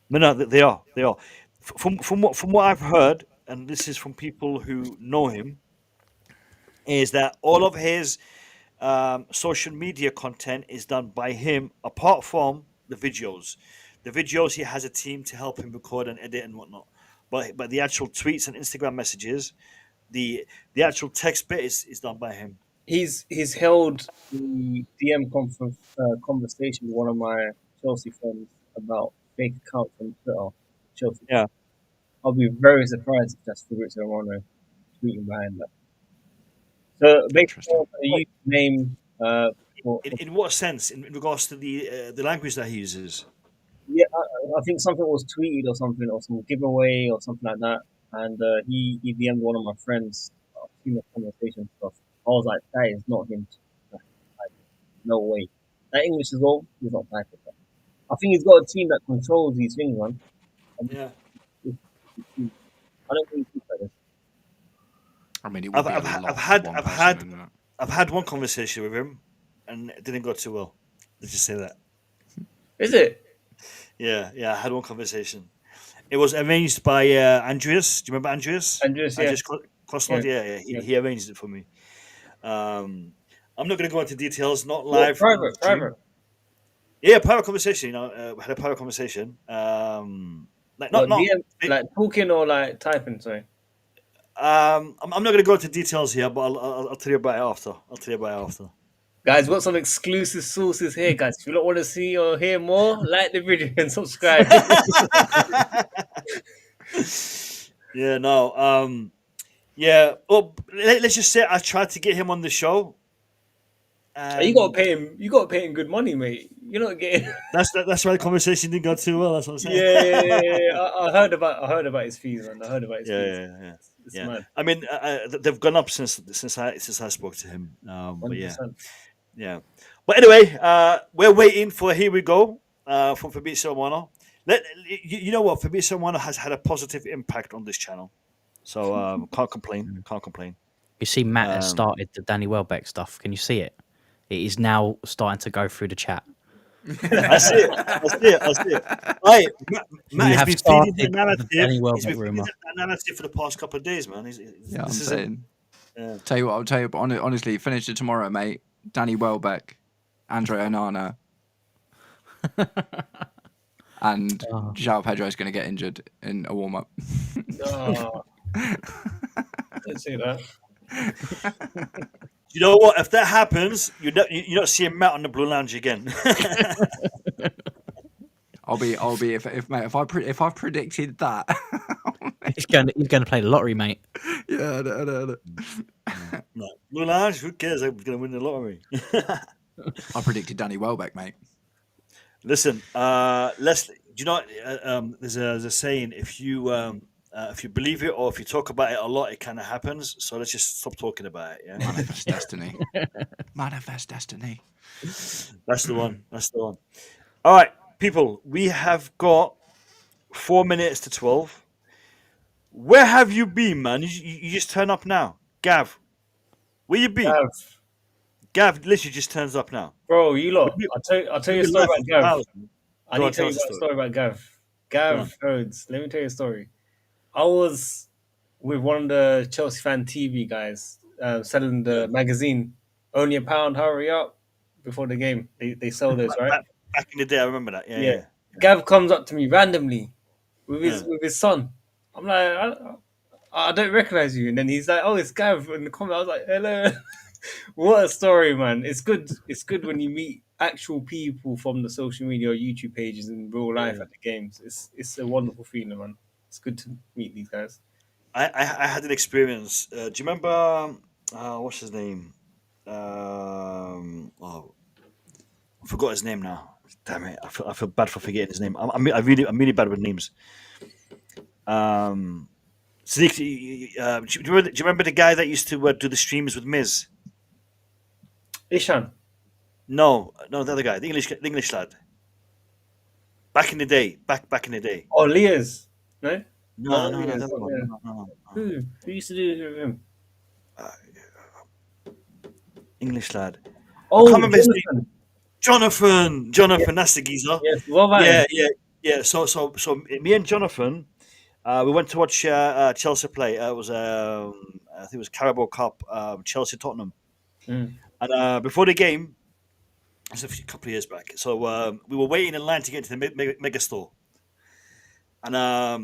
B: No, they are. They are. From what I've heard, and this is from people who know him, is that all of his social media content is done by him, apart from the videos. The videos he has a team to help him record and edit and whatnot. But the actual tweets and Instagram messages, the actual text bit is done by him.
F: He's held the DM conversation with one of my Chelsea friends about fake accounts on Twitter. Chelsea.
B: Yeah.
F: I'll be very surprised if that's Fabrizio Romano tweeting behind that. So basically, a name.
B: In what sense? In regards to the language that he uses?
F: Yeah, I think something was tweeted or something, or some giveaway or something like that, and he DM'd one of my friends. Seen the conversation stuff. I was like, that is not him. Like, no way. That English is all. He's not typing that. I think he's got a team that controls these things, man.
B: Yeah.
F: I don't think he's like this.
E: I mean, it would
B: I've
E: be a lot
B: I've
E: for
B: had
E: one
B: I've
E: person,
B: had
E: isn't it?
B: I've had one conversation with him, and it didn't go too well. Let's just say that.
F: Is it?
B: Yeah, I had one conversation. It was arranged by Andreas. Do you remember Andreas?
F: Andreas, yeah.
B: Kosnod? Yeah.
F: Yeah.
B: He arranged it for me. I'm not going to go into details. Not live.
F: Private.
B: Yeah, private conversation. You know, had a private conversation. Like not
F: DM, like talking or like typing. Sorry.
B: I'm not going to go into details here, but I'll tell you about it after.
F: Guys, got some exclusive sources here, guys. If you don't want to see or hear more, like the video and subscribe.
B: Yeah, no. Yeah. Well, let's just say I tried to get him on the show.
F: You gotta pay him. You gotta pay him good money, mate. You're not getting.
B: That's why the conversation didn't go too well. That's what I'm saying.
F: Yeah. I heard about his fees, man. I heard about his fees.
B: Yeah.
F: It's mad.
B: I mean, they've gone up since I spoke to him. But yeah.
F: 100%.
B: Yeah. But anyway, we're waiting for Here We Go from Fabrizio Romano. You know what? Fabrizio Romano has had a positive impact on this channel. So can't complain.
C: You see, Matt has started the Danny Welbeck stuff. Can you see it? It is now starting to go through the chat.
B: I see it. Right, Matt has been feeding the narrative. He's been feeding that narrative for the past couple of days, man.
E: Yeah, I'm saying. Tell you what, I'll tell you. But honestly, finish it tomorrow, mate. Danny Welbeck, Andre Onana, and João Pedro is going to get injured in a warm-up.
F: Oh. Let's see that.
B: You know what? If that happens, you're not seeing Matt on the Blue Lounge again.
E: I'll be if I predicted that.
C: He's going to play the lottery, mate.
E: Yeah, I know.
B: No. Blue Lounge, who cares? I'm going to win the lottery.
E: I predicted Danny Welbeck, mate.
B: Listen, Leslie, do you know? There's a saying: if you believe it or if you talk about it a lot, it kind of happens. So let's just stop talking about it. Yeah,
E: manifest destiny. Manifest destiny.
B: That's the one. All right, people, we have got 4 minutes to 12. Where have you been, man? You just turn up now, Gav. Where you been? Gav literally just turns up now.
F: Bro, you lot. I'll tell you a story about Gav. I need to tell you a story about Gav. Gav Rhodes. Let me tell you a story. I was with one of the Chelsea fan TV guys selling the magazine. Only £1, hurry up, before the game. They sell those, right?
B: Back in the day, I remember that. Yeah.
F: Gav comes up to me randomly with his son. I'm like, I don't recognize you. And then he's like, oh, it's Gav. In the comment, I was like, hello. What a story, man. It's good when you meet actual people from the social media or YouTube pages in real life at the games. It's a wonderful feeling, man. It's good to meet these guys.
B: I had an experience. Do you remember what's his name? I forgot his name now. Damn it! I feel bad for forgetting his name. I'm really bad with names. César Sadiq, do you remember the guy that used to do the streams with Miz?
F: Ishan.
B: No, the other guy, the English lad. Back in the day, back in the day.
F: Oh, Lears. No?
B: No,
F: Not
B: the
F: Lears.
B: other one.
F: Yeah.
B: No.
F: Who used to do it with him?
B: English lad.
F: Oh,
B: can't remember his name.
F: Jonathan.
B: Jonathan, that's the geezer.
F: Yes, what about him?
B: Yeah. So me and Jonathan, we went to watch Chelsea play. It was I think it was Carabao Cup, Chelsea Tottenham,
F: Mm.
B: and before the game, it was a couple of years back. So we were waiting in line to get to the mega store, and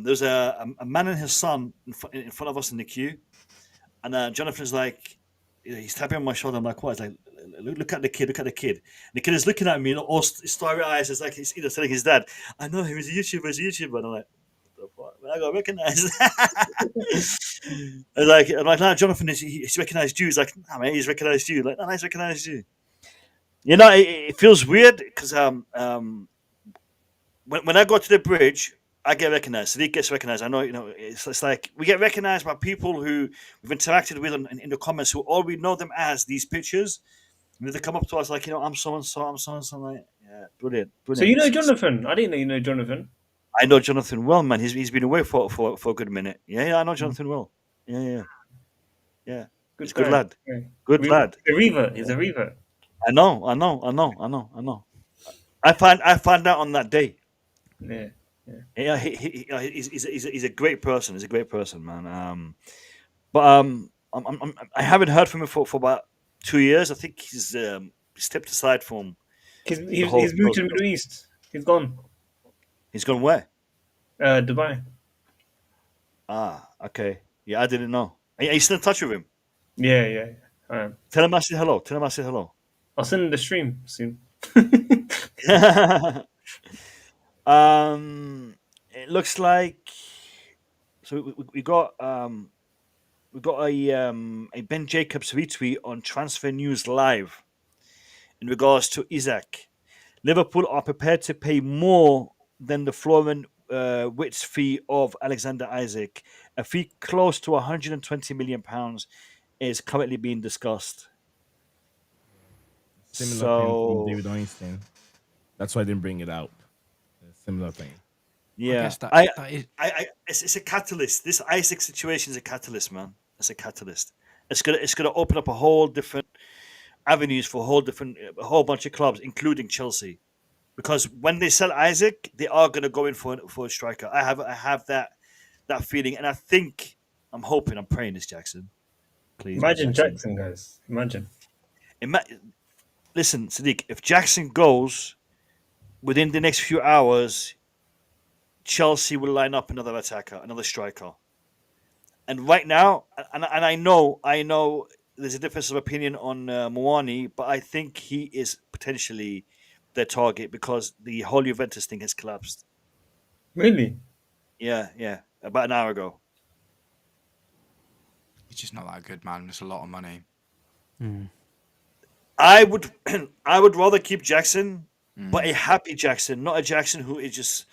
B: there was a man and his son in front of us in the queue, and Jonathan's like, he's tapping on my shoulder. I'm like, what? He's like, look at the kid. And the kid is looking at me, all starry eyes. It's like he's telling his dad, I know him. He's a YouTuber. And I'm like, I got recognized. I'm like, no, Jonathan, he's recognized you. He's like, nah, mate, he's recognized you. Like, no, he's recognized you. You know, it feels weird because when I go to the bridge, I get recognized. Sadiq gets recognized. I know, it's like we get recognized by people who we've interacted with in the comments who all we know them as these pictures. And they come up to us like, I'm so and so. I'm so and so. Like, yeah, brilliant.
F: So you know Jonathan? I didn't know you know Jonathan.
B: I know Jonathan well, man. He's been away for a good minute. Yeah, I know Jonathan well. Yeah. He's a good lad.
F: Yeah.
B: Good lad.
F: He's a revert.
B: I know. I found out on that day.
F: Yeah.
B: Yeah, he's a great person. He's a great person, man. But I haven't heard from him for about 2 years. I think he's stepped aside from.
F: He's moved to the Middle East. He's gone.
B: He's gone where?
F: Dubai.
B: Ah, okay. Yeah, I didn't know. Are you still in touch with him?
F: Yeah. I am.
B: Tell him I said hello.
F: I'll send him the stream soon.
B: It looks like so we got a Ben Jacobs retweet on Transfer News Live in regards to Isaac. Liverpool are prepared to pay more than the Florian Wirtz fee of Alexander Isaac. A fee close to £120 million is currently being discussed.
D: Similar thing from David Einstein. That's why I didn't bring it out. A similar thing.
B: Yeah,
E: that is...
B: it's a catalyst. This Isaac situation is a catalyst, man. It's a catalyst. It's gonna open up a whole different avenues for a whole bunch of clubs, including Chelsea, because when they sell Isaac, they are gonna go in for a striker. I have that feeling, and I'm hoping, I'm praying this Jackson. Please,
F: Imagine Jackson, guys. Imagine.
B: Listen, Sadiq, if Jackson goes within the next few hours, Chelsea will line up another attacker, another striker. And right now, and I know there's a difference of opinion on Moani, but I think he is potentially their target because the whole Juventus thing has collapsed.
F: Really?
B: Yeah, about an hour ago.
E: He's just not that good, man. It's a lot of money.
B: I would rather keep Jackson, but a happy Jackson, not a Jackson who is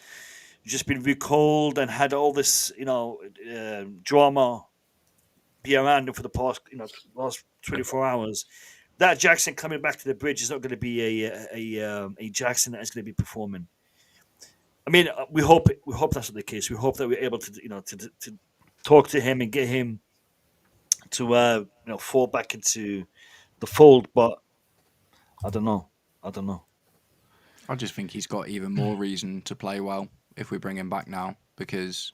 B: just been recalled and had all this, drama be around him for the past, last 24 hours. That Jackson coming back to the bridge is not going to be a Jackson that is going to be performing. I mean, we hope that's not the case. We hope that we're able to, to talk to him and get him to, fall back into the fold. But I don't know.
E: I just think he's got even more reason to play well if we bring him back now because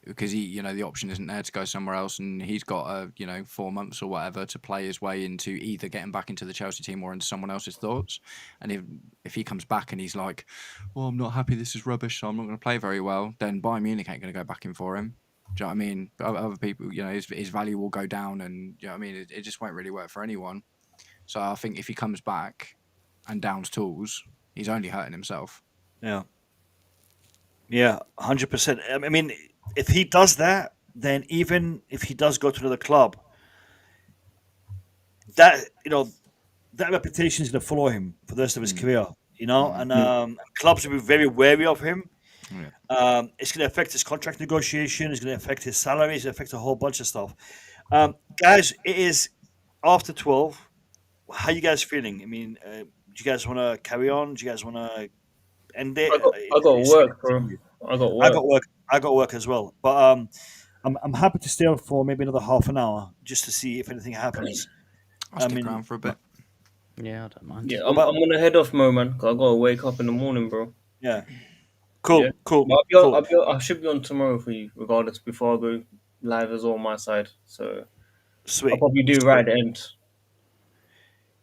E: he, the option isn't there to go somewhere else, and he's got 4 months or whatever to play his way into either getting back into the Chelsea team or into someone else's thoughts. And if he comes back and he's like, "Well, I'm not happy. This is rubbish. So I'm not going to play very well," then Bayern Munich ain't going to go back in for him. Do you know what I mean? Other people, his value will go down, and do you know what I mean? It just won't really work for anyone. So I think if he comes back and downs tools, he's only hurting himself.
B: Yeah, 100%. I mean, if he does that, then even if he does go to another club, that reputation is going to follow him for the rest of his career. And clubs will be very wary of him. It's going to affect his contract negotiation. It's going to affect his salary. It's going to affect a whole bunch of stuff. Guys, it is after 12. How you guys feeling? I mean, do you guys want to carry on? Do you guys want to end it?
F: I got work, bro. I got work.
B: I got work as well. But I'm happy to stay on for maybe another half an hour just to see if anything happens.
E: I'll stick around for a bit.
C: Yeah, I don't mind.
F: Yeah, I'm gonna head off, Mo, man. 'Cause I gotta wake up in the morning, bro.
B: Yeah. Cool.
F: Yeah.
B: Cool.
F: But
B: cool.
F: I should be on tomorrow for you, regardless. Before I go live as well on my side, so
B: Sweet.
F: I'll probably do right at the end.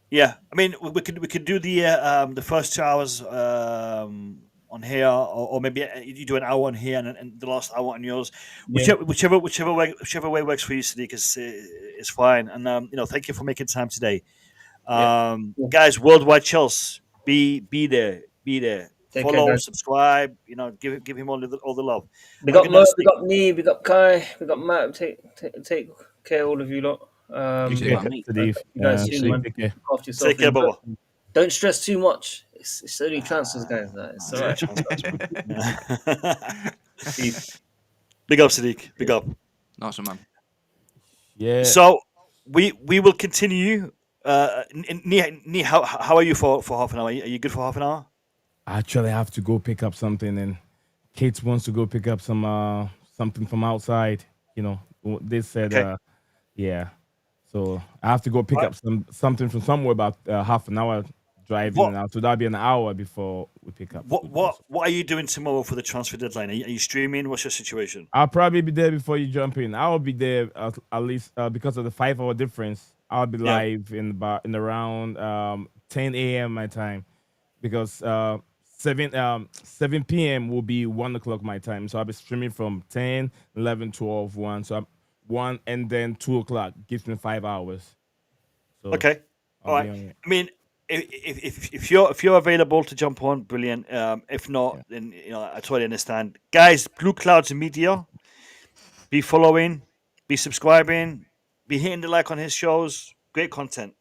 B: Yeah, I mean, we could do the first 2 hours on here, or maybe you do an hour on here and the last hour on yours.
F: Yeah.
B: Whichever way works for you, Sadiq, is fine. And thank you for making time today. Guys, Worldwide Chelsea, be there.
F: Take
B: Follow,
F: care, guys.
B: subscribe. Give him all the love.
F: We got Mo, we got me, we got Kai, we got Matt. Take care, all of you lot.
E: You too, man.
F: You guys soon, man.
D: Take care.
F: Look after yourself.
B: Take care, Baba.
F: Don't stress too much. It's only transfers, guys. It's all right.
B: Big up, Sadiq. Big up.
E: Nice one, man.
D: Yeah.
B: So we will continue. Ni, how are you for half an hour? Are you good for half an hour?
D: Actually, I have to go pick up something, and Kate wants to go pick up some something from outside. They said,
B: Okay.
D: yeah. So I have to go pick up something from somewhere about half an hour driving
B: What?
D: now. So that'll be an hour before we pick up.
B: What are you doing tomorrow for the transfer deadline? Are you streaming? What's your situation?
D: I'll probably be there before you jump in. I'll be there at least because of the 5-hour difference. I'll be live in around 10 a.m. my time, because 7 p.m. will be 1 o'clock my time. So I'll be streaming from 10, 11, 12, 1. So I'm 1 and then 2 o'clock gives me 5 hours. So
B: Okay, all
D: I'll be
B: right.
D: on it.
B: I mean, if you're available to jump on, brilliant. If not, then I totally understand. Guys, Blue Clouds Media, be following, be subscribing, be hitting the like on his shows. Great content.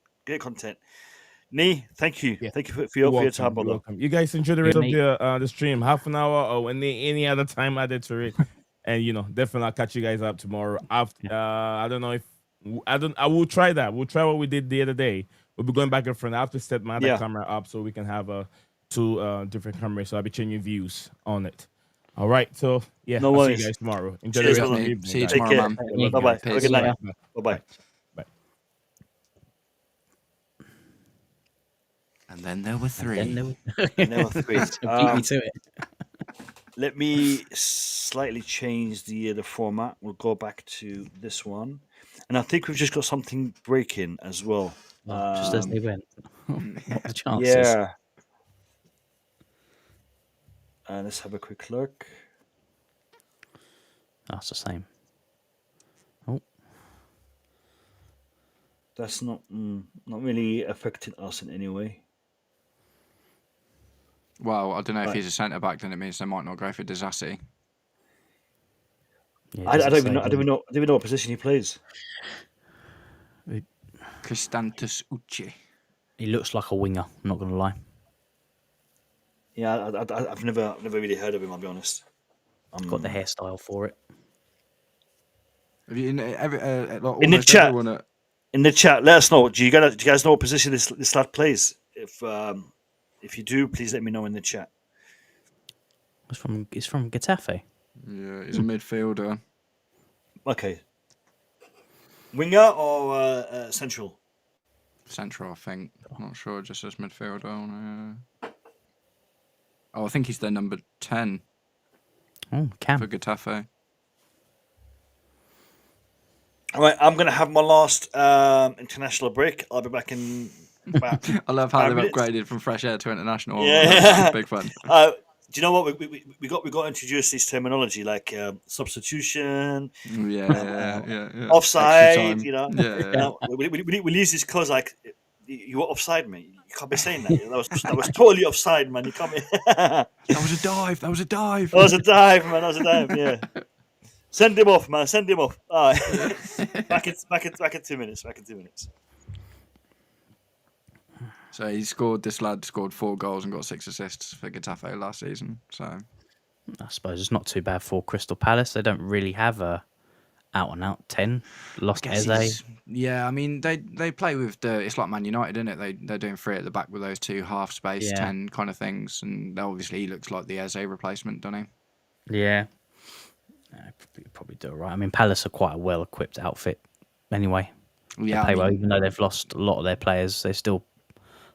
B: Nee, thank you.
D: Yeah.
B: Thank you for
D: You're
B: your time,
D: You're
B: brother.
D: welcome. You guys enjoy the rest of
C: mate.
D: the stream, half an hour or any other time added to it. And definitely I'll catch you guys up tomorrow. After I don't know if I will try that. We'll try what we did the other day. We'll be going back and front. I have to set my other camera up so we can have two different cameras. So I'll be changing views on it. All right. So
B: No
D: I'll see
B: worries.
D: you guys tomorrow. Enjoy
B: Cheers,
D: the rest of
B: brother.
D: the evening.
E: See you
D: guys.
B: Take
E: tomorrow,
B: care.
E: man.
B: Bye bye. Have a
E: Peace.
B: good night.
D: Bye.
B: Bye bye.
D: Bye.
E: And then there were three.
C: Then there
B: Never three.
C: beat me to it.
B: Let me slightly change the format. We'll go back to this one, and I think we've just got something breaking as well.
C: Just as they went. What the chances?
B: Yeah. Let's have a quick look.
C: That's the same.
B: That's not really affecting us in any way.
E: Well, I don't know if
B: Right.
E: he's a centre back, then it means they might not go for Disassi.
C: Yeah,
B: I
C: doesn't
B: don't
C: say,
B: even know. I don't even know what position he plays.
E: Christensen Uche.
C: He looks like a winger. I'm not gonna lie.
B: Yeah, I've never really heard of him. I'll be honest.
C: Got the hairstyle for it.
E: Have you,
B: In the
E: almost
B: chat.
E: everyone at-
B: In the chat, let us know. Do you guys know what position this lad plays? If you do, please let me know in the chat.
C: It's from Getafe.
E: Yeah, he's a midfielder.
B: Okay. Winger or central?
E: Central, I think. I'm not sure, just as midfielder. Oh, I think he's their number 10
C: Oh,
E: for
C: Cam.
E: Getafe.
B: All right, I'm going to have my last international break. I'll be back in about
E: I love how
B: 5
E: they've
B: minutes.
E: upgraded from fresh air to international.
B: Yeah.
E: That's big fun.
B: Do you know what we got to introduce this terminology like substitution,
E: Yeah.
B: offside.
E: Extra time. Yeah.
B: We'll use this cause like you were offside, mate. You can't be saying that. That was totally offside, man. You can't be.
E: That was a dive. That was a dive.
B: That was a dive, man. That was a dive. Yeah. Send him off, man. Send him off. All right. back in 2 minutes. Back in 2 minutes.
E: So this lad scored 4 goals and got 6 assists for Getafe last season. So
C: I suppose it's not too bad for Crystal Palace. They don't really have a out-and-out 10. Lost Eze.
E: Yeah, I mean, they play with it's like Man United, isn't it? They're doing 3 at the back with those 2 half-space 10 kind of things. And obviously he looks like the Eze replacement, doesn't he?
C: Yeah. Probably do it right. I mean, Palace are quite a well-equipped outfit anyway.
E: Yeah,
C: They play well, even though they've lost a lot of their players, they still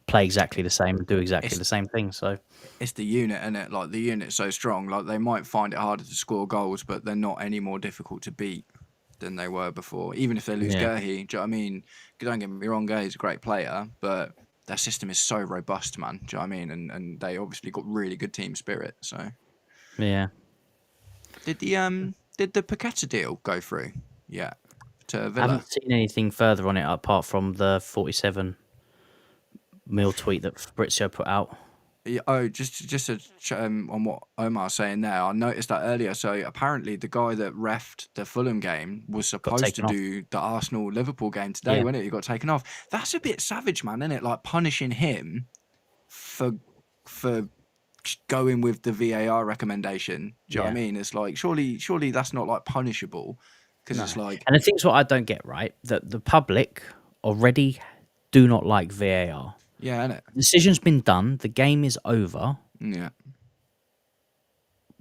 C: play exactly the same and do exactly the same thing. So
E: it's the unit, isn't it? Like, the unit's so strong. Like, they might find it harder to score goals, but they're not any more difficult to beat than they were before. Even if they lose Guehi, do you know what I mean? Don't get me wrong, Guehi's a great player, but their system is so robust, man. Do you know what I mean? And they obviously got really good team spirit. So
C: yeah.
E: did the Paqueta deal go through? Yeah, to
C: I
E: Villa.
C: haven't seen anything further on it apart from the 47 mil tweet that Fabrizio put out.
E: Yeah, just on what Omar's saying there, I noticed that earlier. So apparently the guy that refed the Fulham game was supposed to
C: taken off.
E: do the Arsenal-Liverpool game today,
C: Yeah.
E: wasn't it? He got taken off. That's a bit savage, man, isn't it? Like, punishing him for going with the VAR recommendation. Do you know what I mean? It's like, surely that's not, like, punishable. Because it's like...
C: And the thing's what I don't get, right? That the public already do not like VAR.
E: Yeah, innit?
C: The decision's been done. The game is over.
E: Yeah.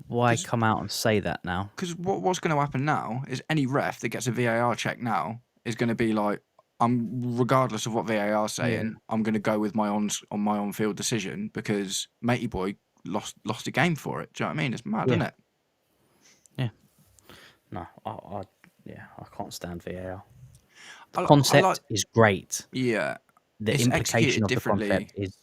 C: Why come out and say that now?
E: Because what's going to happen now is any ref that gets a VAR check now is going to be like, regardless of what VAR's saying, I'm going to go with my on-field decision because matey boy lost a game for it. Do you know what I mean? It's mad, isn't it?
C: Yeah. No, I can't stand VAR. The
E: I
C: concept
E: like-
C: is great.
E: Yeah.
C: The
E: It's
C: implication
E: executed
C: of the
E: differently.
C: concept is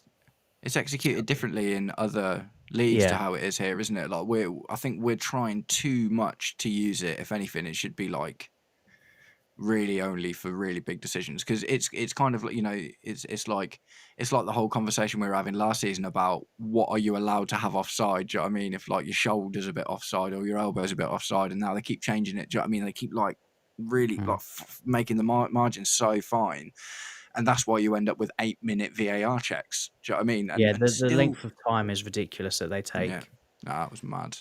E: It's executed differently in other leagues to
C: Yeah.
E: how it is here, isn't it? Like, I think we're trying too much to use it. If anything, it should be like really only for really big decisions, because it's kind of like, it's like the whole conversation we were having last season about what are you allowed to have offside. Do you know what I mean? If like your shoulder's a bit offside or your elbow's a bit offside, and now they keep changing it. Do you know what I mean? They keep like really like making the margin so fine. And that's why you end up with 8-minute VAR checks. Do you know what I mean? And
C: the
E: still-
C: length of time is ridiculous that they take.
E: Yeah. No, that was mad.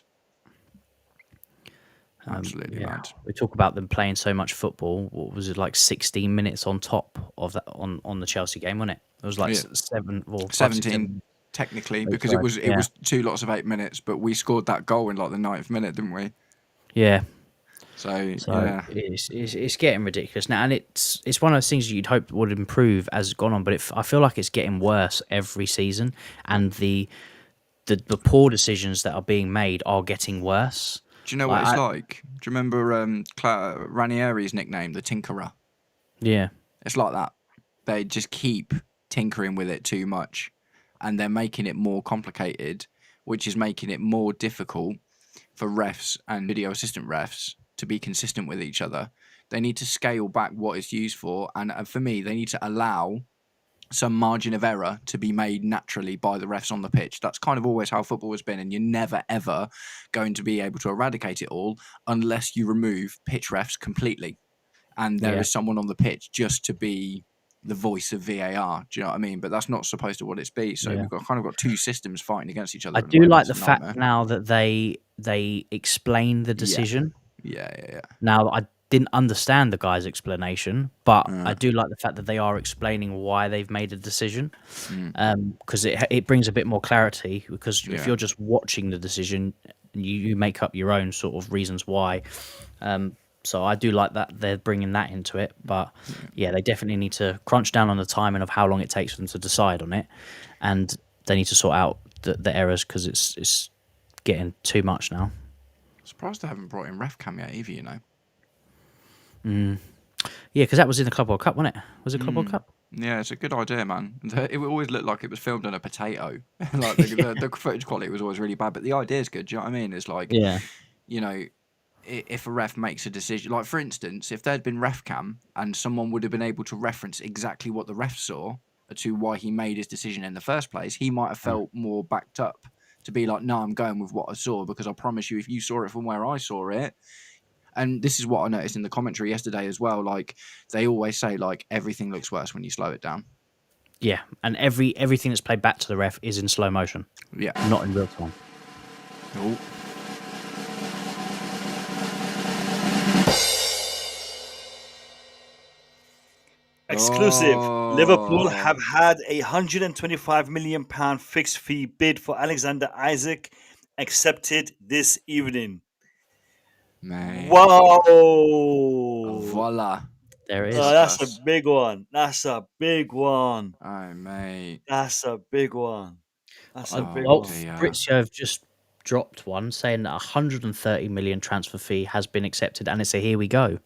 E: Absolutely mad.
C: We talk about them playing so much football. What was it, like 16 minutes on top of that on the Chelsea game, wasn't it? It was like 7 or 5,
E: 17
C: 7.
E: technically,
C: Oh,
E: because
C: sorry.
E: it was 2 lots of 8 minutes, but we scored that goal in like the 9th minute, didn't we?
C: Yeah.
E: So
C: yeah, it's getting ridiculous now, and it's one of those things you'd hope would improve as it's gone on. But I feel like it's getting worse every season, and the poor decisions that are being made are getting worse.
E: Do you know what it's like? Do you remember Ranieri's nickname, the Tinkerer?
C: Yeah,
E: it's like that. They just keep tinkering with it too much, and they're making it more complicated, which is making it more difficult for refs and video assistant refs to be consistent with each other. They need to scale back what it's used for, and for me, they need to allow some margin of error to be made naturally by the refs on the pitch. That's kind of always how football has been, and you're never ever going to be able to eradicate it all unless you remove pitch refs completely, and there is someone on the pitch just to be the voice of VAR. Do you know what I mean? But that's not supposed to what it's be. So we've got 2 systems fighting against each other.
C: I do like the fact now that they explain the decision.
E: Yeah.
C: Now, I didn't understand the guy's explanation, but I do like the fact that they are explaining why they've made a decision, because it brings a bit more clarity. Because if you're just watching the decision, you make up your own sort of reasons why. So I do like that they're bringing that into it. But they definitely need to crunch down on the timing of how long it takes them to decide on it, and they need to sort out the errors, because it's getting too much now.
E: Surprised they haven't brought in ref cam yet either, you know.
C: Yeah, because that was in the Club World Cup, wasn't it? Was it Club World Cup?
E: Yeah, it's a good idea, man. It always looked like it was filmed on a potato. Like the footage quality was always really bad, but the idea is good. Do you know what I mean? It's like, if a ref makes a decision, like for instance, if there'd been ref cam and someone would have been able to reference exactly what the ref saw to why he made his decision in the first place, he might have felt more backed up to be like, no, I'm going with what I saw, because I promise you, if you saw it from where I saw it. And this is what I noticed in the commentary yesterday as well. Like, they always say, like, everything looks worse when you slow it down.
C: Yeah, and everything that's played back to the ref is in slow motion.
E: Yeah.
C: Not in real time.
E: Oh.
B: Exclusive. Liverpool have
E: Oh,
B: had a £125 million fixed fee bid for Alexander Isak accepted this evening.
E: mate.
B: Whoa!
E: Voila.
C: There it
B: Oh,
C: is.
B: that's a
E: Discuss.
B: big one. That's a big one.
E: Oh, mate.
B: That's a big one. That's a big
E: Oh,
C: Well,
B: one.
E: dear.
C: Fabrizio have just dropped one saying that 130 million transfer fee has been accepted, and it's a here we go.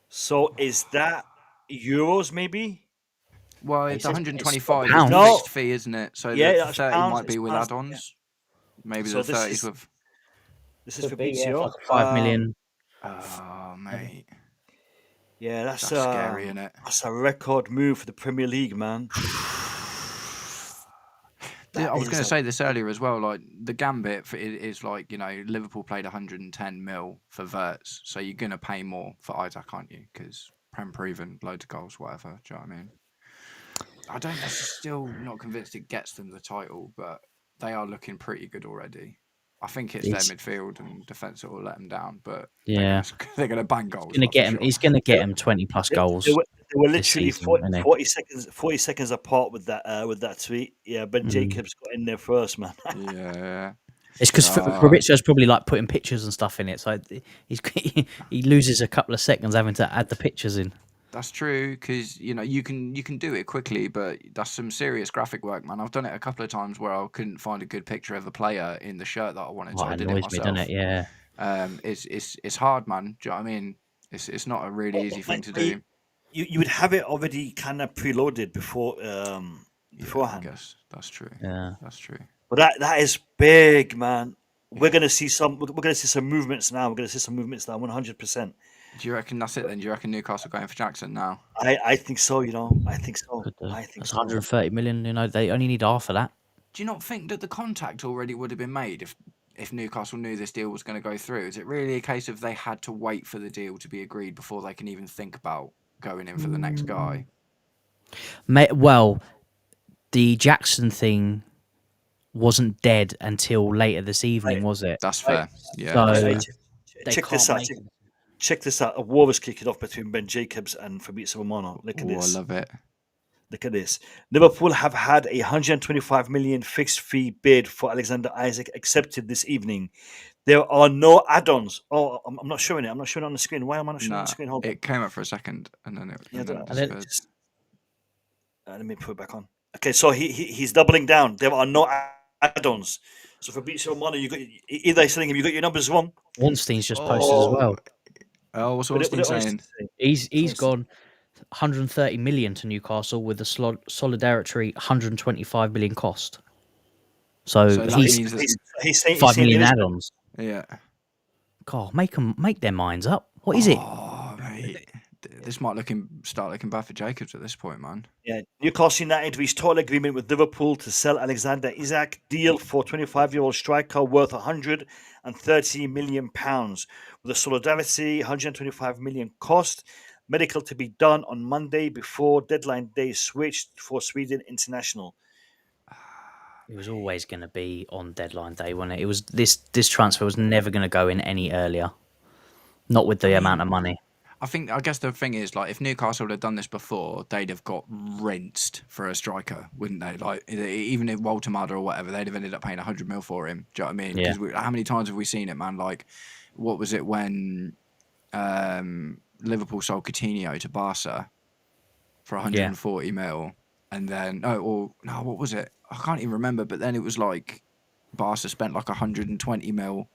B: So is that euros maybe?
E: Well,
C: It
E: it's
C: says it's
E: 125 is the
C: pounds.
B: No.
E: fixed fee, isn't it? So
B: Yeah,
E: the
B: that's
E: 30
B: pounds.
E: might
B: It's
E: be with
B: pounds. Yeah.
E: add-ons. Maybe
B: So
E: the
B: this
E: 30s
B: is
E: with.
B: this is
C: Could be, yeah,
B: Fabrizio.
C: like 5 million.
E: Oh, mate.
B: Yeah,
E: That's scary, isn't it?
B: that's a record move for the Premier League, man.
E: I was
B: is
E: going
B: a-
E: to say this earlier as well. Like the gambit is like, you know, Liverpool paid 110 mil for Wirtz, so you're going to pay more for Isaac, aren't you? Because Prem proven, loads of goals, whatever. Do you know what I mean? I don't. I'm still not convinced it gets them the title, but they are looking pretty good already. I think it's their
C: It's-
E: midfield and defence that will let them down, but
C: Yeah.
E: they're going to bang goals.
C: Gonna
E: that's
C: get
E: for
C: him.
E: sure.
C: He's going to get him 20 plus goals.
B: They were
C: this
B: literally
C: season,
B: 40,
C: isn't he?
B: 40 seconds apart with that tweet. Yeah, Ben Jacobs got in there first, man.
E: Yeah.
C: It's because
E: Ah.
C: Fabrizio's probably like putting pictures and stuff in it, so he loses a couple of seconds having to add the pictures in.
E: That's true, because you know you can do it quickly, but that's some serious graphic work, man. I've done it a couple of times where I couldn't find a good picture of a player in the shirt that I wanted, so
C: Oh,
E: I
C: it
E: did it
C: annoys me,
E: myself.
C: doesn't it? Yeah.
E: It's hard, man. Do you know what I mean? It's not a really easy thing to do.
B: You would have it already kind of preloaded before
E: Yeah, I
B: beforehand.
E: guess that's true.
C: Yeah.
E: That's true.
B: But that is big, man. We're gonna see some movements now. We're gonna see some movements now. 100%.
E: Do you reckon that's it then? Do you reckon Newcastle going for Jackson now?
B: I think so. You know, I think so.
C: Could do.
B: I think
C: That's
B: so.
C: 130 million. You know, they only need half of that.
E: Do you not think that the contact already would have been made if Newcastle knew this deal was going to go through? Is it really a case of they had to wait for the deal to be agreed before they can even think about going in for the next guy?
C: Well, the Jackson thing wasn't dead until later this evening,
B: Right.
C: was it?
E: That's fair. Yeah.
C: So-
E: that's fair.
B: Right,
C: They
B: check this
C: can't
B: out.
C: make it.
B: Check this out. A war was kicking off between Ben Jacobs and Fabrizio Romano. Look at
E: Ooh, I
B: this.
E: love it.
B: Look at this. Liverpool have had a 125 million fixed fee bid for Alexander Isak accepted this evening. There are no add-ons. Oh, I'm not showing it. I'm not showing it on the screen. Why am I not showing it on
E: Nah,
B: the screen? Hold on.
E: it came up for a second and then it
B: Yeah,
E: and then it
C: And then-
E: disappeared.
B: Just- let me put it back on. Okay, so he's doubling down. There are no add-ons. So Fabrizio Romano, you got either he's telling him you got your numbers wrong.
C: Ornstein's just posted as well.
E: Oh, what's
B: What
E: Ornstein
B: did Ornstein
E: saying?
B: say?
C: He's
B: Ornstein.
C: gone 130 million to Newcastle with the solidarity 125 million cost. So,
E: So that
C: he's
E: means that-
B: He's saying
C: 5 million
B: there is-
C: add-ons.
E: Yeah.
C: God, make their minds up. What is it?
E: Oh, mate. This might start looking bad for Jacobs at this point, man.
B: Yeah, Newcastle United reached total agreement with Liverpool to sell Alexander Isak. Deal for 25-year-old striker worth £130 million. With a solidarity, 125 million cost. Medical to be done on Monday before deadline day switched for Sweden International.
C: It was always going to be on deadline day, wasn't it? It was this transfer was never going to go in any earlier. Not with the amount of money.
E: I guess the thing is, like, if Newcastle had done this before, they'd have got rinsed for a striker, wouldn't they? Like, even if Walter Mada or whatever, they'd have ended up paying 100 mil for him. Do you know what I mean?
C: Yeah.
E: Because how many times have we seen it, man? Like, what was it when Liverpool sold Coutinho to Barca for 140 mil? And then, what was it? I can't even remember. But then it was like Barca spent like 120 mil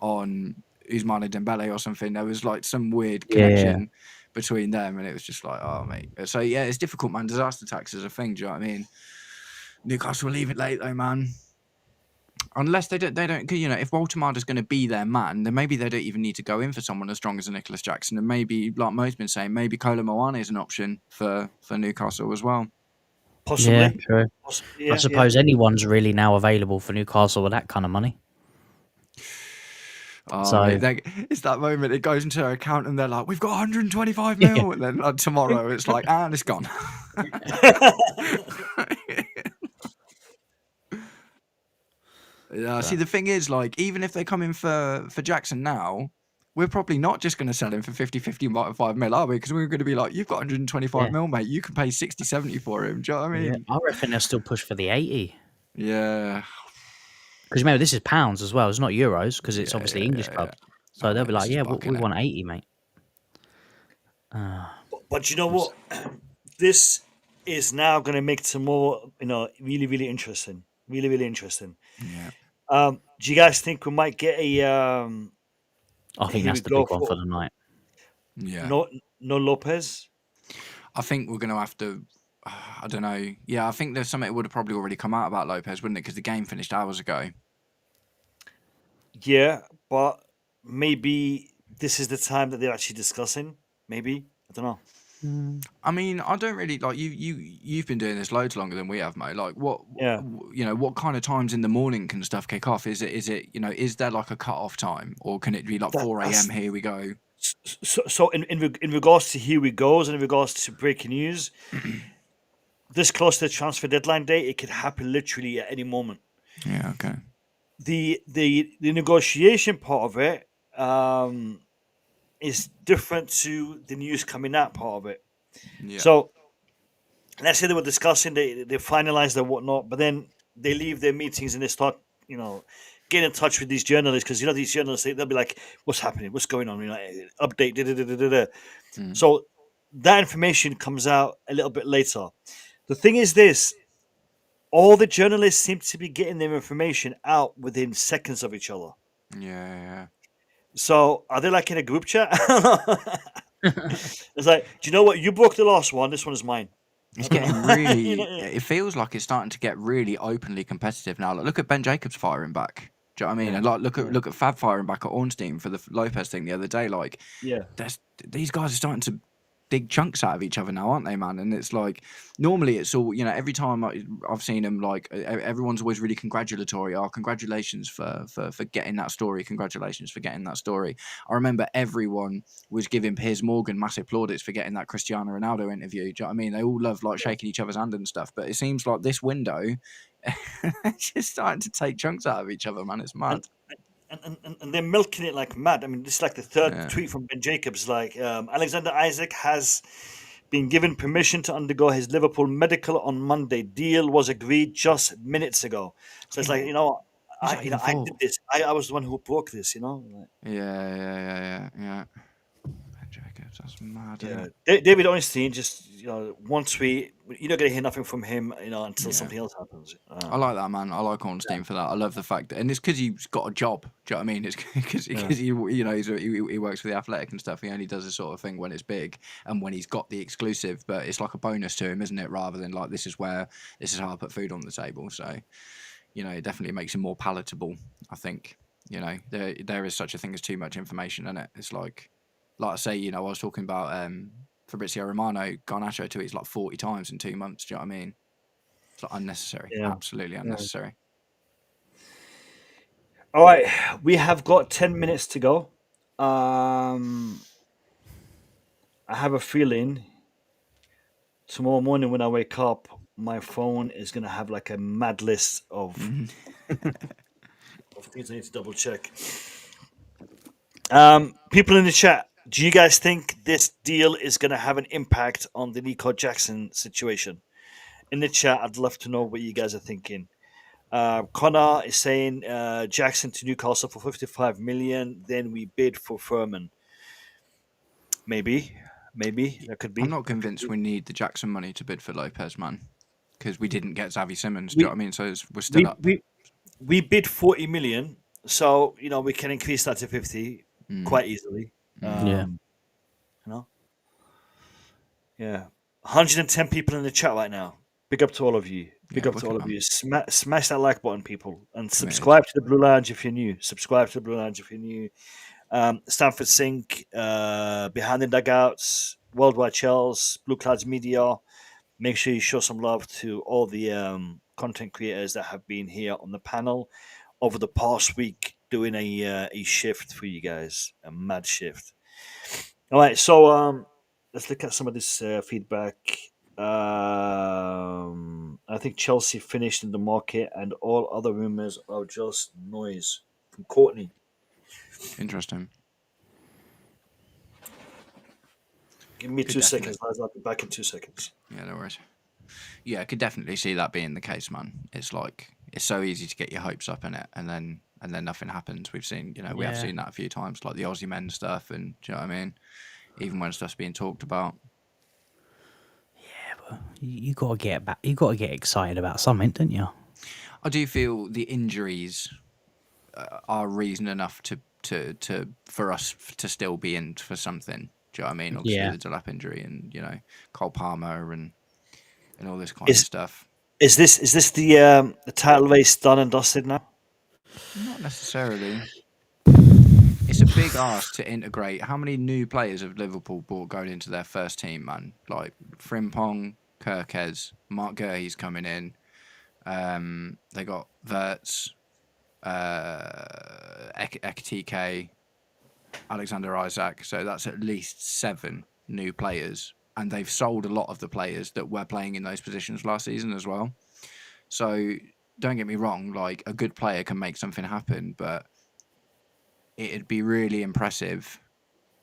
E: on Ousmane Dembele or something. There was like some weird connection between them, and it was just like, oh mate. So yeah, it's difficult, man. Disaster tax is a thing. Do you know what I mean? Newcastle will leave it late though, man. Unless they don't, cause, you know, if Walter Mada's going to be their man, then maybe they don't even need to go in for someone as strong as a Nicholas Jackson, and maybe, like Mo's been saying, maybe Kolo Muani is an option for Newcastle as well.
B: Possibly.
C: Yeah, true.
B: Yeah,
C: I suppose anyone's really now available for Newcastle with that kind of money.
E: Oh,
C: So-
E: mate, it's that moment. It goes into their account, and they're like, "We've got 125 mil," and then tomorrow it's like, and it's gone. Yeah. See, the thing is, like, even if they come in for Jackson now, we're probably not just going to sell him for 55 mil, are we? Because we're going to be like, you've got 125 mil, mate. You can pay 60, 70 for him. Do you know what I mean?
C: I reckon they'll still push for the 80.
E: Yeah.
C: Because remember, this is pounds as well. It's not euros because it's obviously English clubs. So they'll be like,
E: this is
C: yeah,
E: bucking
C: we
E: it.
C: want 80, mate.
B: But you know what? This is now going to make some more, really, really interesting. Really, really interesting.
E: Yeah.
B: Do you guys think we might get a
C: I think
B: here
C: that's
B: we
C: the
B: go
C: big one for the night.
E: Yeah.
B: no Lopez?
E: I think we're going to have to. I don't know. Yeah, I think there's something that would have probably already come out about Lopez, wouldn't it? Because the game finished hours ago.
B: Yeah, but maybe this is the time that they're actually discussing. Maybe, I don't know.
E: I mean, I don't really like you've been doing this loads longer than we have, mate. Like, what what kind of times in the morning can stuff kick off? Is is there like a cut off time, or can it be like 4 a.m. Here we go?
B: So in regards to here we goes, and in regards to breaking news, this close to the transfer deadline day, it could happen literally at any moment.
E: Yeah. Okay.
B: The negotiation part of it is different to the news coming out part of it.
E: Yeah.
B: So let's say they were discussing, they finalized and whatnot, but then they leave their meetings and they start, getting in touch with these journalists, because these journalists, they'll be like, "What's happening? What's going on? Update." Da, da, da, da, da, da. So that information comes out a little bit later. The thing is this: all the journalists seem to be getting their information out within seconds of each other.
E: Yeah.
B: So are they like in a group chat? It's like, do you know what? You broke the last one. This one is mine.
E: It's getting really. It feels like it's starting to get really openly competitive now. Like, look at Ben Jacobs firing back. Do you know what I mean? And like, look at Fab firing back at Ornstein for the Lopez thing the other day. Like, these guys are starting to dig chunks out of each other now, aren't they, man? And it's like, normally it's all, every time I've seen them, like, everyone's always really congratulatory. Oh, congratulations for getting that story. Congratulations for getting that story. I remember everyone was giving Piers Morgan massive plaudits for getting that Cristiano Ronaldo interview. Do you know what I mean? They all love like shaking each other's hand and stuff. But it seems like this window, it's just starting to take chunks out of each other, man. It's mad.
B: And they're milking it like mad. I mean, this is like the third tweet from Ben Jacobs. Like, Alexander Isaac has been given permission to undergo his Liverpool medical on Monday. Deal was agreed just minutes ago. So it's like, I did this. I was the one who broke this. Like,
E: Yeah. Ben Jacobs, that's mad.
B: Yeah. David Ornstein, just one tweet. You're not going to hear nothing from him, until something else happens.
E: I like that, man. I like Ornstein for that. I love the fact that, and it's because he's got a job. Do you know what I mean? It's because he works for the Athletic and stuff. He only does this sort of thing when it's big and when he's got the exclusive. But it's like a bonus to him, isn't it? Rather than like, this is how I put food on the table. So, it definitely makes him more palatable. I think. There is such a thing as too much information, isn't it? It's like I say, I was talking about Fabrizio Romano, Garnacho tweets like 40 times in 2 months. Do you know what I mean? It's like unnecessary. Yeah. Absolutely unnecessary.
B: All right. We have got 10 minutes to go. I have a feeling tomorrow morning when I wake up, my phone is going to have like a mad list of things I need to double check. People in the chat, do you guys think this deal is going to have an impact on the Nico Jackson situation? In the chat, I'd love to know what you guys are thinking. Connor is saying Jackson to Newcastle for 55 million. Then we bid for Furman. Maybe that could be.
E: I'm not convinced we need the Jackson money to bid for Lopez, man, because we didn't get Xavi Simons. Do you know what I mean? So we're still up.
B: We bid 40 million, so we can increase that to 50 quite easily. Yeah. 110 people in the chat right now. Big up to all of you. Big up to all of you. Smash that like button, people, and subscribe to the Blue Lounge if you're new. Stanford Sink, Behind the Dugouts, Worldwide Chels, Blue Clouds Media. Make sure you show some love to all the content creators that have been here on the panel over the past week, doing a shift for you guys, a mad shift. All right, so let's look at some of this feedback. I think Chelsea finished in the market, and all other rumors are just noise. From Courtney.
E: Interesting.
B: Give me
E: Could
B: 2
E: definitely.
B: seconds, lads. I'll be back in 2 seconds.
E: Yeah, no worries. Yeah, I could definitely see that being the case, man. It's like it's so easy to get your hopes up in it, and then nothing happens. We've seen, we have
C: Yeah.
E: seen that a few times, like the Aussie men stuff, and do you know what I mean? Even when stuff's being talked about.
C: You got to get back. You got to get excited about something, don't you?
E: I do feel the injuries are reason enough to for us to still be in for something. Do you know what I mean? Obviously,
C: Yeah.
E: the Delap injury and Cole Palmer and all this kind
B: Is-
E: of stuff.
B: Is this the title race done and dusted now?
E: Not necessarily. It's a big ask to integrate. How many new players have Liverpool brought going into their first team, man? Like Frimpong, Kirkez, Mark Gurley's coming in. They got Wirtz, Ekitike, Alexander Isak. So that's at least 7 new players. And they've sold a lot of the players that were playing in those positions last season as well. So don't get me wrong, like a good player can make something happen, but it'd be really impressive,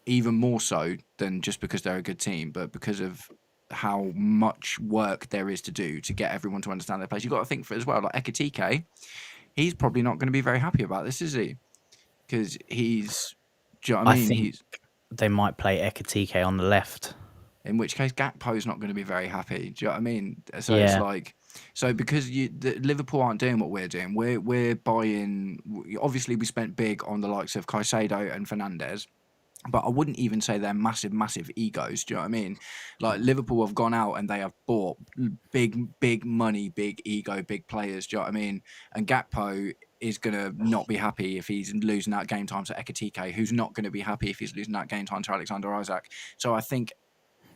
E: even more so than just because they're a good team, but because of how much work there is to do to get everyone to understand their place. You've got to think for it as well, like Ekitike, he's probably not going to be very happy about this, is he? Because he's, do you know what I mean?
C: think they might play Ekitike on the left.
E: In which case, Gakpo's not going to be very happy. Do you know what I mean? So
C: Yeah.
E: it's like, because Liverpool aren't doing what we're doing, we're buying. Obviously, we spent big on the likes of Caicedo and Fernandes, but I wouldn't even say they're massive egos. Do you know what I mean? Like Liverpool have gone out and they have bought big money, big ego, big players. Do you know what I mean? And Gakpo is going to not be happy if he's losing out game time to Ekitike, who's not going to be happy if he's losing out game time to Alexander Isak. So I think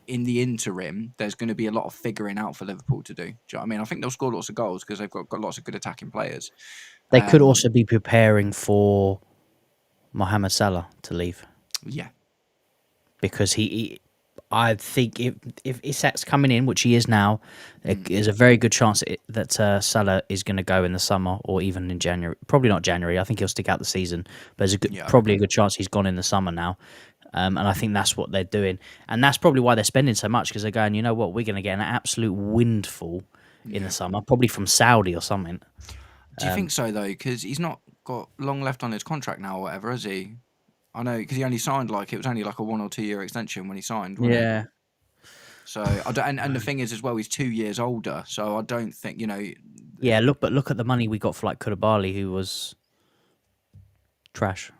E: in the interim, there's going to be a lot of figuring out for Liverpool to do. Do you know what I mean? I think they'll score lots of goals because they've got lots of good attacking players.
C: They could also be preparing for Mohamed Salah to leave.
E: Yeah.
C: Because I think if Isak's coming in, which he is now, there's a very good chance that Salah is going to go in the summer or even in January. Probably not January. I think he'll stick out the season. But there's probably a good chance he's gone in the summer now. And I think that's what they're doing. And that's probably why they're spending so much, because they're going, you know what, we're going to get an absolute windfall in the summer, probably from Saudi or something.
E: Do you think so, though? Because he's not got long left on his contract now or whatever, has he? I know, because he only signed, it was only like a 1 or 2 year extension when he signed, wasn't it? So, I don't, and the thing is as well, he's 2 years older, so I don't think,
C: Yeah, look at the money we got for Koulibaly, who was trash.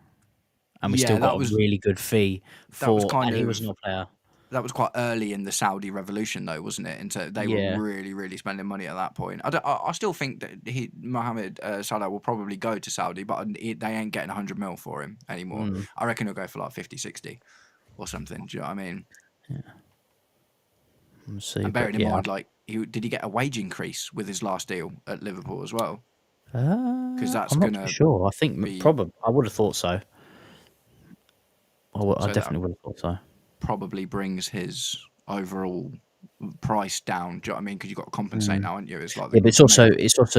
C: And we still got a really good fee and he was not a player.
E: That was quite early in the Saudi revolution, though, wasn't it? And they were really spending money at that point. I still think that Mohamed Salah will probably go to Saudi, but they ain't getting 100 mil for him anymore. I reckon he'll go for 50, 60 or something. Do you know what I mean?
C: Yeah.
E: And bearing in mind, did he get a wage increase with his last deal at Liverpool as well? Because that's
C: I'm not sure. I think probably. I would have thought so. I definitely would have thought so.
E: Probably brings his overall price down. Do you know what I mean? Because you've got to compensate now, aren't you? It's like
C: but it's also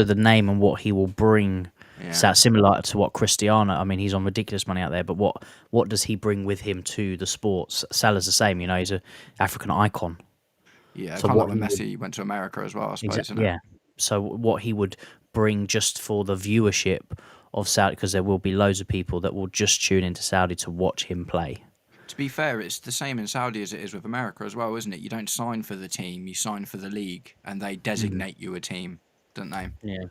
C: the name and what he will bring.
E: Yeah.
C: So similar to what Cristiano. I mean, he's on ridiculous money out there, but what does he bring with him to the sports? Salah's the same. He's an African icon.
E: Yeah, so kind of like when Messi went to America as well, I suppose.
C: Exactly, yeah. So what he would bring just for the viewership of Saudi, because there will be loads of people that will just tune into Saudi to watch him play.
E: To be fair, it's the same in Saudi as it is with America as well, isn't it? You don't sign for the team, you sign for the league, and they designate you a team, don't they?
C: Yeah.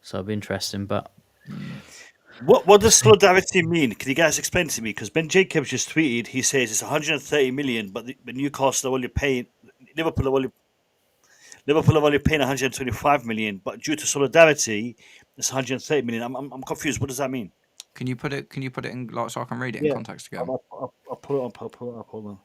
C: So it'll be interesting, but...
B: What does solidarity mean? Can you guys explain to me? Because Ben Jacobs just tweeted, he says it's 130 million, but Newcastle are only paying... Liverpool are only paying 125 million, but due to solidarity, it's 130 million. I'm confused. What does that mean?
E: Can you put it in so I can read it in context again?
B: I'll pull it up. Hold on.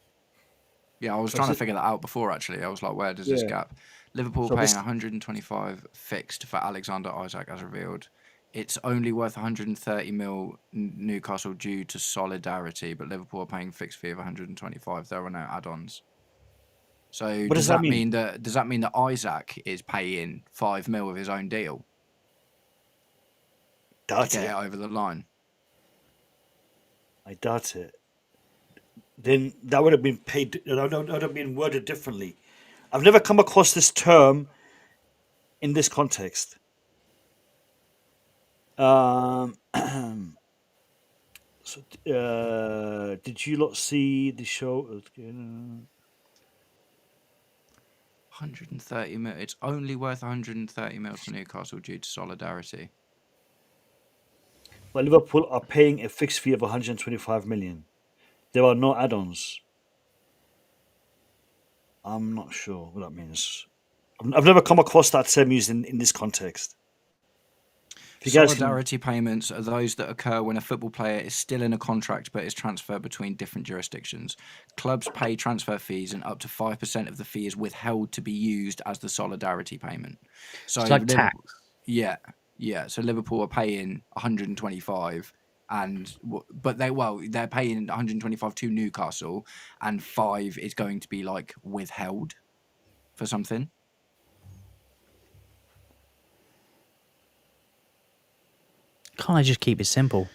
E: Yeah, I was trying to figure that out before. Actually, I was like, where does this gap? Liverpool paying 125 fixed for Alexander Isak as revealed. It's only worth 130 mil Newcastle due to solidarity, but Liverpool are paying fixed fee of 125. There are no add-ons. So does that mean that Isak is paying 5 mil of his own deal to get it over the line?
B: I doubt it. then that would have been paid. That would have been worded differently. I've never come across this term in this context. Um, so, did you lot see the show?
E: 130 mil. It's only worth 130 mil to Newcastle due to solidarity.
B: But Liverpool are paying a fixed fee of 125 million. There are no add-ons. I'm not sure what that means. I've never come across that term used in this context. If you guys can,
E: Solidarity payments are those that occur when a football player is still in a contract but is transferred between different jurisdictions. Clubs pay transfer fees and up to 5% of the fee is withheld to be used as the solidarity payment. So
C: It's like tax.
E: Yeah. So Liverpool are paying 125 but they're paying 125 to Newcastle and 5 is going to be like withheld for something.
C: Can't I just keep it simple?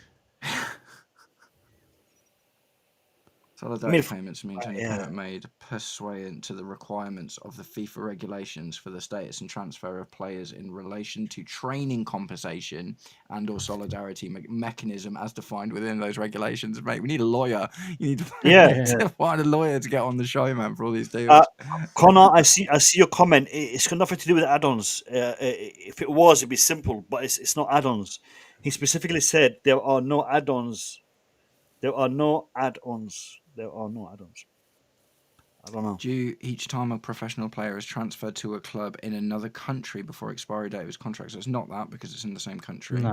E: Solidarity payments mean any payment made pursuant to the requirements of the FIFA regulations for the status and transfer of players in relation to training compensation and or solidarity mechanism as defined within those regulations. Mate, we need a lawyer. You need to find a lawyer to get on the show, man, for all these deals.
B: Connor, I see your comment. It's got nothing to do with add-ons. If it was, it'd be simple, but it's not add-ons. He specifically said there are no add-ons. There are no add-ons. I don't know.
E: Due each time a professional player is transferred to a club in another country before expiry date of his contract. So it's not that because it's in the same country.
C: No.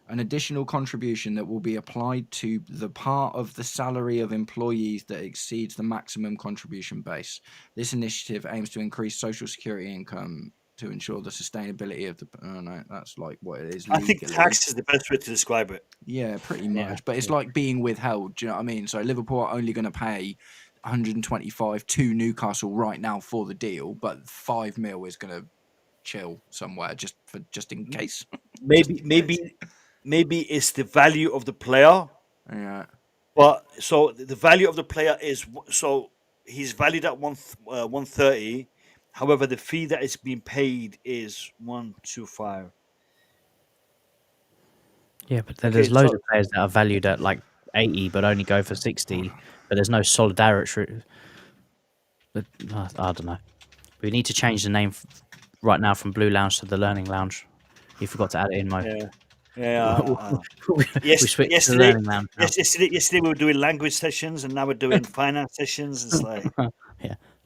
E: An additional contribution that will be applied to the part of the salary of employees that exceeds the maximum contribution base. This initiative aims to increase social security income to ensure the sustainability of the... Oh, no, that's like what it is legally.
B: I think tax is the best way to describe it.
E: Yeah, pretty much. But it's like being withheld. Do you know what I mean? So Liverpool are only going to pay 125 to Newcastle right now for the deal, but 5 mil is going to chill somewhere just in case.
B: Maybe it's the value of the player.
E: Yeah.
B: But so the value of the player is so he's valued at 130. However, the fee that is being paid is 125.
C: Yeah, but there's loads of players that are valued at like 80 but only go for 60, but there's no solidarity. I don't know. We need to change the name right now from Blue Lounge to the Learning Lounge. You forgot to add it in, Mo. We switched to the Learning Lounge now.
B: Yesterday we were doing language sessions, and now we're doing finance sessions. It's like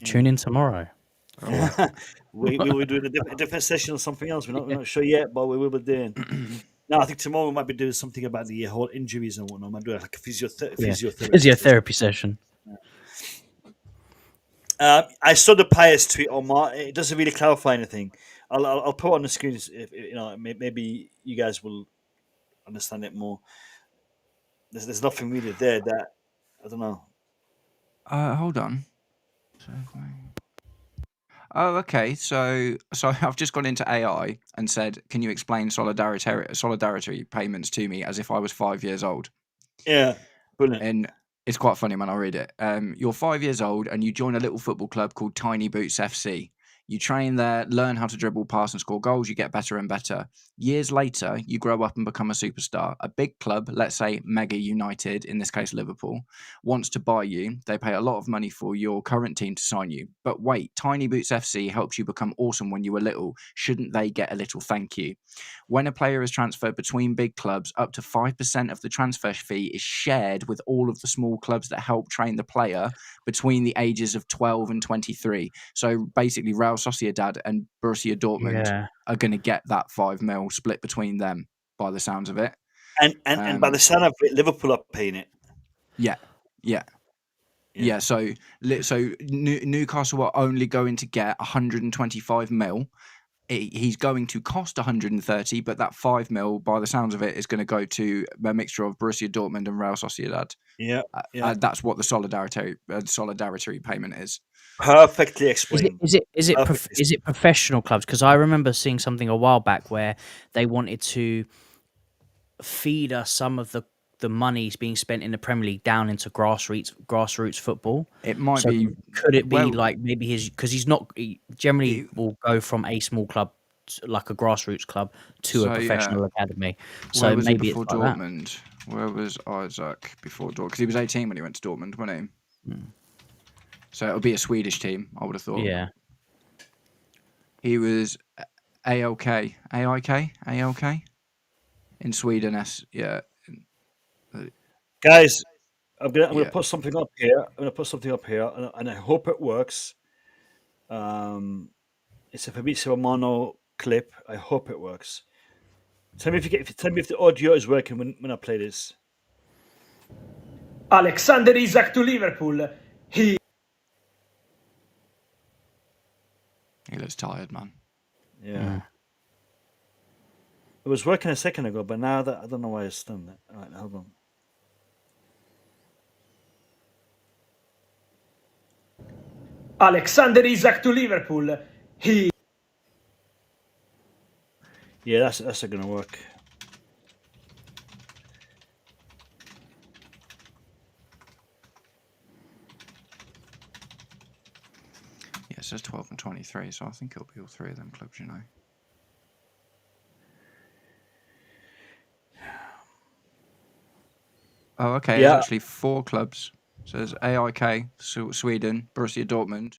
C: Tune in tomorrow.
B: we were doing a different session or something else. We're not sure yet, but we will be doing. No, I think tomorrow we might be doing something about the whole injuries and whatnot. I might do like a
C: physiotherapy session.
B: I saw the Pius tweet, Omar. It doesn't really clarify anything. I'll put it on the screen. If maybe you guys will understand it more. There's nothing really there that I don't know.
E: Hold on. Oh, okay. So I've just gone into AI and said, "Can you explain solidarity payments to me as if I was 5 years old?"
B: Yeah, brilliant.
E: And it's quite funny, man. I'll read it. You're 5 years old and you join a little football club called Tiny Boots FC. You train there, learn how to dribble, pass and score goals. You get better and better. Years later, you grow up and become a superstar. A big club, let's say Mega United, in this case Liverpool, wants to buy you. They pay a lot of money for your current team to sign you. But wait, Tiny Boots FC helps you become awesome when you were little. Shouldn't they get a little thank you? When a player is transferred between big clubs, up to 5% of the transfer fee is shared with all of the small clubs that help train the player between the ages of 12 and 23. So basically, Real Sociedad and Borussia Dortmund are going to get that 5 mil split between them, by the sounds of it.
B: And by the sound of it, Liverpool are paying it.
E: Yeah. So Newcastle are only going to get 125 mil. He's going to cost 130, but that 5 mil, by the sounds of it, is going to go to a mixture of Borussia Dortmund and Real Sociedad.
B: Yeah.
E: That's what the solidarity payment is.
B: Perfectly explained.
C: Is it professional clubs? Because I remember seeing something a while back where they wanted to feed us some of the the money's being spent in the Premier League down into grassroots football.
E: It might
C: So
E: be.
C: could it be
E: well,
C: like maybe because he generally
E: He-
C: will go from a small club, like a grassroots club, to
E: So,
C: a professional academy.
E: Where
C: So
E: was he
C: maybe it's
E: before
C: like that.
E: Dortmund? Where was Isaac before Dortmund? Because he was 18 when he went to Dortmund, wasn't he? So it'll be a Swedish team, I would have thought.
C: Yeah.
E: He was ALK in Sweden.
B: Guys, I'm gonna
E: Yeah.
B: put something up here. And I hope it works. It's a Fabrizio Romano clip. I hope it works. Tell me if the audio is working when I play this.
G: Alexander Isak to Liverpool.
E: He looks tired, man.
B: Yeah. It was working a second ago, but now that I don't know why it's done that. All right, hold on.
G: Alexander Isak to Liverpool.
B: Yeah, that's gonna work.
E: Yeah, it says 12 and 23, so I think it'll be all three of them clubs, you know. Oh, okay.
B: Yeah.
E: There's actually 4 clubs. So there's AIK, Sweden, Borussia Dortmund.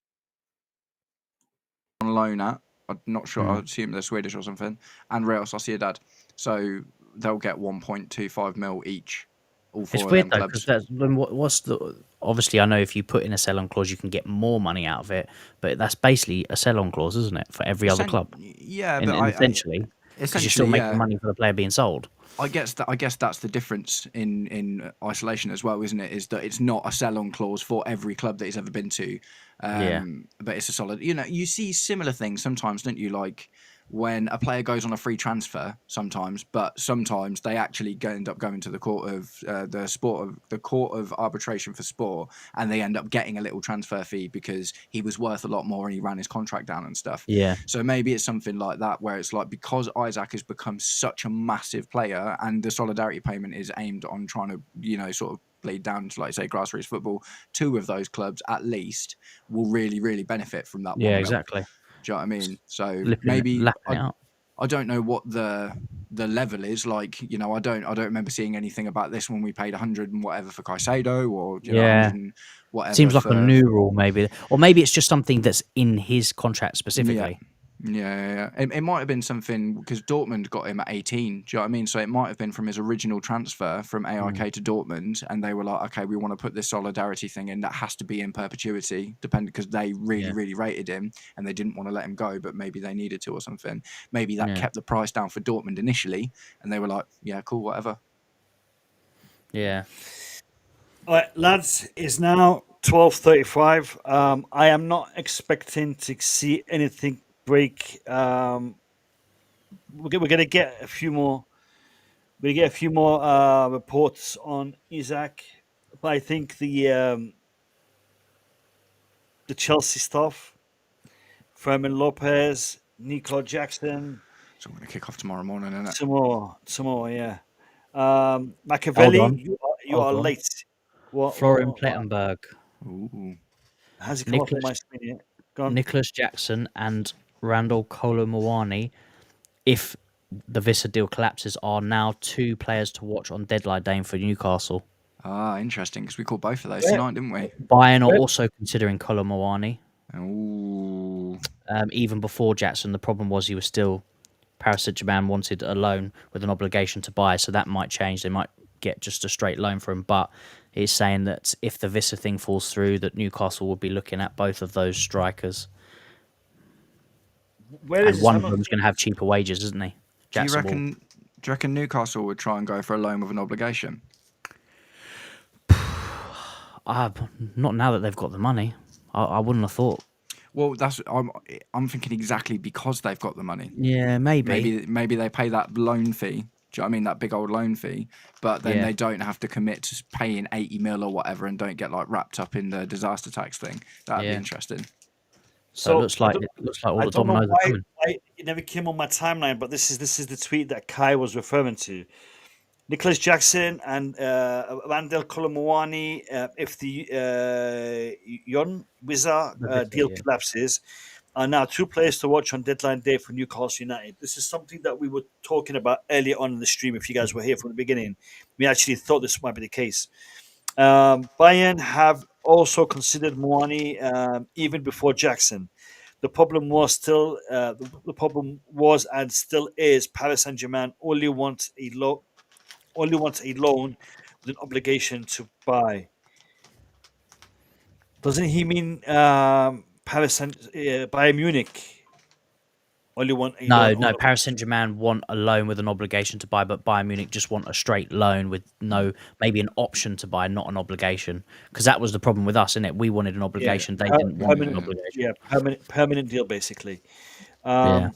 E: On loan at. I'm not sure. I assume they're Swedish or something. And Real Sociedad. So they'll get 1.25 mil each. All 4
C: It's
E: of
C: weird
E: them
C: though,
E: clubs.
C: because what's the obviously I know if you put in a sell-on clause you can get more money out of it, but that's basically a sell-on clause, isn't it, for every other club?
E: Yeah,
C: And,
E: but
C: and essentially, because you're still making money for the player being sold.
E: I guess that's the difference in isolation as well, isn't it? Is that it's not a sell-on clause for every club that he's ever been to, but it's a solid. You know, you see similar things sometimes, don't you? Like when a player goes on a free transfer, but sometimes they actually end up going to the court of the court of arbitration for sport, and they end up getting a little transfer fee because he was worth a lot more and he ran his contract down and stuff.
C: Yeah.
E: So maybe it's something like that where it's like because Isaac has become such a massive player and the solidarity payment is aimed on trying to, you know, sort of bleed down to, like, say, grassroots football, 2 of those clubs at least will really, really benefit from that.
C: Yeah, exactly.
E: Do you know what I mean? So
C: Lapping
E: maybe
C: it up.
E: I don't know what the level is like. You know, I don't remember seeing anything about this when we paid 100 and whatever for Caicedo, or you know, 100 and whatever.
C: Seems like a new rule, maybe, or maybe it's just something that's in his contract specifically.
E: Yeah. It might have been something because Dortmund got him at 18. Do you know what I mean? So it might have been from his original transfer from AIK to Dortmund, and they were like, okay, we want to put this solidarity thing in that has to be in perpetuity, because they really rated him and they didn't want to let him go, but maybe they needed to or something. Maybe that kept the price down for Dortmund initially, and they were like, yeah, cool, whatever.
C: Yeah.
B: All right, lads, it's now 12:35. I am not expecting to see anything break. We're gonna get a few more. We get a few more reports on Isaac, but I think the Chelsea stuff, Fermin Lopez, Nico Jackson.
E: So I'm going to kick off tomorrow morning, isn't it?
B: Some more, yeah. Machiavelli, you are late. What?
C: Florian Plettenberg,
E: Ooh.
B: Has he come up on my screen yet? Go on.
C: Nicholas Jackson, and Randall Colomwani, if the Vissa deal collapses, are now 2 players to watch on deadline day for Newcastle.
E: Ah, interesting, because we called both of those tonight, didn't we?
C: Bayern are also considering Colomwani.
E: Ooh.
C: Even before Jackson, the problem was he was still Paris Saint-Germain wanted a loan with an obligation to buy, so that might change. They might get just a straight loan for him, but it's saying that if the Vissa thing falls through, that Newcastle will be looking at both of those strikers. And one of them's going to have cheaper wages, isn't he?
E: Do you reckon Newcastle would try and go for a loan with an obligation?
C: Not now that they've got the money. I wouldn't have thought.
E: Well, I'm thinking exactly because they've got the money.
C: Yeah, maybe.
E: Maybe they pay that loan fee. Do you know what I mean? That big old loan fee, but then they don't have to commit to paying 80 mil or whatever, and don't get like wrapped up in the disaster tax thing. That'd be interesting.
C: So it looks like all the dominoes are coming.
B: It never came on my timeline, but this is the tweet that Kai was referring to. Nicholas Jackson and Randall Colomwani, if the Yon Wizard deal
C: yeah.
B: collapses, are now two players to watch on deadline day for Newcastle United. This is something that we were talking about earlier on in the stream. If you guys were here from the beginning, we actually thought this might be the case. Bayern have also considered Moani even before Jackson. The problem was still the problem was and still is Paris Saint Germain only wants a loan with an obligation to buy. Doesn't he mean Bayern Munich only want a
C: No,
B: loan?
C: no. Paris Saint-Germain want a loan with an obligation to buy, but Bayern Munich just want a straight loan with no, maybe an option to buy, not an obligation. Because that was the problem with us, isn't it? We wanted an
B: Yeah,
C: obligation; they didn't want an obligation.
B: yeah, permanent deal basically.
C: Yeah.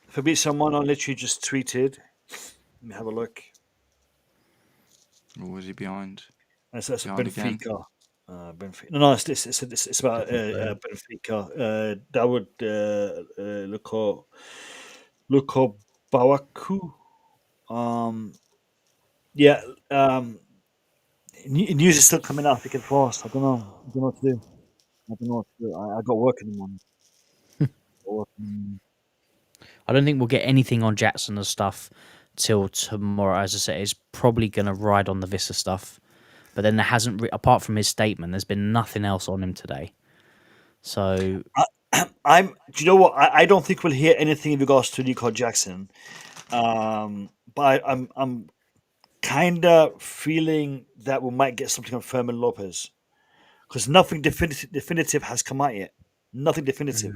B: Fabrizio Mono literally just tweeted. Let me have a look.
E: Or was he behind?
B: That's
E: Behind again?
B: Benfica. Benfica. No, it's about Benfica. Dawood Luko Bawaku. Yeah. News is still coming out thick and fast. I don't know. I don't know what to do. I got work in the morning.
C: I don't think we'll get anything on Jackson and stuff till tomorrow. As I said, it's probably going to ride on the Vista stuff. But then there hasn't, apart from his statement, there's been nothing else on him today. So
B: Do you know what? I don't think we'll hear anything in regards to Nico Jackson. But I'm kind of feeling that we might get something on Fermin Lopez because nothing definitive has come out yet. Nothing definitive.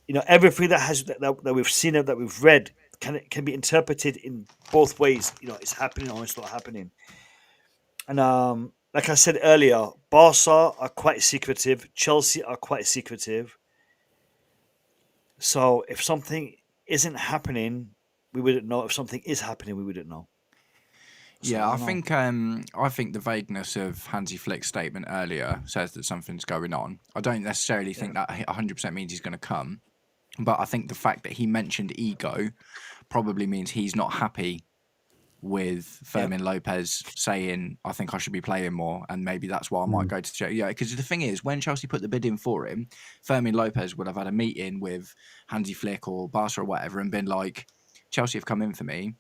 B: You know, everything that we've seen that we've read can be interpreted in both ways. You know, it's happening or it's not happening. And like I said earlier, Barca are quite secretive. Chelsea are quite secretive. So if something isn't happening, we wouldn't know. If something is happening, we wouldn't know. So,
E: Yeah,
B: I
E: I
B: don't know.
E: think I think the vagueness of Hansi Flick's statement earlier says that something's going on. I don't necessarily think that 100% means he's going to come, but I think the fact that he mentioned ego probably means he's not happy with Fermin Lopez saying, "I think I should be playing more," and maybe that's why I might go to Chelsea. Yeah, because the thing is, when Chelsea put the bid in for him, Fermin Lopez would have had a meeting with Hansi Flick or Barca or whatever and been like, "Chelsea have come in for me.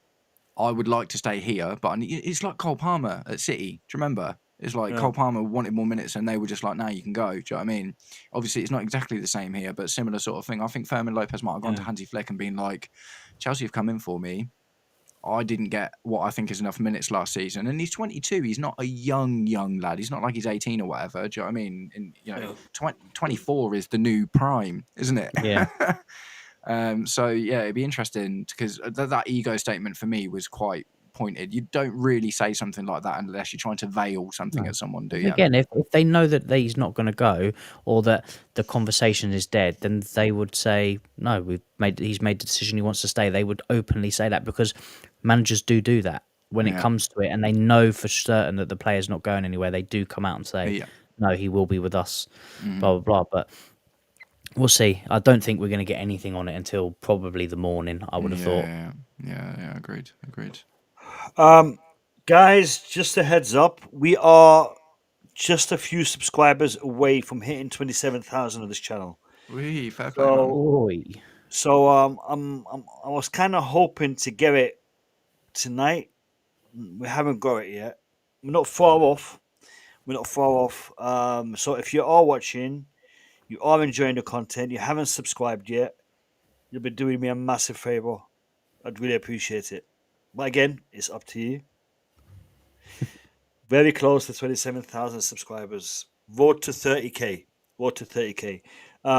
E: I would like to stay here, but it's like Cole Palmer at City. Do you remember? It's like Cole Palmer wanted more minutes and they were just like, no, you can go. Do you know what I mean? Obviously, it's not exactly the same here, but similar sort of thing. I think Fermin Lopez might have gone to Hansi Flick and been like, Chelsea have come in for me. I didn't get what I think is enough minutes last season. And he's 22. He's not a young lad. He's not like he's 18 or whatever. Do you know what I mean? And, you know, 24 is the new prime, isn't it?
C: Yeah.
E: So yeah, it'd be interesting because that ego statement for me was quite pointed. You don't really say something like that unless you're trying to veil something at someone, do you?
C: again, if they know that he's not going to go or that the conversation is dead, then they would say, no, he's made the decision, he wants to stay. They would openly say that because managers do that when it comes to it, and they know for certain that the player's not going anywhere. They do come out and say, no, he will be with us, blah, blah, blah. But we'll see. I don't think we're going to get anything on it until probably the morning, I would have thought.
E: Yeah, agreed.
B: Guys, just a heads up, we are just a few subscribers away from hitting 27,000 on this channel.
E: Fair play, man.
B: So I was kind of hoping to get it tonight. We haven't got it yet. We're not far off. So if you are watching, you are enjoying the content, you haven't subscribed yet, you'll be doing me a massive favor. I'd really appreciate it. But again, it's up to you. Very close to 27,000 subscribers. Vote to 30k.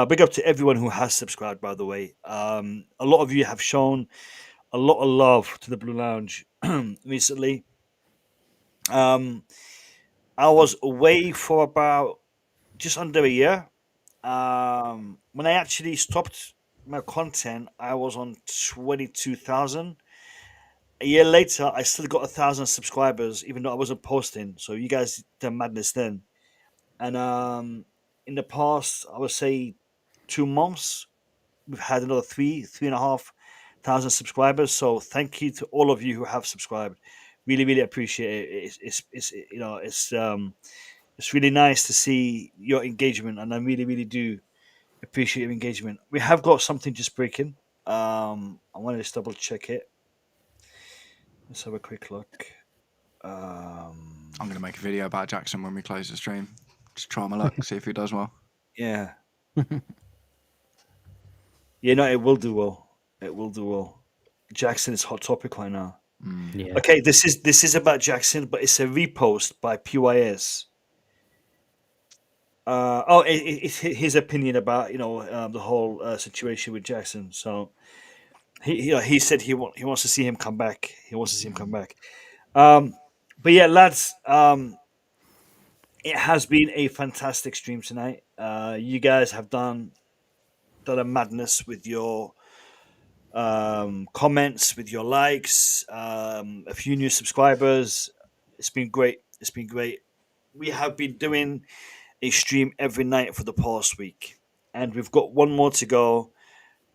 B: Big up to everyone who has subscribed, by the way. A lot of you have shown a lot of love to the Blue Lounge recently. I was away for about just under a year. When I actually stopped my content, I was on 22,000. A year later, I still got 1,000 subscribers, even though I wasn't posting. So you guys did madness then. And in the past, I would say 2 months, we've had another 3.5 1,000 subscribers. So thank you to all of you who have subscribed. Really, really appreciate it. It's really nice to see your engagement, and I really, really do appreciate your engagement. We have got something just breaking. I want to just double check it. Let's have a quick look.
E: I'm going to make a video about Jackson when we close the stream. Just try my luck, see if he does well.
B: Yeah. Yeah, no, it will do well. It will do well. Jackson is hot topic right now.
C: Yeah.
B: Okay, this is about Jackson, but it's a repost by PYS. It's his opinion about the whole situation with Jackson. So he said he wants to see him come back. He wants to see him come back. But yeah, lads, it has been a fantastic stream tonight. You guys have done a madness with your comments, with your likes, a few new subscribers. It's been great. It's been great. We have been doing a stream every night for the past week, and we've got one more to go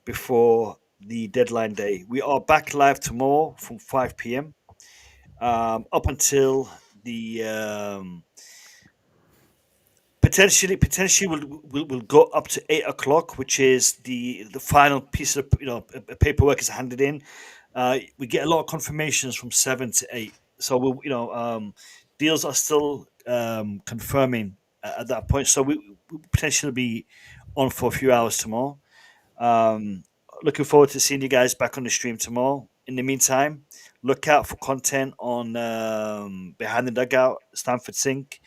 B: before the deadline day. We are back live tomorrow from 5 p.m. Up until the potentially we'll go up to 8 o'clock, which is the final piece of paperwork is handed in. We get a lot of confirmations from 7 to 8, so we'll deals are still confirming at that point. So we'll potentially be on for a few hours tomorrow. Looking forward to seeing you guys back on the stream tomorrow. In the meantime, look out for content on Behind the Dugout, Stanford Sync.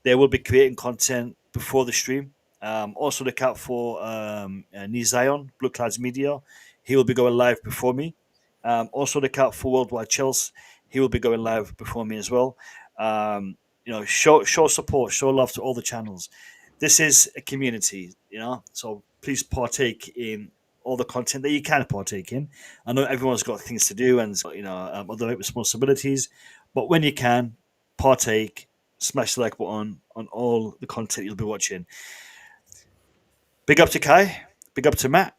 B: They will be creating content before the stream. Also look out for Nizayon, Blue Clouds Media. He will be going live before me. Also look out for Worldwide Chelsea. He will be going live before me as well. Show support, show love to all the channels. This is a community, so please partake in all the content that you can partake in. I know everyone's got things to do and other responsibilities, but when you can, partake, smash the like button on all the content you'll be watching. Big up to Kai, big up to Matt,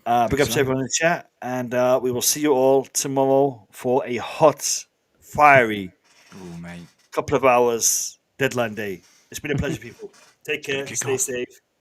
B: big up to everyone in the chat, and we will see you all tomorrow for a hot, fiery couple of hours deadline day. It's been a pleasure, people. Take care, stay safe.